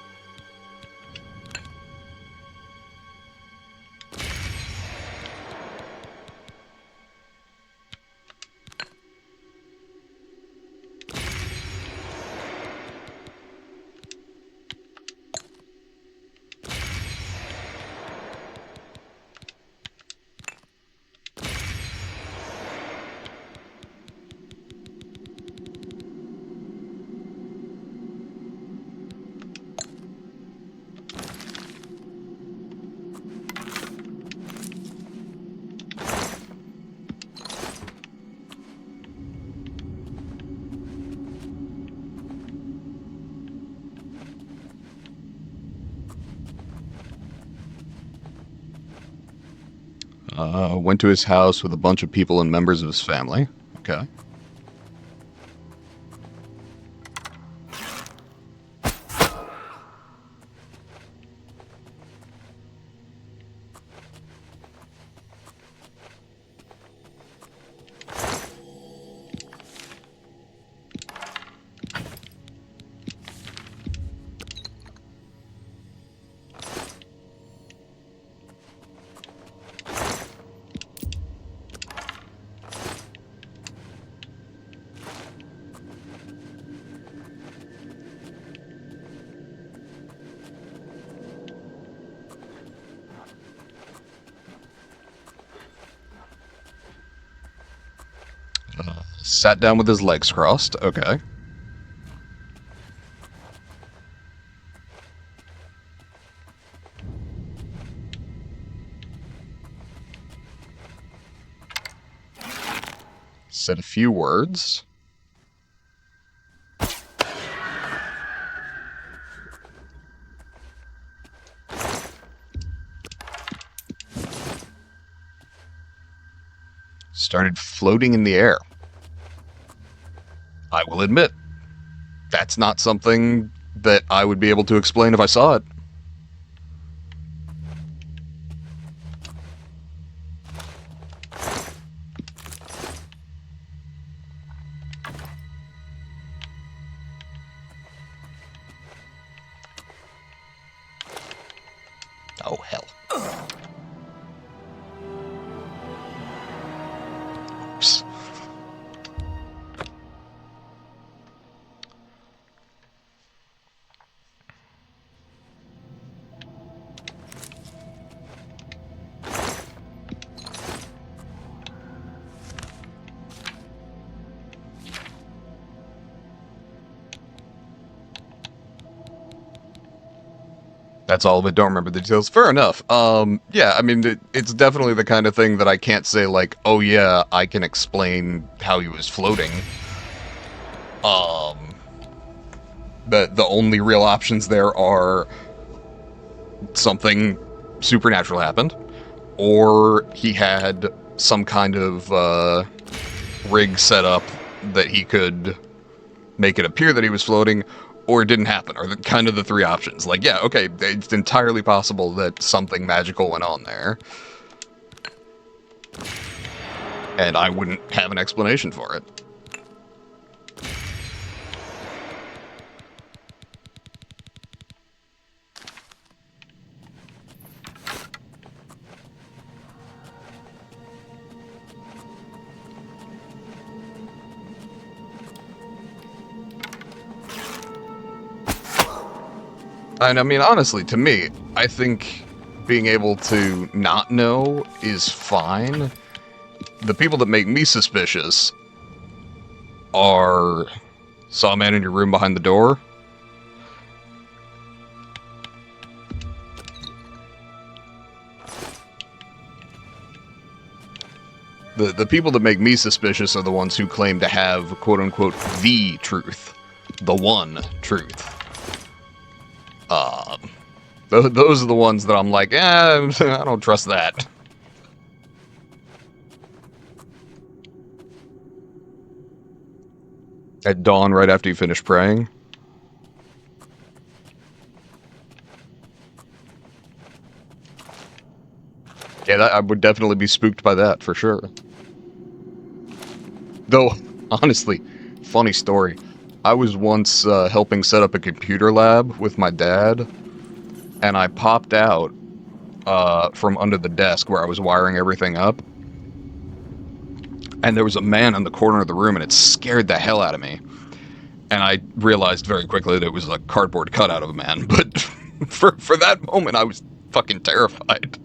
Went to his house with a bunch of people and members of his family. Okay. Sat down with his legs crossed. Okay. Said a few words. Started floating in the air. I will admit, that's not something that I would be able to explain if I saw it. Oh, hell. Oops. That's all, but don't remember the details. Fair enough. Yeah, I mean, it's definitely the kind of thing that I can't say, like, oh yeah, I can explain how he was floating. The only real options there are something supernatural happened, or he had some kind of rig set up that he could make it appear that he was floating, or it didn't happen, or kind of the three options. Like, yeah, okay, it's entirely possible that something magical went on there, and I wouldn't have an explanation for it. And I mean, honestly, to me, I think being able to not know is fine. The people that make me suspicious are... Saw a man in your room behind the door? The people that make me suspicious are the ones who claim to have, quote-unquote, the truth. The one truth. Those are the ones that I'm like, I don't trust that. At dawn, right after you finish praying? Yeah, I would definitely be spooked by that, for sure. Though, honestly, funny story. I was once helping set up a computer lab with my dad, and I popped out from under the desk where I was wiring everything up. And there was a man in the corner of the room, and it scared the hell out of me. And I realized very quickly that it was a cardboard cutout of a man, but for that moment, I was fucking terrified.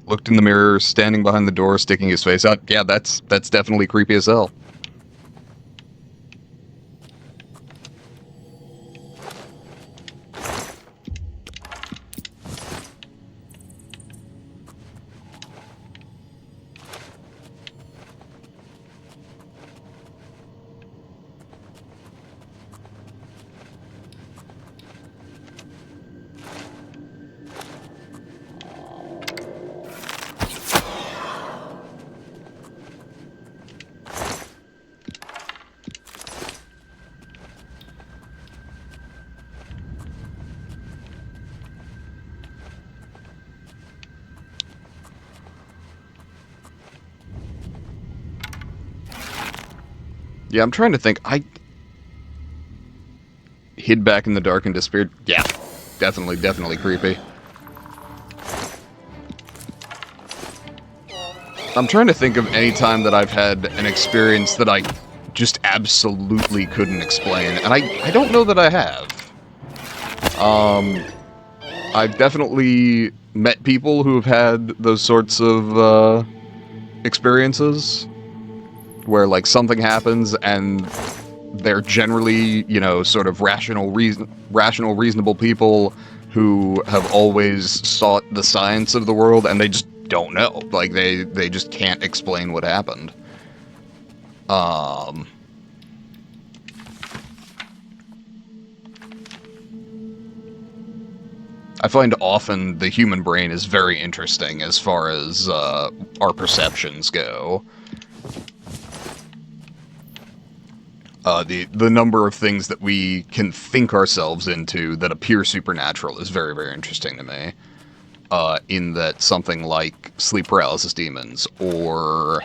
Looked in the mirror, standing behind the door, sticking his face out. Yeah, that's definitely creepy as hell. Yeah, I'm trying to think. I hid back in the dark and disappeared. Yeah, definitely creepy. I'm trying to think of any time that I've had an experience that I just absolutely couldn't explain, and I don't know that I have. I've definitely met people who have had those sorts of experiences where, like, something happens and they're generally, you know, sort of rational, reasonable people who have always sought the science of the world, and they just don't know. Like, they just can't explain what happened. I find often the human brain is very interesting as far as our perceptions go. The number of things that we can think ourselves into that appear supernatural is very, very interesting to me. In that something like sleep paralysis demons, or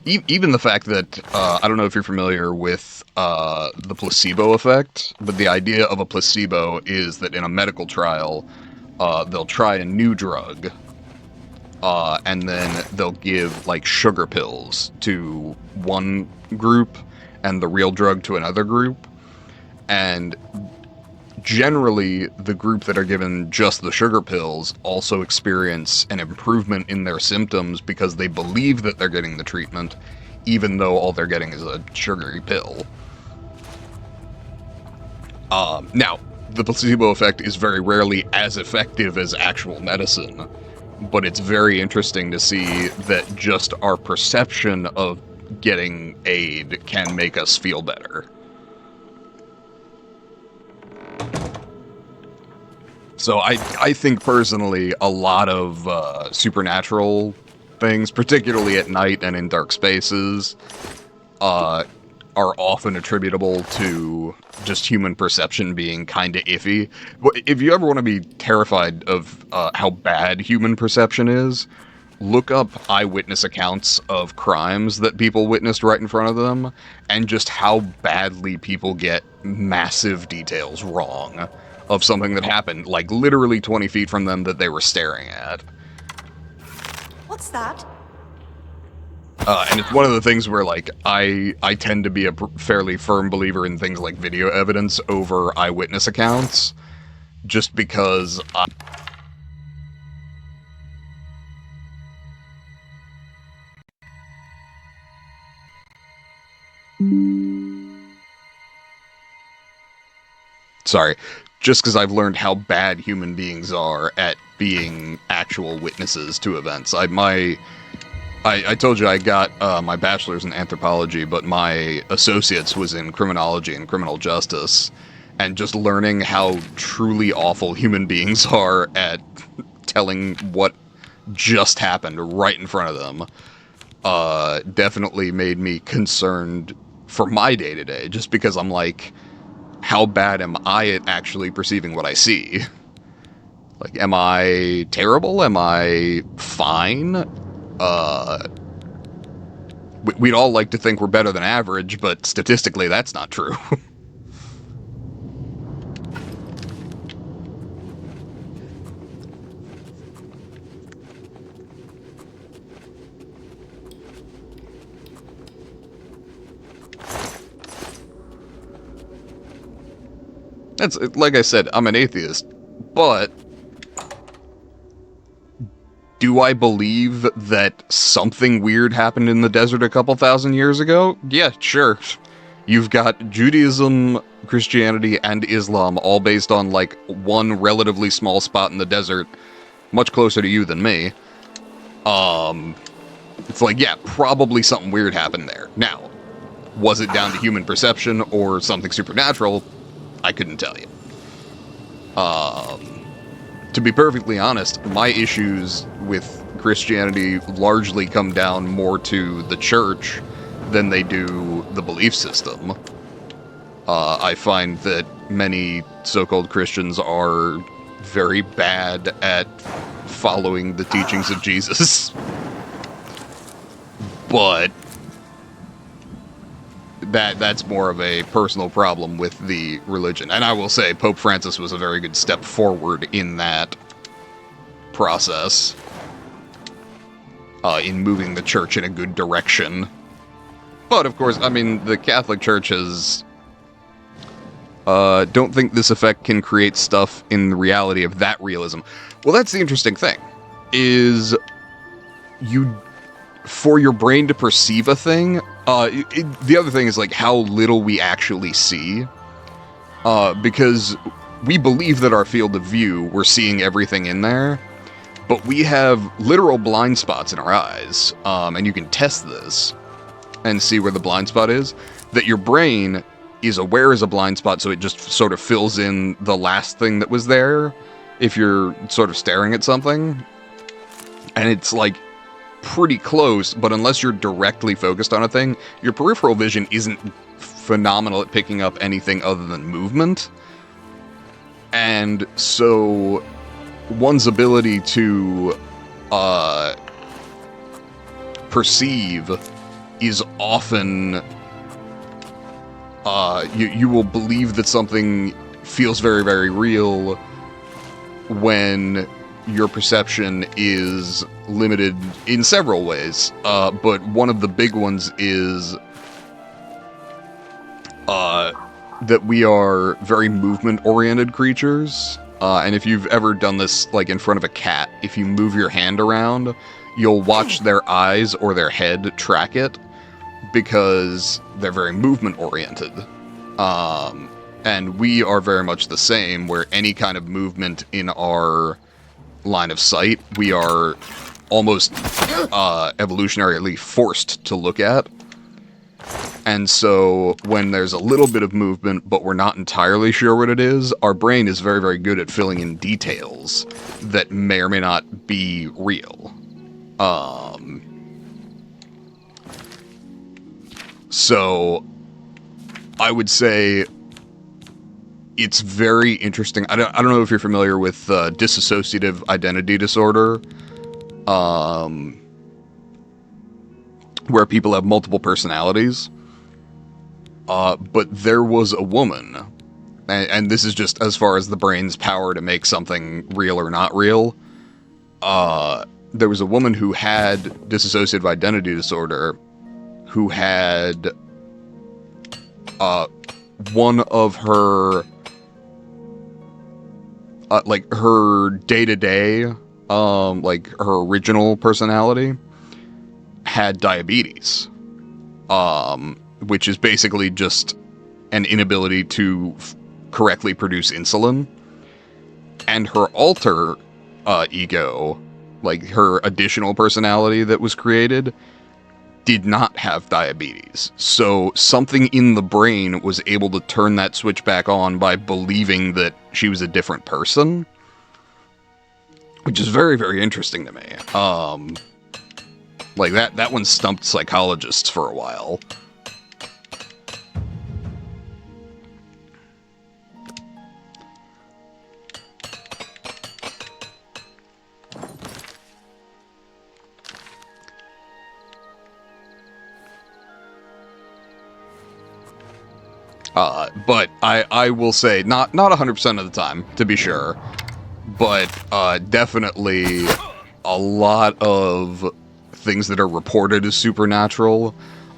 even the fact that, I don't know if you're familiar with the placebo effect, but the idea of a placebo is that in a medical trial, they'll try a new drug, and then they'll give, like, sugar pills to one group and the real drug to another group. And generally, the group that are given just the sugar pills also experience an improvement in their symptoms because they believe that they're getting the treatment, even though all they're getting is a sugary pill. Now, the placebo effect is very rarely as effective as actual medicine, but it's very interesting to see that just our perception of getting aid can make us feel better. So I think personally a lot of supernatural things, particularly at night and in dark spaces, are often attributable to just human perception being kind of iffy. If you ever want to be terrified of how bad human perception is, look up eyewitness accounts of crimes that people witnessed right in front of them, and just how badly people get massive details wrong of something that happened, like, literally 20 feet from them that they were staring at. What's that? And it's one of the things where, like, I tend to be a fairly firm believer in things like video evidence over eyewitness accounts, just because Sorry. Just because I've learned how bad human beings are at being actual witnesses to events. I told you I got my bachelor's in anthropology, but my associate's was in criminology and criminal justice, and just learning how truly awful human beings are at telling what just happened right in front of them definitely made me concerned for my day-to-day, just because I'm like, how bad am I at actually perceiving what I see? Like, am I terrible? Am I fine? We'd all like to think we're better than average, but statistically that's not true. That's, like I said, I'm an atheist, but do I believe that something weird happened in the desert a couple thousand years ago? Yeah, sure. You've got Judaism, Christianity, and Islam all based on, like, one relatively small spot in the desert, much closer to you than me. It's like, yeah, probably something weird happened there. Now, was it down to human perception or something supernatural? I couldn't tell you. To be perfectly honest, my issues with Christianity largely come down more to the church than they do the belief system. I find that many so-called Christians are very bad at following the teachings of Jesus. But that's more of a personal problem with the religion. And I will say Pope Francis was a very good step forward in that process, in moving the church in a good direction. But, of course, I mean, the Catholic Church has... don't think this effect can create stuff in the reality of that realism. Well, that's the interesting thing, is for your brain to perceive a thing, the other thing is, like, how little we actually see, because we believe that our field of view, we're seeing everything in there, but we have literal blind spots in our eyes, and you can test this and see where the blind spot is, that your brain is aware as a blind spot, so it just sort of fills in the last thing that was there if you're sort of staring at something, and it's, like, pretty close, but unless you're directly focused on a thing, your peripheral vision isn't phenomenal at picking up anything other than movement. And so one's ability to perceive is often you will believe that something feels very, very real when your perception is limited in several ways, but one of the big ones is that we are very movement-oriented creatures, and if you've ever done this, like, in front of a cat, if you move your hand around, you'll watch their eyes or their head track it, because they're very movement-oriented. And we are very much the same, where any kind of movement in our line of sight, we are almost evolutionarily forced to look at. And so when there's a little bit of movement, but we're not entirely sure what it is, our brain is very, very good at filling in details that may or may not be real. So I would say it's very interesting. I don't know if you're familiar with dissociative identity disorder, where people have multiple personalities. But there was a woman, and this is just as far as the brain's power to make something real or not real. there was a woman who had dissociative identity disorder who had one of her like her day-to-day like her original personality had diabetes, which is basically just an inability to correctly produce insulin, and her alter ego, like her additional personality that was created, did not have diabetes. So something in the brain was able to turn that switch back on by believing that she was a different person, which is very, very interesting to me. Like that one stumped psychologists for a while. But I will say, not 100% of the time, to be sure, but definitely a lot of things that are reported as supernatural,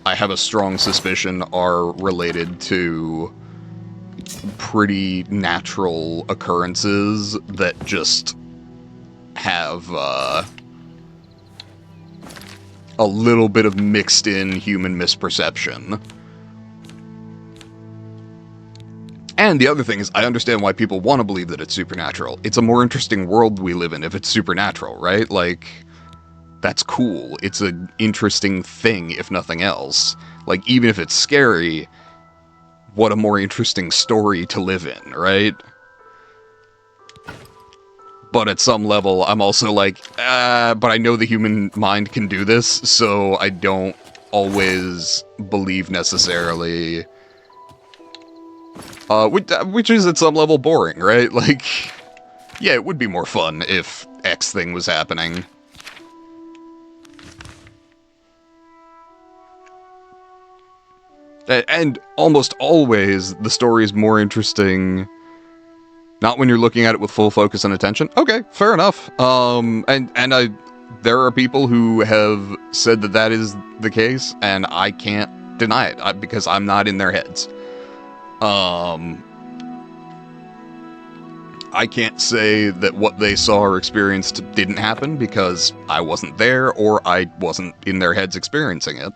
I have a strong suspicion are related to pretty natural occurrences that just have a little bit of mixed in human misperception. And the other thing is, I understand why people want to believe that it's supernatural. It's a more interesting world we live in if it's supernatural, right? Like, that's cool. It's an interesting thing, if nothing else. Like, even if it's scary, what a more interesting story to live in, right? But at some level, I'm also like, but I know the human mind can do this, so I don't always believe necessarily... which is at some level boring, right? Like, yeah, it would be more fun if X thing was happening. And almost always, the story is more interesting, not when you're looking at it with full focus and attention. Okay, fair enough. There are people who have said that that is the case, and I can't deny it, because I'm not in their heads. I can't say that what they saw or experienced didn't happen because I wasn't there or I wasn't in their heads experiencing it.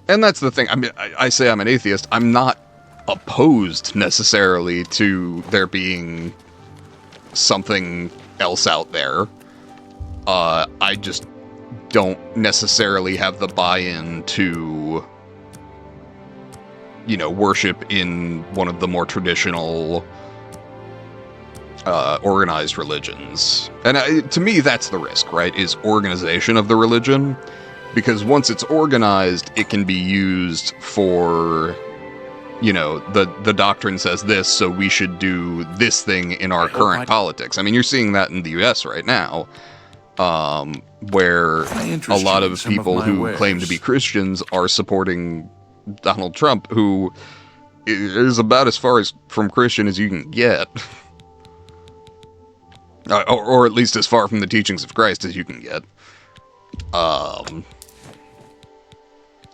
And that's the thing. I mean, I say I'm an atheist. I'm not opposed necessarily to there being something else out there. I just don't necessarily have the buy-in to, you know, worship in one of the more traditional organized religions. And to me, that's the risk, right? Is organization of the religion. Because once it's organized, it can be used for, you know, the doctrine says this, so we should do this thing in our current politics. I mean, you're seeing that in the US right now. Where a lot of people who claim to be Christians are supporting Donald Trump, who is about as far as from Christian as you can get. Or at least as far from the teachings of Christ as you can get.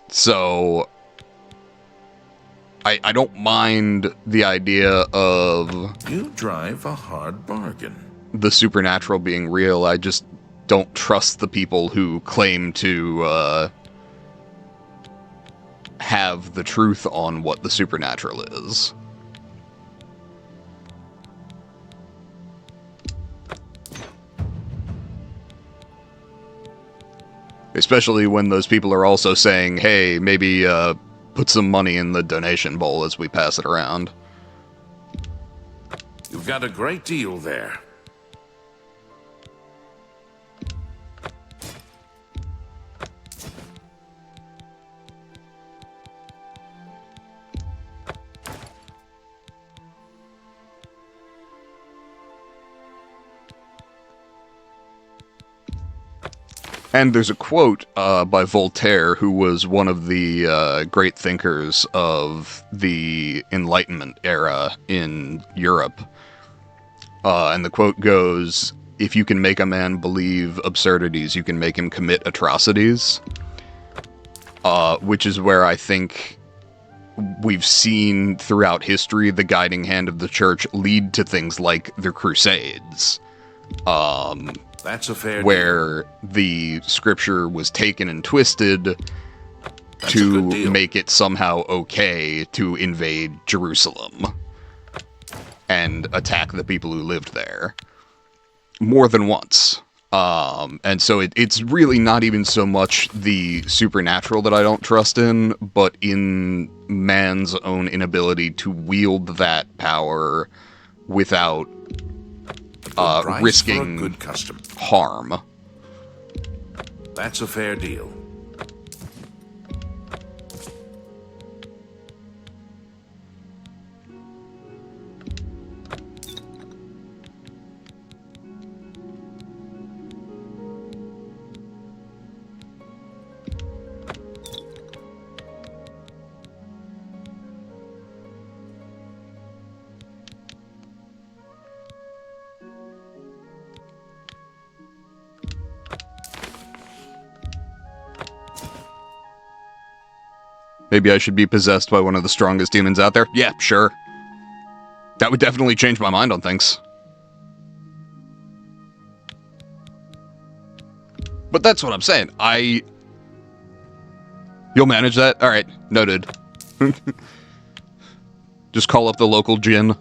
So, I don't mind the idea of... You drive a hard bargain. The supernatural being real. I just don't trust the people who claim to have the truth on what the supernatural is. Especially when those people are also saying, hey, maybe put some money in the donation bowl as we pass it around. You've got a great deal there. And there's a quote by Voltaire, who was one of the great thinkers of the Enlightenment era in Europe. And the quote goes, "If you can make a man believe absurdities, you can make him commit atrocities." Which is where I think we've seen throughout history the guiding hand of the church lead to things like the Crusades. That's a fair where the scripture was taken and twisted to make it somehow okay to invade Jerusalem and attack the people who lived there more than once. And so it's really not even so much the supernatural that I don't trust in, but in man's own inability to wield that power without risking good custom. harm. That's a fair deal. Maybe I should be possessed by one of the strongest demons out there? Yeah, sure. That would definitely change my mind on things. But that's what I'm saying. You'll manage that? Alright, noted. Just call up the local djinn.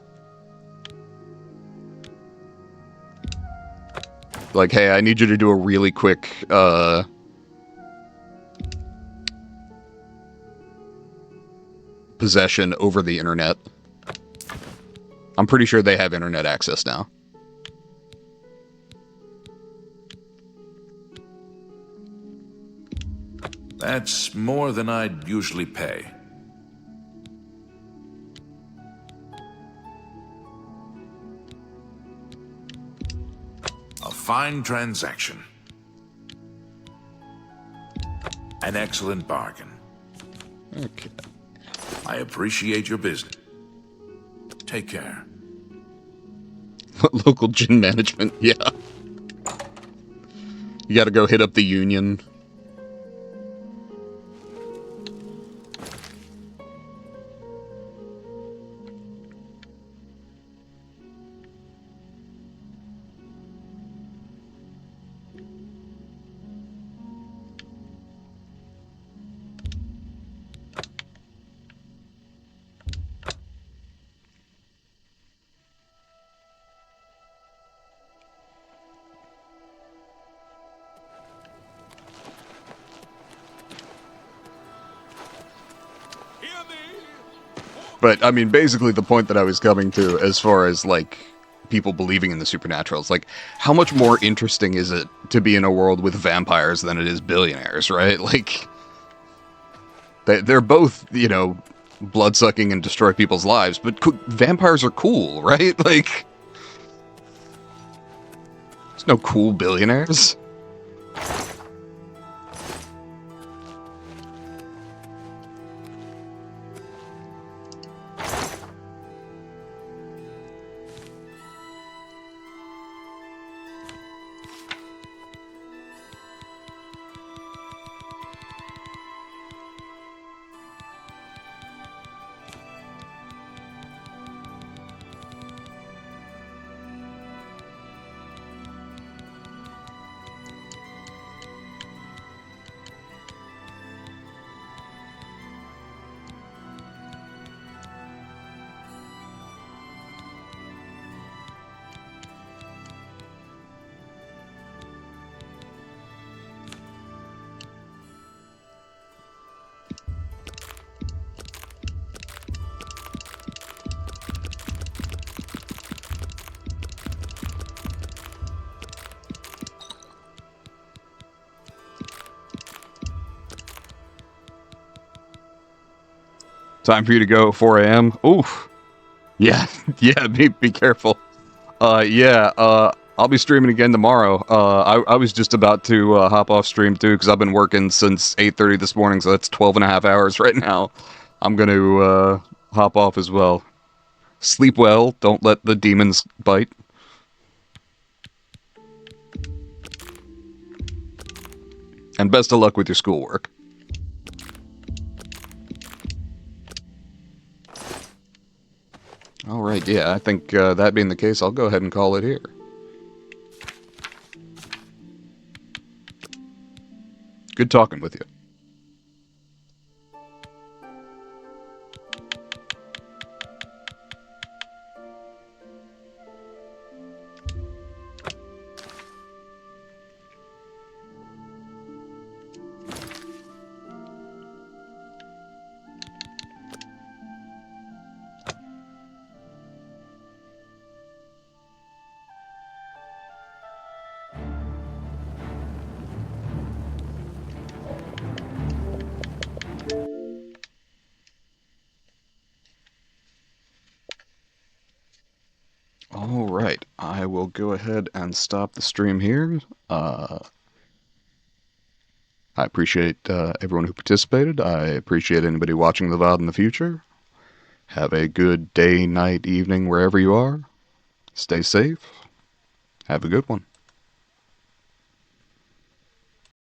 Like, hey, I need you to do a really quick, possession over the internet. I'm pretty sure they have internet access now. That's more than I'd usually pay. A fine transaction. An excellent bargain. Okay. I appreciate your business. Take care. Local gin management, yeah. You gotta go hit up the union. But, I mean, basically the point that I was coming to as far as, like, people believing in the supernatural, it's like, how much more interesting is it to be in a world with vampires than it is billionaires, right? Like, they're both, you know, blood-sucking and destroy people's lives, but vampires are cool, right? Like, there's no cool billionaires. Time for you to go, 4 a.m. Oof. Yeah, yeah, be careful. I'll be streaming again tomorrow. I was just about to hop off stream too, because I've been working since 8:30 this morning, so that's 12 and a half hours right now. I'm going to hop off as well. Sleep well, don't let the demons bite. And best of luck with your schoolwork. Alright, yeah, I think that being the case, I'll go ahead and call it here. Good talking with you. Alright, I will go ahead and stop the stream here. I appreciate everyone who participated. I appreciate anybody watching the VOD in the future. Have a good day, night, evening, wherever you are. Stay safe. Have a good one.